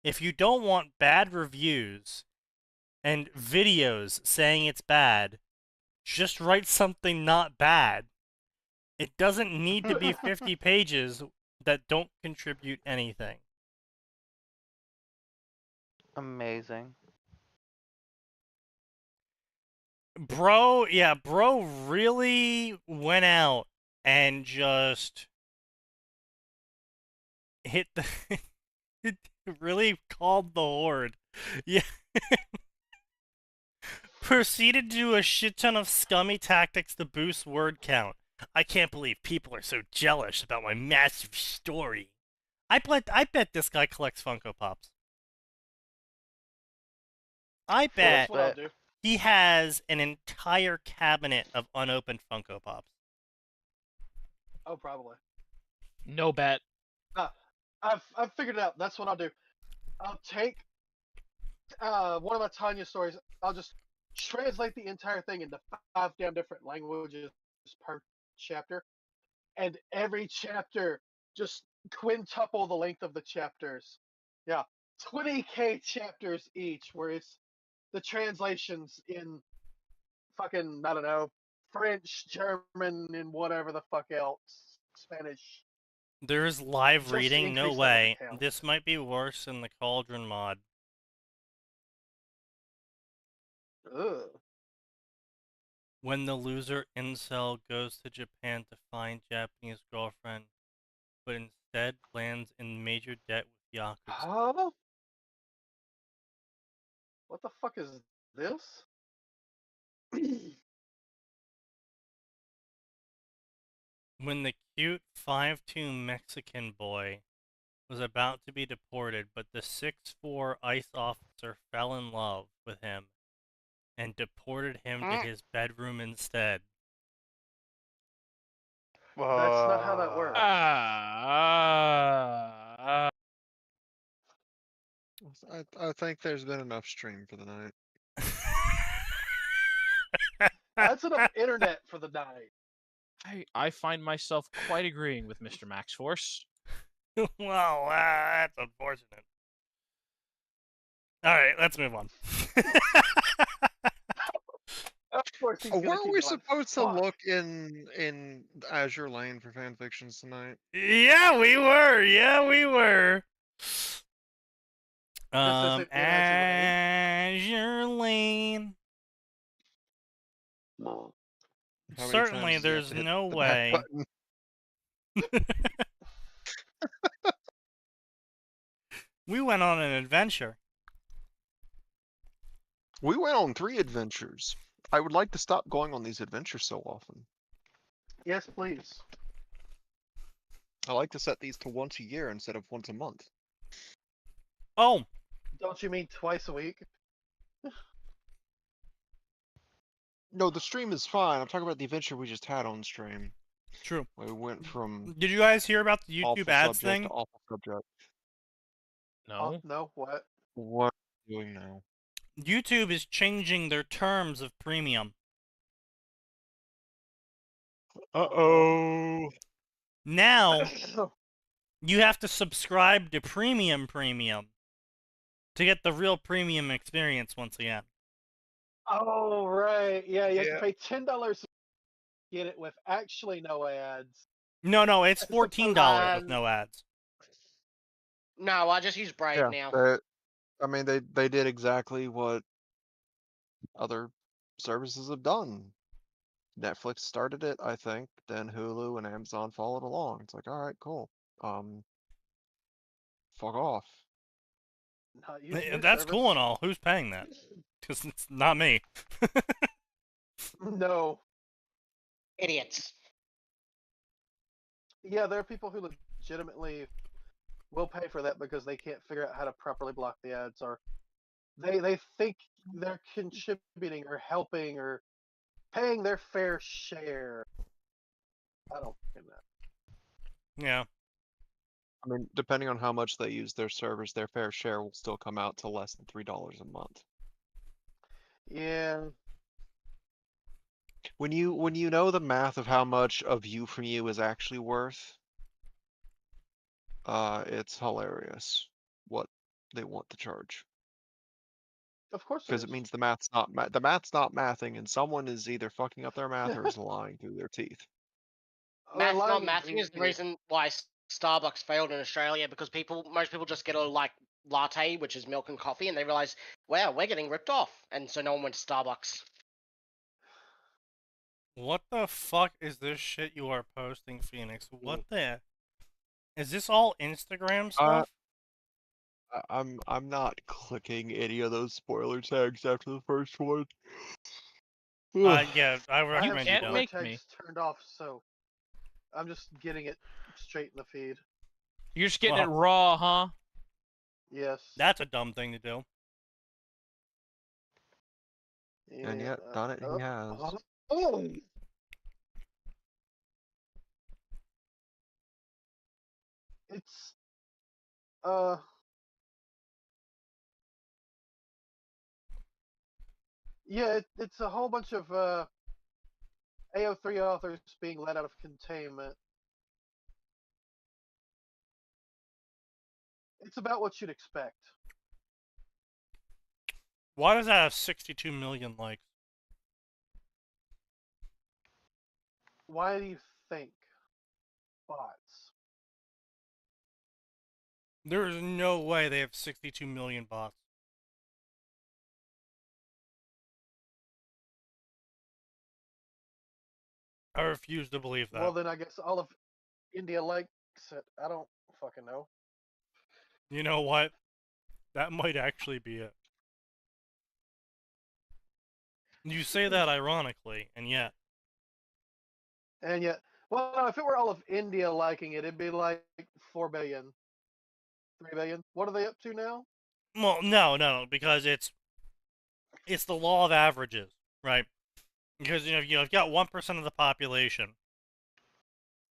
If you don't want bad reviews and videos saying it's bad, just write something not bad. It doesn't need to be 50 pages that don't contribute anything. Amazing. Bro really went out and just hit the it really called the horde. Yeah. Proceeded to do a shit ton of scummy tactics to boost word count. I can't believe people are so jealous about my massive story. I bet this guy collects Funko Pops. I That's bet what I'll do. he has an entire cabinet of unopened Funko Pops. Oh, probably. No bet. I've figured it out. That's what I'll do. I'll take one of my Tanya stories. I'll just translate the entire thing into 5 damn different languages per chapter, and every chapter just quintuple the length of the chapters. Yeah, 20K chapters each, where it's the translations in fucking, I don't know, French, German, and whatever the fuck else, Spanish. There's live Just to reading? No increase the word way. count. This might be worse than the Cauldron mod. Ugh. When the loser incel goes to Japan to find Japanese girlfriend, but instead lands in major debt with Yakuza. Huh? What the fuck is this? When the cute 5'2" Mexican boy was about to be deported, but the 6'4" ICE officer fell in love with him and deported him to his bedroom instead. That's not how that works. I think there's been enough stream for the night. That's enough internet for the night. I find myself quite agreeing with Mr. Max Force. Well, that's unfortunate. All right, let's move on. Of course, he's gonna Weren't keep we going. supposed to Fuck. look in Azure Lane for fanfictions tonight? Yeah, we were. Yeah, we were. isn't in Azure Lane. No. How many Certainly, times do you have there's to hit no the back way. button? We went on an adventure. We went on 3 adventures. I would like to stop going on these adventures so often. Yes, please. I like to set these to once a year instead of once a month. Oh, Don't you mean twice a week? No, the stream is fine. I'm talking about the adventure we just had on stream. true. We went from Did you guys hear about the awful YouTube ads subject thing? to awful subject. No. No, what? What are you doing now? YouTube is changing their terms of premium. Uh-oh. Now, you have to subscribe to premium to get the real premium experience once again. Oh, right. Yeah, you have Yeah. to pay $10 to get it with actually no ads. No, it's As opposed $14 with to- no ads. No, I just use Brave now. I mean, they did exactly what other services have done. Netflix started it, I think. Then Hulu and Amazon followed along. It's like, all right, cool. Fuck off. Not using your That's service. cool and all. Who's paying that? Because it's not me. No. Idiots. Yeah, there are people who legitimately will pay for that because they can't figure out how to properly block the ads, or they think they're contributing or helping or paying their fair share. I don't get that. Yeah. I mean, depending on how much they use their servers, their fair share will still come out to less than $3 a month. Yeah. When you know the math of how much a view from you is actually worth, it's hilarious what they want to charge. Of course. Because it means the math's not mathing, and someone is either fucking up their math or is lying through their teeth. Math not mathing is the reason why Starbucks failed in Australia, because most people just get a latte, which is milk and coffee, and they realize, wow, we're getting ripped off, and so no one went to Starbucks. What the fuck is this shit you are posting, Phoenix? What the? Is this all Instagram stuff? I'm not clicking any of those spoiler tags after the first one. Yeah, I recommend you can't don't. make tags me. turned off, so I'm just getting it straight in the feed. You're just getting it Well- raw, huh? Yes. That's a dumb thing to do. And yet, done it he has. Oh. It's yeah, it's a whole bunch of AO3 authors being let out of containment. It's about what you'd expect. Why does that have 62 million likes? Why do you think? Bots. There is no way they have 62 million bots. I refuse to believe that. Well, then I guess all of India likes it. I don't. fucking know. You know what? That might actually be it. You say that ironically, and yet. And yet, well, no, if it were all of India liking it, it'd be like 4 billion, 3 billion. What are they up to now? Well, no, because it's the law of averages, right? Because you've got 1% of the population,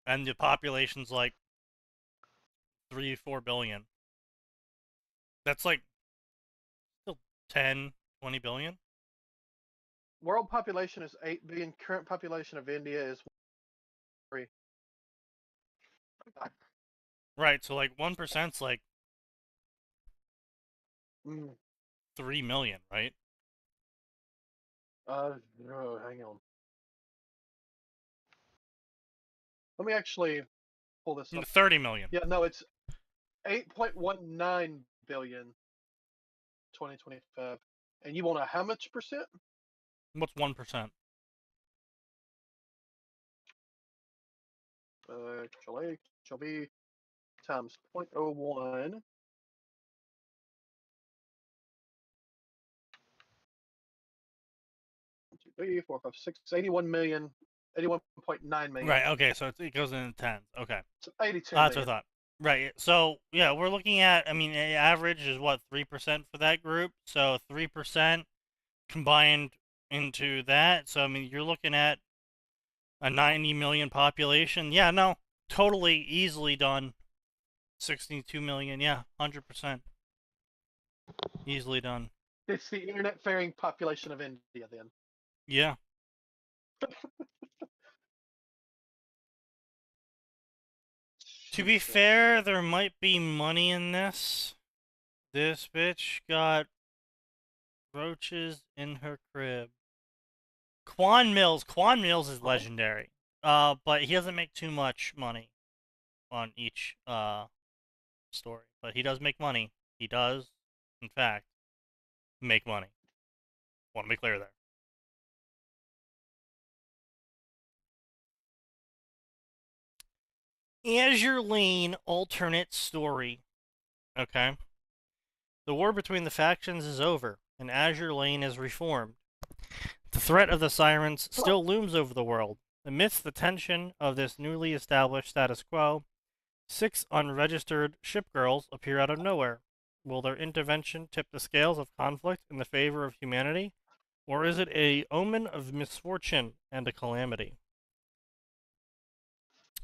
and the population's like 3-4 billion. That's like still 10, 20 billion. World population is 8 billion. Current population of India is 3. Right, so like 1%'s like Mm. 3 million, right? No, hang on. Let me actually pull this up. 30 million. Yeah, no, it's 8.19 billion 2025. And you want a how much percent? What's 1%? Shall be times 0.01. Three, 4, 5, 6, 81 million, 81.9 million. Right, okay, so it goes in tens. Okay. So 82 That's million. what I thought. Right, so, yeah, we're looking at, I mean, average is what, 3% for that group? So 3% combined into that. So, I mean, you're looking at a 90 million population. Yeah, no, totally easily done. 62 million, yeah, 100%. Easily done. It's the internet faring population of India then. Yeah. To be fair, there might be money in this. This bitch got roaches in her crib. Quan Mills is legendary. But he doesn't make too much money on each story. But he does make money. He does, in fact, make money. Want to be clear there. Azure Lane alternate story. Okay. The war between the factions is over, and Azure Lane is reformed. The threat of the Sirens still looms over the world. Amidst the tension of this newly established status quo, 6 unregistered ship girls appear out of nowhere. Will their intervention tip the scales of conflict in the favor of humanity, or is it a omen of misfortune and a calamity?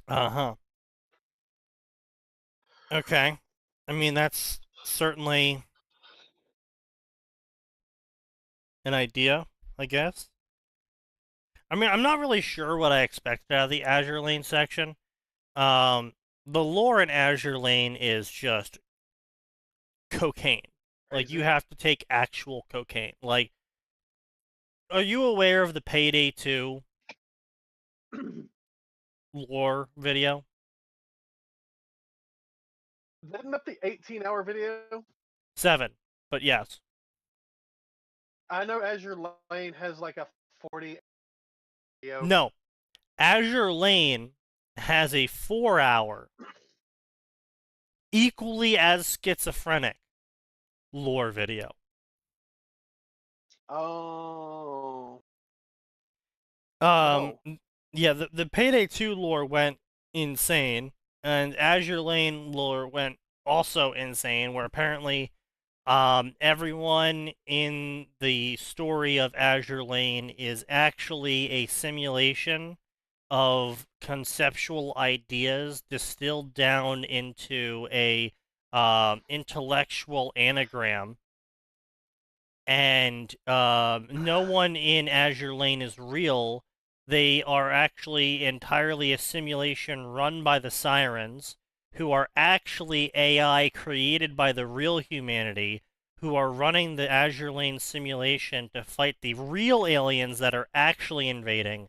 Uh-huh. Okay. I mean, that's certainly an idea, I guess. I mean, I'm not really sure what I expected out of the Azure Lane section. The lore in Azure Lane is just cocaine. Like, you have to take actual cocaine. Like, are you aware of the Payday 2 lore video? Isn't that the 18-hour video? 7, but yes. I know Azure Lane has like a 40 video. No. Azure Lane has a 4-hour, equally as schizophrenic lore video. Oh. Yeah, the Payday 2 lore went insane, and Azure Lane lore went also insane, where apparently everyone in the story of Azure Lane is actually a simulation of conceptual ideas distilled down into a intellectual anagram. And no one in Azure Lane is real. They are actually entirely a simulation run by the Sirens, who are actually AI created by the real humanity, who are running the Azure Lane simulation to fight the real aliens that are actually invading,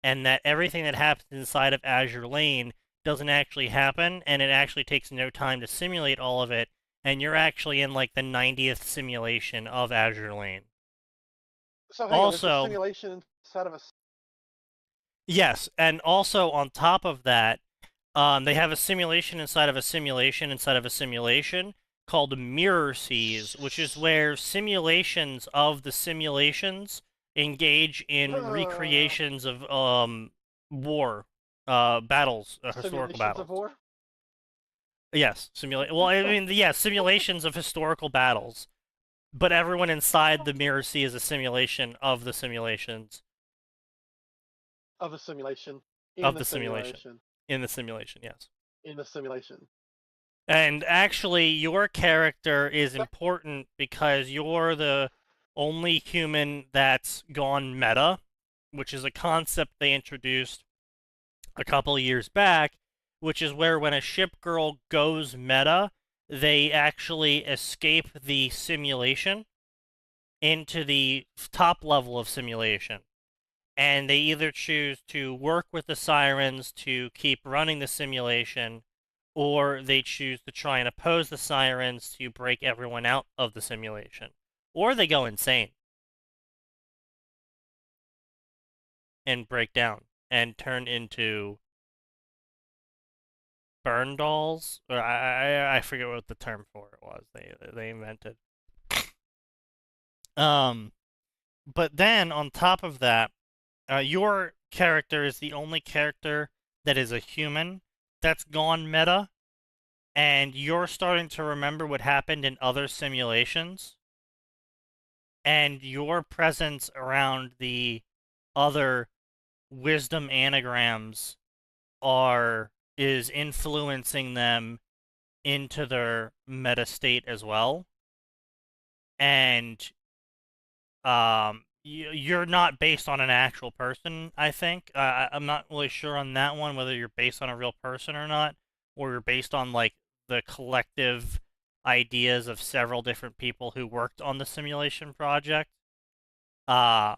and that everything that happens inside of Azure Lane doesn't actually happen, and it actually takes no time to simulate all of it, and you're actually in like the 90th simulation of Azure Lane. So hang on, there's a simulation inside of a... Yes, and also on top of that, They have a simulation inside of a simulation inside of a simulation called mirror seas, which is where simulations of the simulations engage in recreations of war, battles, historical Simulations of battles. war. Yes, Well, I mean, yeah, simulations of historical battles, but everyone inside the mirror sea is a simulation of the simulations Of the simulation. of the simulation in the simulation. Yes. In the simulation. And actually, your character is important because you're the only human that's gone meta, which is a concept they introduced a couple of years back, which is where when a ship girl goes meta, they actually escape the simulation into the top level of simulation. And they either choose to work with the sirens to keep running the simulation, or they choose to try and oppose the sirens to break everyone out of the simulation. Or they go insane and break down and turn into burn dolls. Or I forget what the term for it was they invented. But then on top of that, your character is the only character that is a human that's gone meta, and you're starting to remember what happened in other simulations, and your presence around the other wisdom anagrams is influencing them into their meta state as well. And you're not based on an actual person, I think. I'm not really sure on that one, whether you're based on a real person or not, or you're based on, like, the collective ideas of several different people who worked on the simulation project. But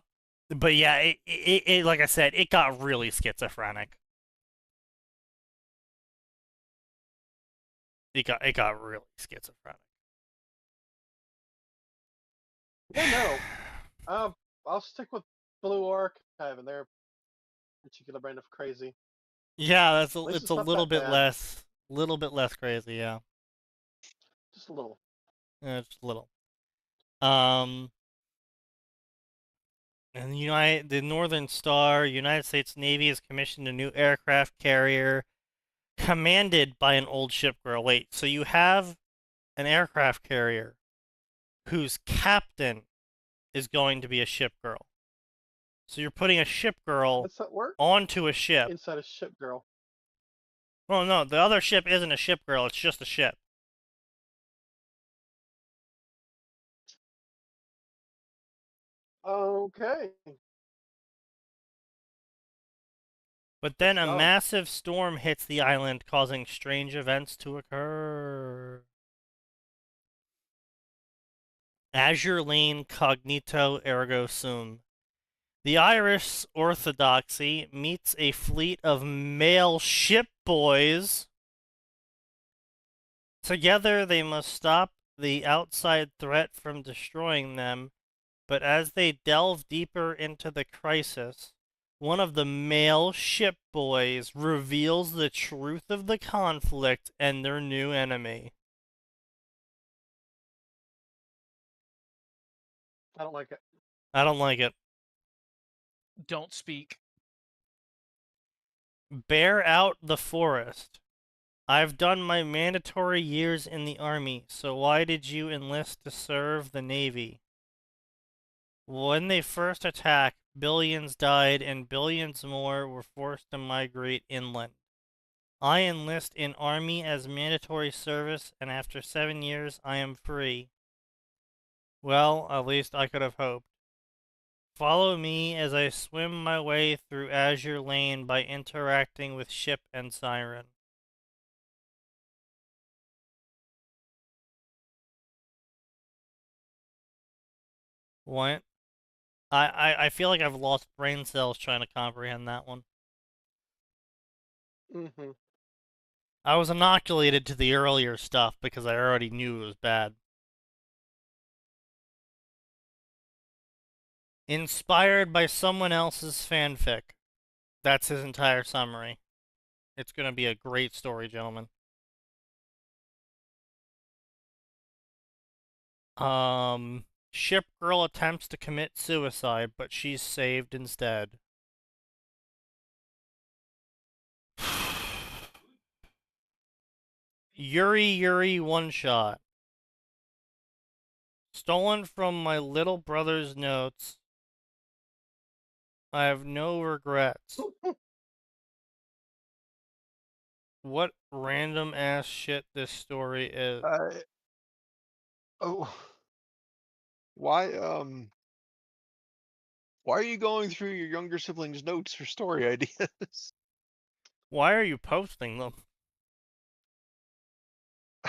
yeah, it like I said, it got really schizophrenic. It got really schizophrenic. Yeah, no. I'll stick with Blue Archive and their particular brand of crazy. Yeah, At least it's it's a not little that bit bad. less crazy, yeah. Just a little. Yeah, just a little. And the Northern Star, United States Navy has commissioned a new aircraft carrier commanded by an old ship girl. Wait, so you have an aircraft carrier whose captain is going to be a ship girl. So you're putting a ship girl Does that work? onto a ship. Inside a ship girl. Oh no, the other ship isn't a ship girl, it's just a ship. Okay. But then a go. massive storm hits the island, causing strange events to occur. Azure Lane Cognito Ergo Sum. The Irish Orthodoxy meets a fleet of male ship boys. Together they must stop the outside threat from destroying them, but as they delve deeper into the crisis, one of the male ship boys reveals the truth of the conflict and their new enemy. I don't like it. I don't like it. Don't speak. Bear out the forest. I've done my mandatory years in the army, so why did you enlist to serve the Navy? When they first attacked, billions died and billions more were forced to migrate inland. I enlist in Army as mandatory service, and after 7 years I am free. Well, at least I could have hoped. Follow me as I swim my way through Azure Lane by interacting with ship and siren. What? I feel like I've lost brain cells trying to comprehend that one. Mm-hmm. I was inoculated to the earlier stuff because I already knew it was bad. Inspired by someone else's fanfic. That's his entire summary. It's gonna be a great story, gentlemen. Ship girl attempts to commit suicide, but she's saved instead. Yuri one shot. Stolen from my little brother's notes. I have no regrets. What random ass shit this story is. Oh. Why are you going through your younger siblings' notes for story ideas? Why are you posting them?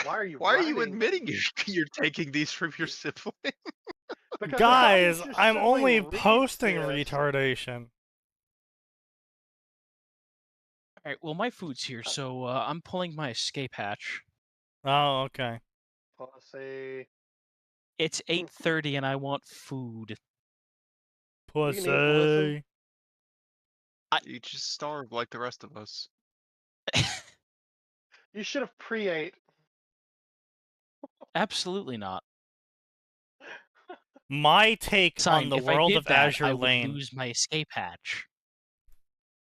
Why are you Why are you writing them? admitting you're taking these from your sibling? Because Guys, how does your I'm sibling only read posting this? retardation. All right. Well, my food's here, so I'm pulling my escape hatch. Oh, okay. Pussy. It's 8:30 and I want food. Pussy. Listen. You just starve like the rest of us. You should have pre-ate. Absolutely not. My take Sign, on the if I world did of that, Azure I would Lane. lose my escape hatch.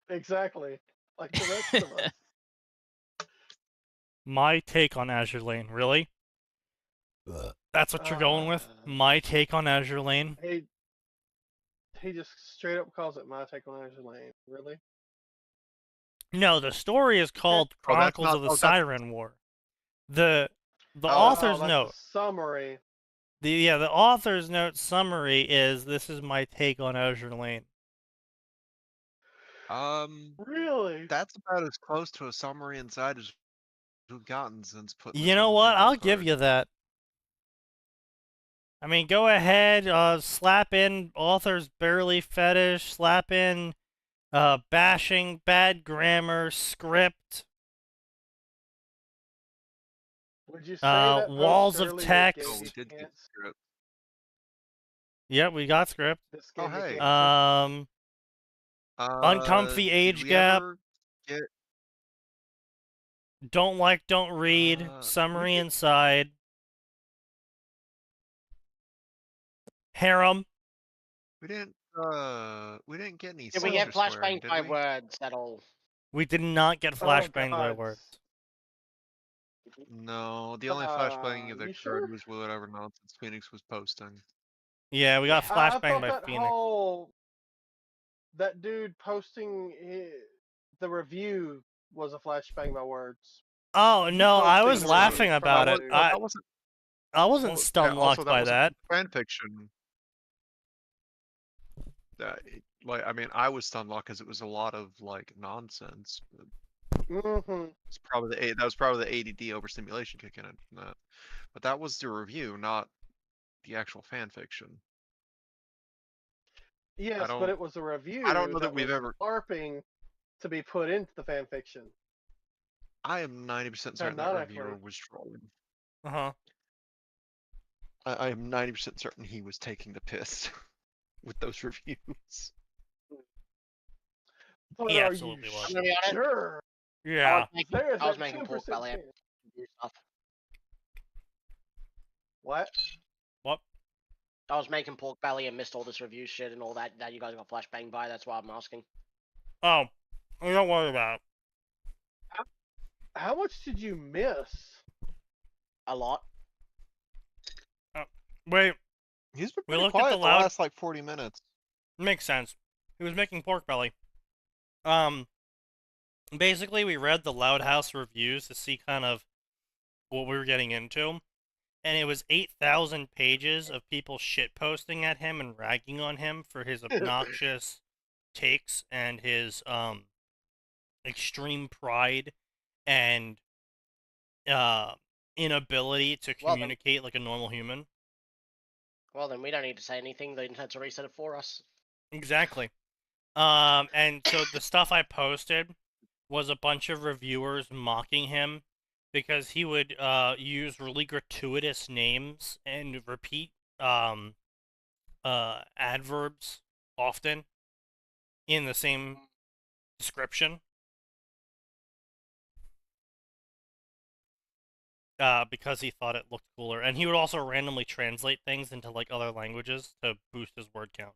Exactly. Like the rest of us. My take on Azure Lane, really? That's what you're going with? My take on Azure Lane? He just straight up calls it my take on Azure Lane. Really? No, the story is called Chronicles of the Siren War. The author's that's note. The summary. The author's note summary is this is my take on Azure Lane. Really? That's about as close to a summary inside as we've gotten since putting. You know what? I'll give you that. I mean, go ahead, slap in author's barely fetish, slap in bashing, bad grammar, script. Would you say that walls of text. Oh, we did get script. Yep, we got script. Oh, hey. Uncomfy age gap. Don't like, don't read. Summary inside. Harem. We didn't get any. Did we get flashbanged by words at all? We did not get flashbanged by words. No, the only flashbanging that occurred was whatever nonsense Phoenix was posting. Yeah, we got flashbanged by Phoenix. That dude posting the review was a flashbang by words. Oh no, I was laughing about it. I wasn't stunlocked by that. Fanfiction. I mean, I was stunlocked because it was a lot of like nonsense. It's probably that was probably the ADD overstimulation kicking in. But that was the review, not the actual fanfiction. Yes, but it was a review. I don't know that we've ever LARPing to be put into the fanfiction. I am 90% certain that reviewer was trolling. I am 90% certain he was taking the piss with those reviews. But he absolutely was. I'm gonna be honest. Sure. Yeah. I was making pork belly and stuff. What? What? I was making pork belly and missed all this review shit and all that you guys got flashbanged by. That's why I'm asking. Oh, don't worry about it. How much did you miss? A lot. Wait. He's been pretty quiet the last like 40 minutes. Makes sense. He was making pork belly. Basically, we read the Loud House reviews to see kind of what we were getting into, and it was 8,000 pages of people shitposting at him and ragging on him for his obnoxious takes and his extreme pride and inability to communicate like a normal human. Well, then we don't need to say anything. The internet's already said it for us. Exactly. And so the stuff I posted was a bunch of reviewers mocking him because he would use really gratuitous names and repeat adverbs often in the same description. because he thought it looked cooler, and he would also randomly translate things into like other languages to boost his word count.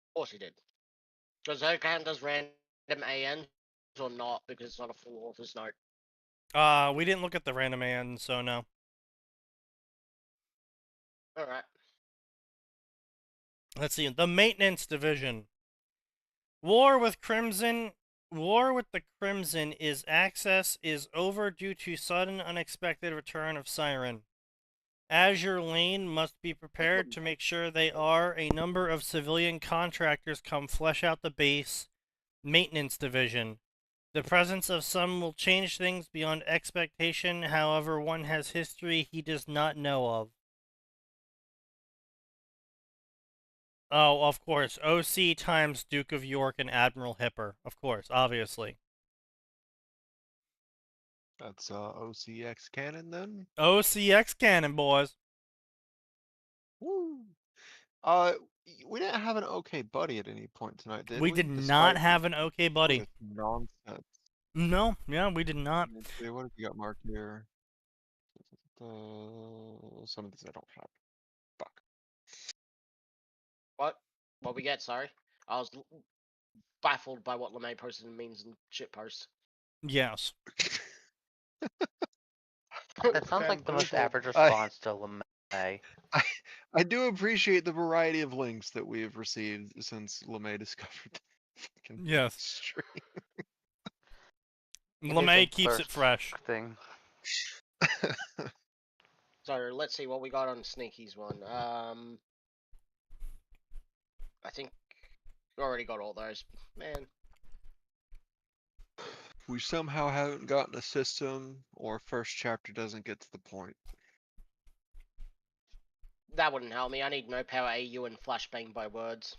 Of course he did. Does her count does random ANs or not, because it's not a full author's note? We didn't look at the random AN, so no. Alright. Let's see. The maintenance division. War with the Crimson is access is over due to sudden unexpected return of Siren. Azure Lane must be prepared to make sure they are. A number of civilian contractors come flesh out the base maintenance division. The presence of some will change things beyond expectation, however, one has history he does not know of. Oh, of course. OC times Duke of York and Admiral Hipper. Of course, obviously. That's OCX canon then. OCX canon, boys. Woo. We didn't have an okay buddy at any point tonight, did we? We did not Despite have an okay buddy. this nonsense. No, yeah, we did not. Let's see, what have you got marked here? Some of these I don't have. Fuck. What? What we get, sorry? I was baffled by what LeMay posted in memes and shit posts. Yes. That sounds like the most average response to LeMay. I do appreciate the variety of links that we have received since LeMay discovered the fucking Yes. stream. LeMay keeps it fresh. Thing. So let's see what we got on Sneaky's one. I think we already got all those. Man. We somehow haven't gotten a system, or first chapter doesn't get to the point. That wouldn't help me. I need no power AU and flashbang by words.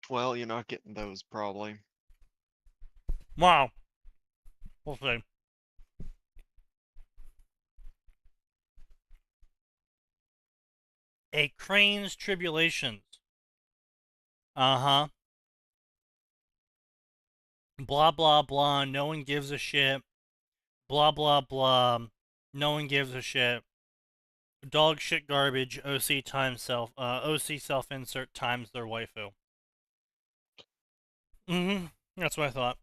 Well, you're not getting those probably. Wow. We'll see. A Crane's Tribulations. Uh-huh. Blah, blah, blah. No one gives a shit. Blah, blah, blah. No one gives a shit. Dog shit garbage. OC times self. OC self-insert times their waifu. Mm-hmm. That's what I thought.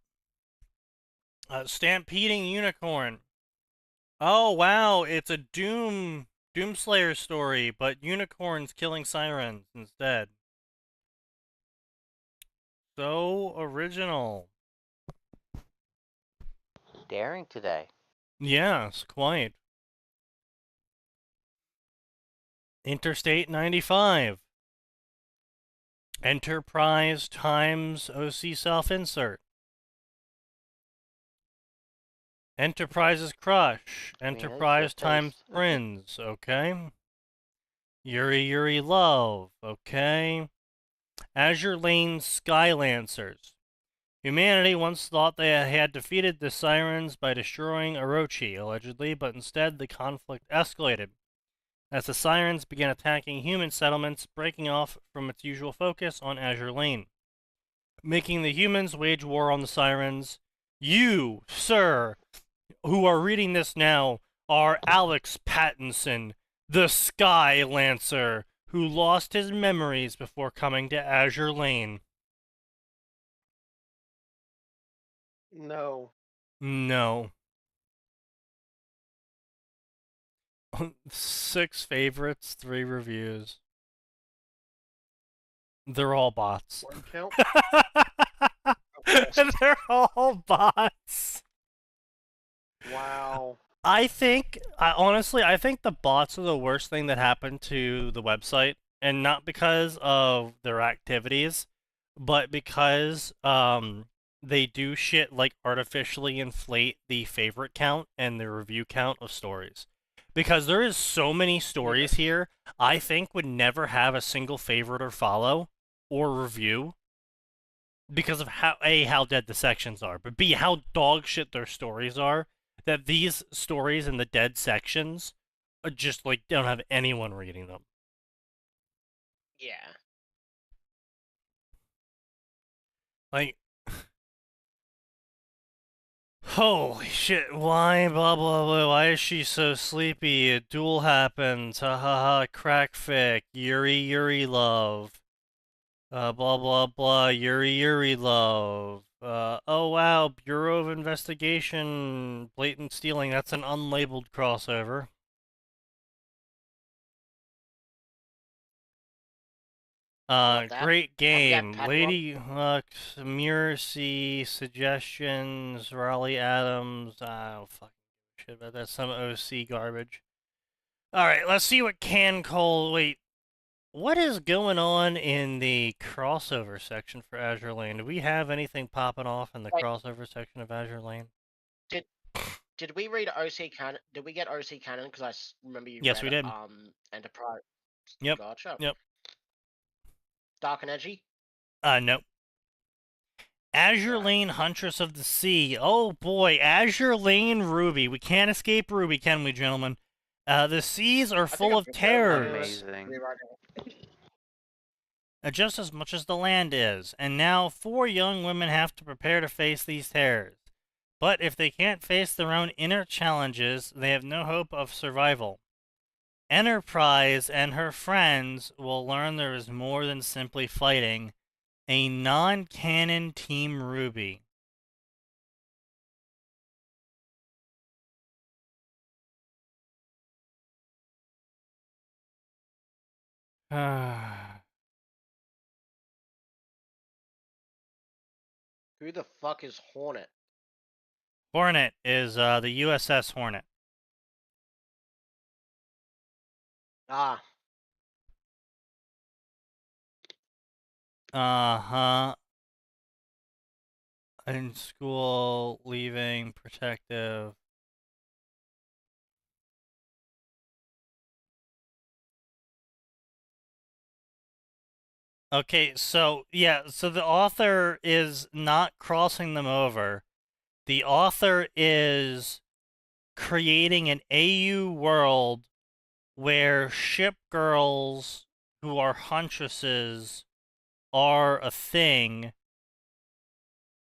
Stampeding Unicorn. Oh, wow. It's a Doomslayer story, but unicorns killing sirens instead. So original. Daring today. Yes, quite. Interstate 95. Enterprise times OC self-insert. Enterprise's Crush. Enterprise times Friends, okay? Yuri Love, okay? Azure Lane Skylancers. Humanity once thought they had defeated the Sirens by destroying Orochi, allegedly, but instead the conflict escalated as the Sirens began attacking human settlements, breaking off from its usual focus on Azure Lane, making the humans wage war on the Sirens. You, sir, who are reading this now, are Alex Pattinson, the Sky Lancer, who lost his memories before coming to Azure Lane. No. No. 6 favorites, 3 reviews. They're all bots. Word count? They're all bots. Wow. I think the bots are the worst thing that happened to the website, and not because of their activities, but because they do shit like artificially inflate the favorite count and the review count of stories. Because there is so many stories here, I think would never have a single favorite or follow or review because of how dead the sections are, but B, how dog shit their stories are, that these stories in the dead sections are just like don't have anyone reading them. Yeah. Like Holy shit, why, blah, blah, blah, why is she so sleepy? A duel happens, ha ha ha, crack fic, Yuri love. Blah, blah, blah, Yuri love. Oh wow, Bureau of Investigation, blatant stealing, that's an unlabeled crossover. Great game. Lady Luck, Mercy, Suggestions, Raleigh Adams. I don't fucking give a shit about that. Some OC garbage. Alright, let's see what Can Cole. Wait. What is going on in the crossover section for Azure Lane? Do we have anything popping off in the crossover section of Azure Lane? Did we read OC Canon? Did we get OC Canon? Because I remember you yes, read we did. Enterprise. Yep. Gotcha. Yep. Dark and Edgy? No. Azure Lane, Huntress of the Sea. Oh boy, Azure Lane Ruby. We can't escape Ruby, can we, gentlemen? The seas are full of terrors. Amazing. Just as much as the land is. And now 4 young women have to prepare to face these terrors. But if they can't face their own inner challenges, they have no hope of survival. Enterprise and her friends will learn there is more than simply fighting. A non-canon Team Ruby. Who the fuck is Hornet? Hornet is the USS Hornet. Ah. Uh-huh. In school, leaving, protective. Okay, so, yeah, so the author is not crossing them over. The author is creating an AU world where ship girls who are huntresses are a thing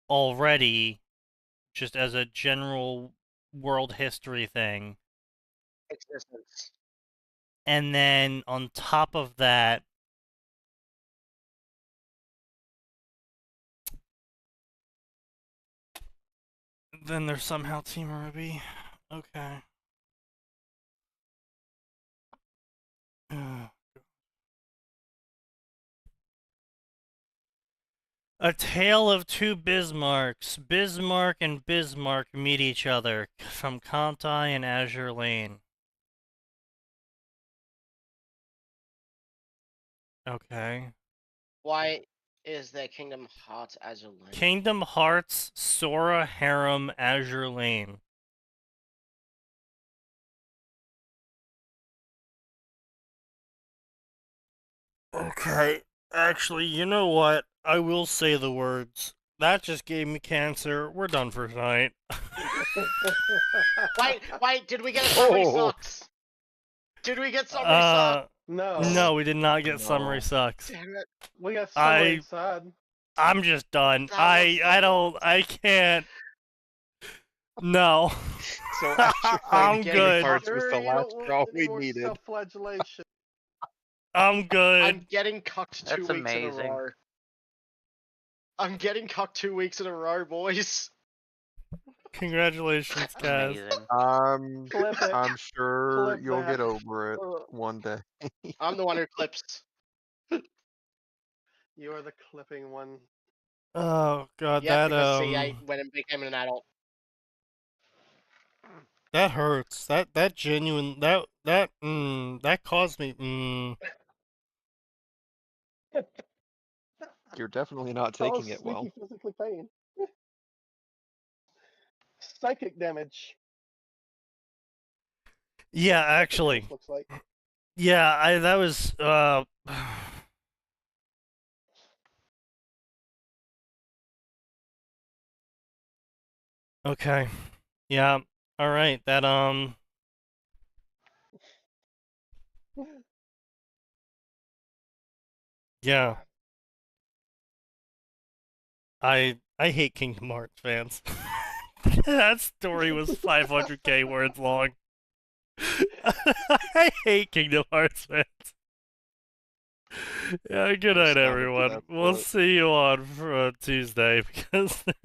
already, just as a general world history thing. Existence. And then on top of that, then there's somehow Team Ruby. Okay. A tale of 2 Bismarcks. Bismarck and Bismarck meet each other from Contai and Azure Lane. Okay. Why is there Kingdom Hearts Azure Lane? Kingdom Hearts, Sora Harem, Azure Lane. Okay. Actually, you know what? I will say the words. That just gave me cancer. We're done for tonight. wait, did we get a summary sucks? Did we get summary sucks? No. No, we did not get summary sucks. Damn it. We got summary inside. I'm just done. I can't. No. So I'm good. Parts was the last straw we needed. Self-flagellation. I'm good. I'm getting cucked 2 That's weeks in a amazing. row. I'm getting cucked 2 weeks in a row, boys. Congratulations, Kaz. Amazing. Flip it. I'm sure Flip you'll that. get over it one day. I'm the one who clips. You are the clipping one. Oh god, Yeah, that because C8 when it became an adult. that hurts. That genuine that caused me You're definitely not taking it well. Sneaky physically pain. Psychic damage. Yeah, actually. Looks like. Yeah, that was okay. Yeah. All right. That yeah. I hate Kingdom Hearts fans. That story was 500k words long. I hate Kingdom Hearts fans. Yeah, good night, Just gotta do everyone. that We'll split. see you on Tuesday because there's